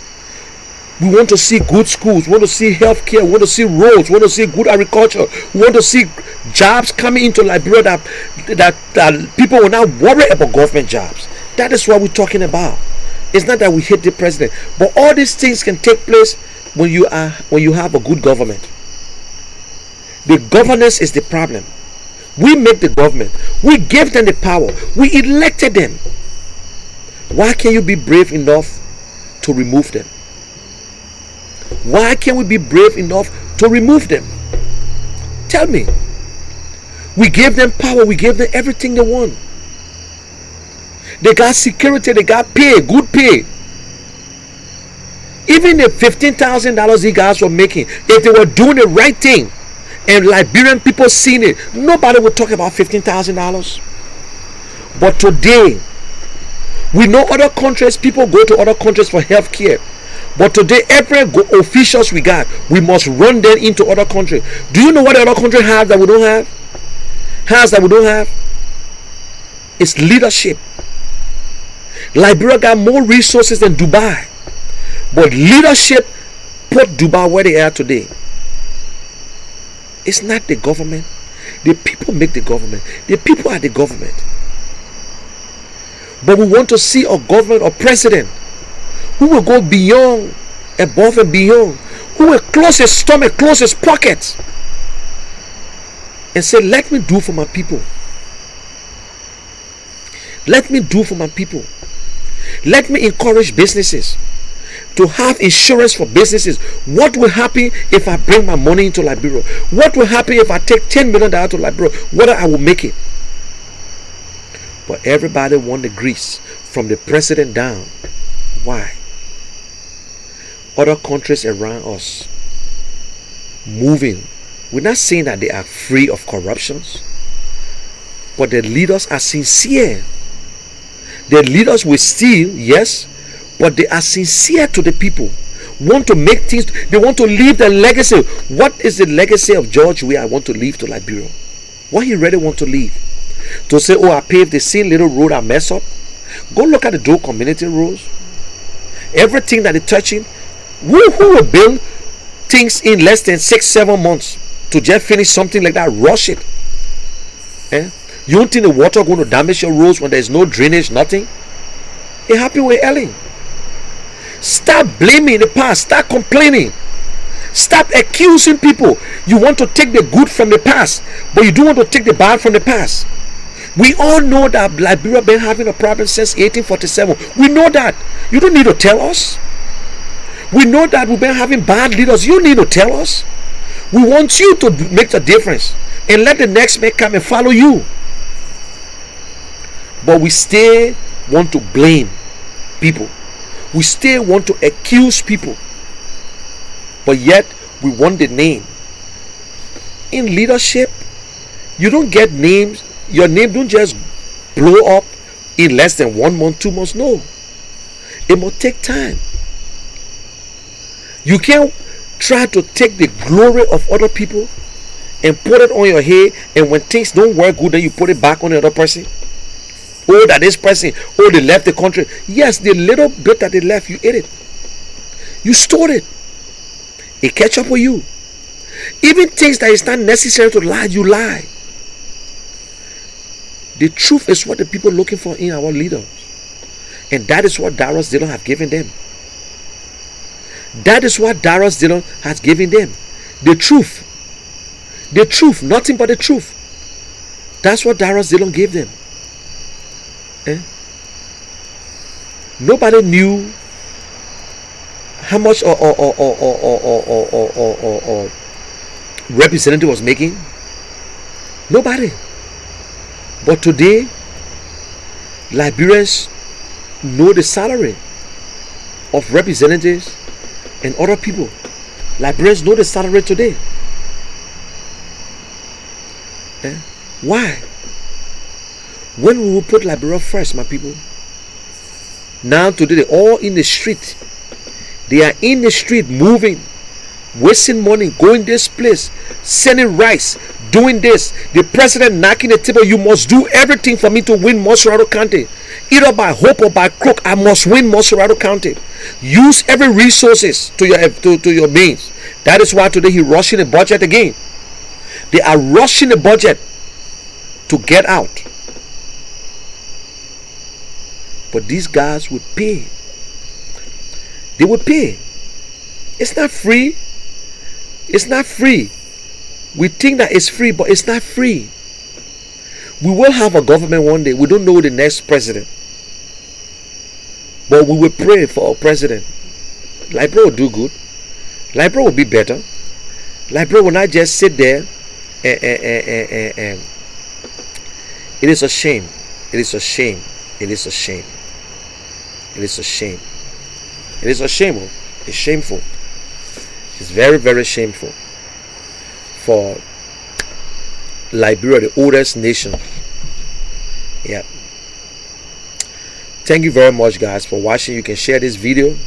We want to see good schools, we want to see healthcare, we want to see roads, we want to see good agriculture, we want to see jobs coming into Liberia that people will not worry about government jobs. That is what we're talking about. It's not that we hate the president, but all these things can take place when you have a good government. The governance is the problem. We make the government, we gave them the power, we elected them. Why can't you be brave enough to remove them? Why can't we be brave enough to remove them? Tell me. We gave them power, we gave them everything they want. They got security, they got pay, good pay. Even the $15,000 these guys were making, if they were doing the right thing and Liberian people seeing it, nobody would talk about $15,000. But today, we know other countries, people go to other countries for health care. But today, every officials we got, we must run them into other countries. Do you know what the other country has that we don't have? Has that we don't have? It's leadership. Liberia got more resources than Dubai. But leadership put Dubai where they are today. It's not the government. The people make the government. The people are the government. But we want to see a government or president who will go beyond, above and beyond, who will close his stomach, close his pockets, and say, let me do for my people. Let me do for my people. Let me encourage businesses to have insurance for businesses. What will happen if I bring my money into Liberia? What will happen if I take $10 million to Liberia? Whether I will make it. But everybody want the grease from the president down. Why? Other countries around us moving. We're not saying that they are free of corruptions, but the leaders are sincere. The leaders will steal, yes, but they are sincere to the people. Want to make things, they want to leave the legacy. What is the legacy of George Weah I want to leave to Liberia? What he really want to leave? To say, oh, I paved the same little road I mess up. Go look at the Doe community roads. Everything that they're touching, who will build things in less than 6-7 months to just finish something like that? Rush it. You don't think the water going to damage your roads when there's no drainage, nothing? It happened with Ellen. Stop blaming the past. Stop complaining. Stop accusing people. You want to take the good from the past, but you don't want to take the bad from the past. We all know that Liberia been having a problem since 1847. We know that. You don't need to tell us. We know that we've been having bad leaders. You need to tell us. We want you to make the difference and let the next man come and follow you. But we still want to blame people. We still want to accuse people. But yet we want the name. In leadership, you don't get names. Your name don't just blow up in less than 1 month, 2 months. No. It must take time. You can't try to take the glory of other people and put it on your head, and when things don't work good, then you put it back on the other person. Oh, that this person, oh, they left the country. Yes, the little bit that they left, you ate it. You stored it. It catch up with you. Even things that is not necessary to lie, you lie. The truth is what the people are looking for in our leaders. And that is what Darius Dillon have given them. That is what Darius Dillon has given them. The truth. The truth. Nothing but the truth. That's what Darius Dillon gave them. Eh? Nobody knew how much or representative was making. Nobody. But today, Liberians know the salary of representatives and other people. Liberians know the salary today. Eh? Why? When we will put Liberia first, my people. Now today they're all in the street. They are in the street moving, wasting money, going this place, sending rice, doing this. The president knocking the table. You must do everything for me to win Moserado County. Either by hope or by crook, I must win Moserado County. Use every resources to your means. That is why today he rushing the budget again. They are rushing the budget to get out. But these guys would pay. They would pay. It's not free. It's not free. We think that it's free, but it's not free. We will have a government one day. We don't know the next president. But we will pray for our president. Liberia will do good. Liberia will be better. Liberia will not just sit there and it is a shame. It is a shame. It is a shame. It is a shame. It is a shame. It's shameful. It's very, very shameful for Liberia, the oldest nation. Yeah. Thank you very much, guys, for watching. You can share this video.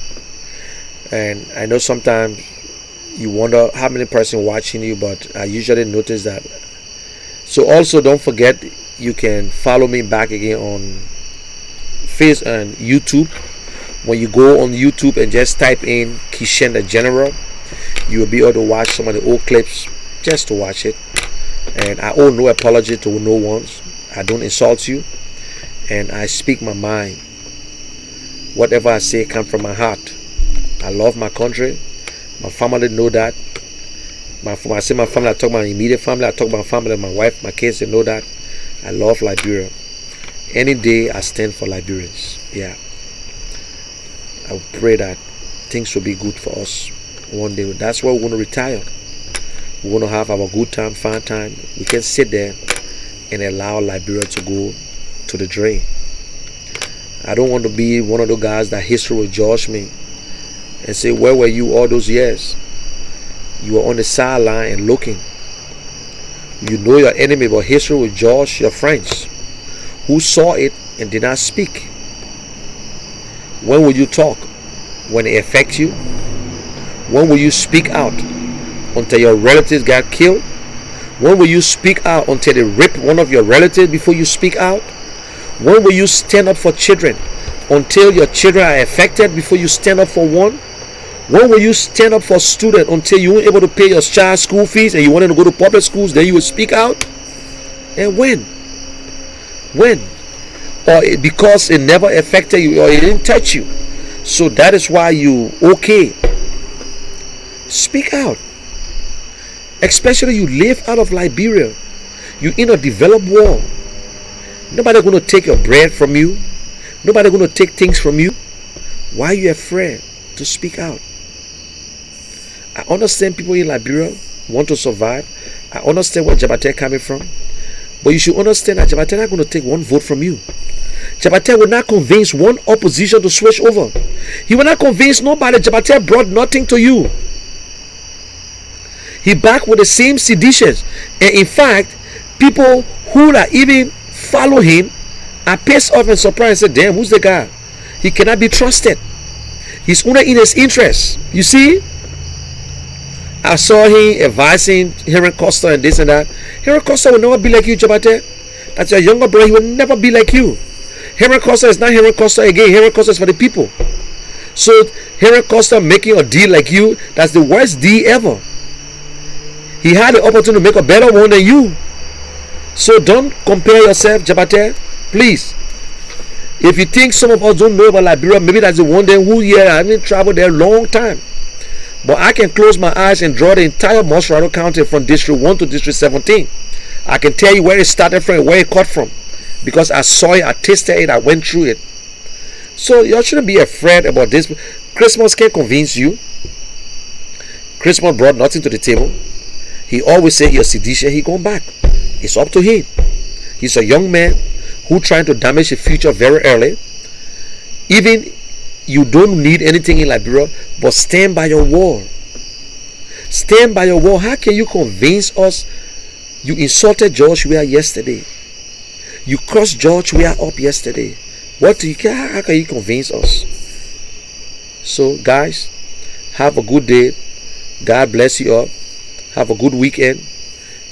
And I know sometimes you wonder how many person watching you, but I usually notice that. So also don't forget, you can follow me back again on Facebook and YouTube. When you go on YouTube and just type in Keshen The General, you will be able to watch some of the old clips, just to watch it. And I owe no apology to no one. I don't insult you, and I speak my mind. Whatever I say comes from my heart. I love my country. My family know that. When I say my family, I talk about my immediate family. I talk about my family, my wife, my kids. They know that. I love Liberia. Any day I stand for Liberians. Yeah. I pray that things will be good for us one day. That's why we want to retire. We want to have our good time, fun time. We can sit there and allow Liberia to go to the drain. I don't want to be one of those guys that history will judge me and say, where were you all those years? You were on the sideline and looking. You know your enemy, but history will judge your friends who saw it and did not speak. When will you talk? When it affects you? When will you speak out? Until your relatives got killed? When will you speak out until they rip one of your relatives before you speak out? When will you stand up for children until your children are affected before you stand up for one? When will you stand up for students until you weren't able to pay your child's school fees and you wanted to go to public schools, then you will speak out? And when? When? Or because it never affected you or it didn't touch you. So that is why you okay. Speak out. Especially you live out of Liberia. You in a developed world. Nobody going to take your bread from you. Nobody going to take things from you. Why are you afraid to speak out? I understand people in Liberia want to survive. I understand where Jabate coming from. But you should understand that Jabate not going to take one vote from you. Jabate will not convince one opposition to switch over. He will not convince nobody. Jabate brought nothing to you. He back with the same seditions. And in fact, people who are even follow him are pissed off and surprised and say, damn, who's the guy? He cannot be trusted. He's only in his interest. You see? I saw him advising Henry Costa and this and that. Henry Costa will never be like you, Jabate. That's your younger brother. He will never be like you. Henry Costa is not Henry Costa again. Henry Costa is for the people. So Henry Costa making a deal like you, that's the worst deal ever. He had the opportunity to make a better one than you. So don't compare yourself, Jabate. Please. If you think some of us don't know about Liberia, maybe that's the one day who here I haven't traveled there a long time. But I can close my eyes and draw the entire Moserado County from District 1 to District 17. I can tell you where it started from and where it cut from, because I saw it, I tasted it, I went through it. So you shouldn't be afraid about this. Christmas can't convince you. Christmas brought nothing to the table. He always said you're sedition, he going back. It's up to him. He's a young man who trying to damage the future very early. Even you don't need anything in Liberia, but stand by your wall. Stand by your wall. How can you convince us? You insulted George Weah yesterday. You cursed George Weah up yesterday. What do you care? How can you convince us? So guys, have a good day. God bless you all. Have a good weekend.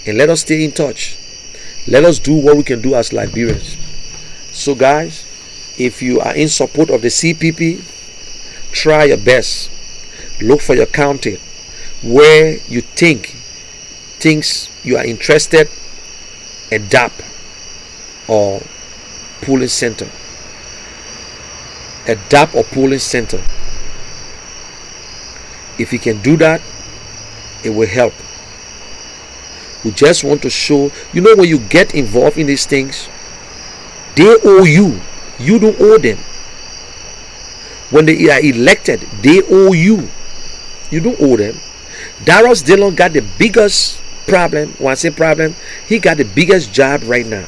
And let us stay in touch. Let us do what we can do as Liberians. So guys, if you are in support of the CPP, try your best. Look for your county where you think things you are interested, a DAP or polling center. A DAP or polling center. If you can do that, it will help. We just want to show, when you get involved in these things, they owe you. You don't owe them. When they are elected, they owe you. You don't owe them. Darius Dillon got the biggest problem. When I say problem, he got the biggest job right now.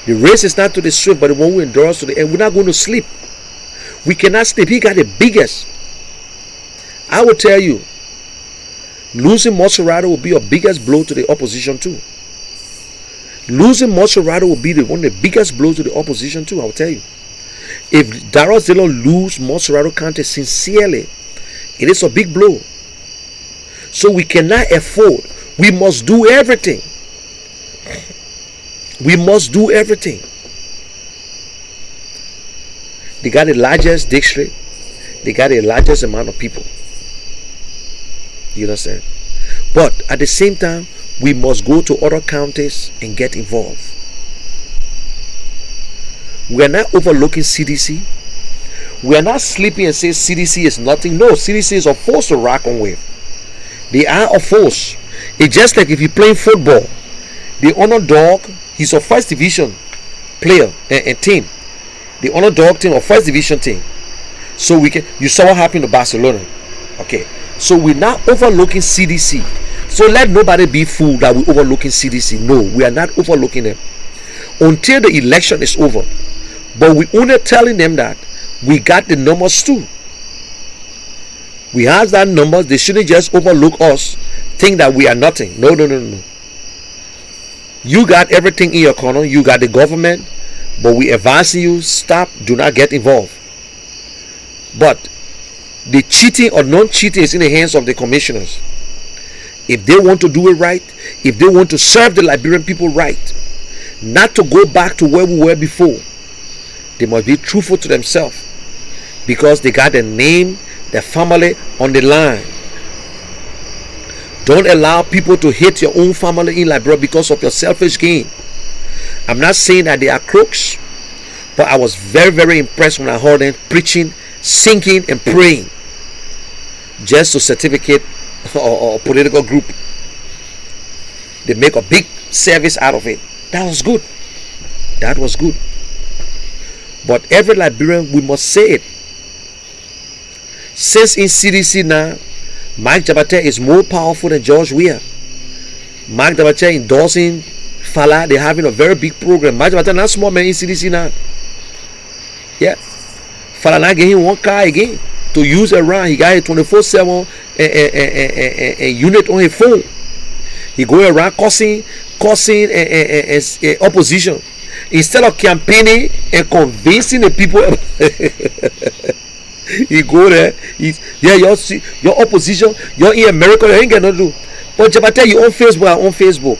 The race is not to the swift, but the one who endures to the end. We're not going to sleep. We cannot sleep. He got the biggest. I will tell you, losing Maserati will be your biggest blow to the opposition too. Losing Maserati will be one of the biggest blows to the opposition too. I will tell you. If Darius Dillon lose Maserati County sincerely, it is a big blow. So we cannot afford. We must do everything. We must do everything. They got the largest district. They got the largest amount of people. You understand? But at the same time, we must go to other counties and get involved. We are not overlooking CDC. We are not sleeping and saying CDC is nothing. No, CDC is a force to reckon with. They are a force. It's just like if you're playing football. The underdog, he's a first division player and team. The underdog team or first division team. So you saw what happened to Barcelona. Okay. So we're not overlooking CDC. So let nobody be fooled that we're overlooking CDC. No, we are not overlooking them until the election is over. But we're only telling them that we got the numbers too. We have that numbers. They shouldn't just overlook us, think that we are nothing. No. You got everything in your corner. You got the government, but we advise you, stop, do not get involved. But the cheating or non-cheating is in the hands of the commissioners. If they want to do it right, if they want to serve the Liberian people right, not to go back to where we were before, they must be truthful to themselves, because they got their name, their family on the line. Don't allow people to hate your own family in Liberia because of your selfish gain. I'm not saying that they are crooks, but I was very, very impressed when I heard them preaching, singing and praying just to certificate or political group. They make a big service out of it. That was good. That was good. But every Liberian, we must say it. Since in CDC now, Mike Jabate is more powerful than George Weah. Mike Jabate endorsing Fala. They're having a very big program. Mike Jabate not small man in CDC now. Yeah. Fala now gave him one car again to use around. He got a 24/7 unit on his phone. He go around cursing opposition instead of campaigning and convincing the people. He go there. Your opposition. You're in America. You ain't got nothing to do. But Jabate, you on Facebook. I'm on Facebook.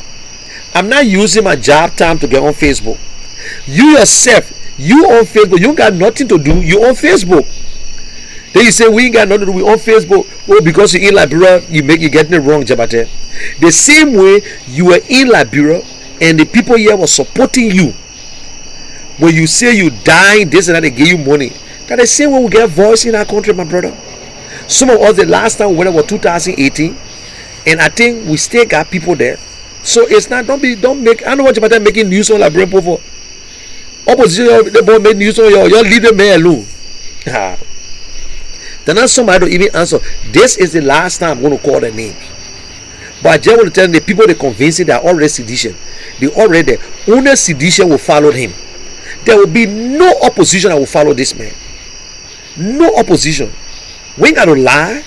I'm not using my job time to get on Facebook. You yourself, you on Facebook. You got nothing to do. You on Facebook. Then you say we ain't got nothing to do. We on Facebook. Oh, because you're in Liberia, you getting it wrong, Jabate. The same way you were in Liberia and the people here were supporting you. When you say you dying, this and that, they give you money. That the same way we get voice in our country, my brother. Some of us, the last time we went was 2018, and I think we still got people there. So it's not, don't make, I don't want you making news on like brain for opposition. They both make news on you leave the man alone. Then not somebody don't even answer. This is the last time I'm going to call the name. But I just want to tell them, the people they convincing, they are already sedition. They already, only sedition will follow him. There will be no opposition that will follow this man. No opposition. We ain't got to lie.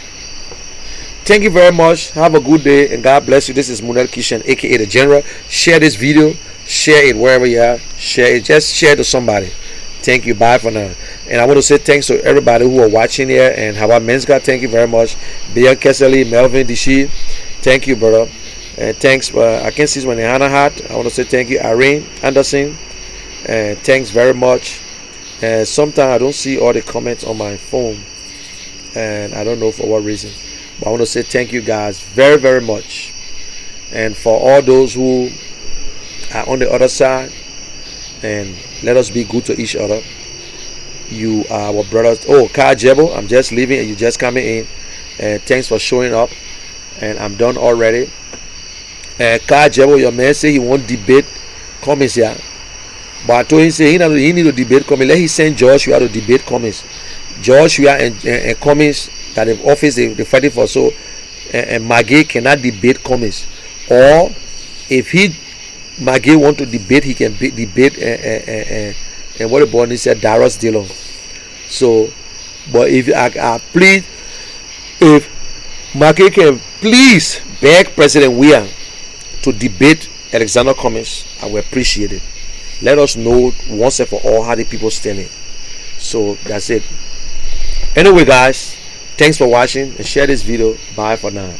Thank you very much. Have a good day and God bless you. This is Munel Keshen, aka The General. Share this video. Share it wherever you are. Share it. Just share it to somebody. Thank you. Bye for now. And I want to say thanks to everybody who are watching here. And Haba Mensga, thank you very much. Bian Keseli, Melvin Dishi, thank you, brother. And thanks. I can see when Hannah Hat. I want to say thank you, Irene Anderson. And thanks very much. And sometimes I don't see all the comments on my phone, and I don't know for what reason. But I want to say thank you guys very, very much. And for all those who are on the other side, and let us be good to each other. You are our brothers. Oh, Kai Jebo, I'm just leaving and you just coming in. And thanks for showing up. And I'm done already. Kai Jebo, your man say he won't debate. Comments here. But I told him say he need to debate comments. Let him send Joshua to debate comments. Joshua and comments that the office they fighting for. So and Maggie cannot debate comments. Or if Maggie want to debate, he can debate and what the boy said, Darius Dillon. So, but if I plead, if Maggie can please beg President Weah to debate Alexander Cummings, I will appreciate it. Let us know once and for all how the people standing. So that's it. Anyway, guys, thanks for watching and share this video. Bye for now.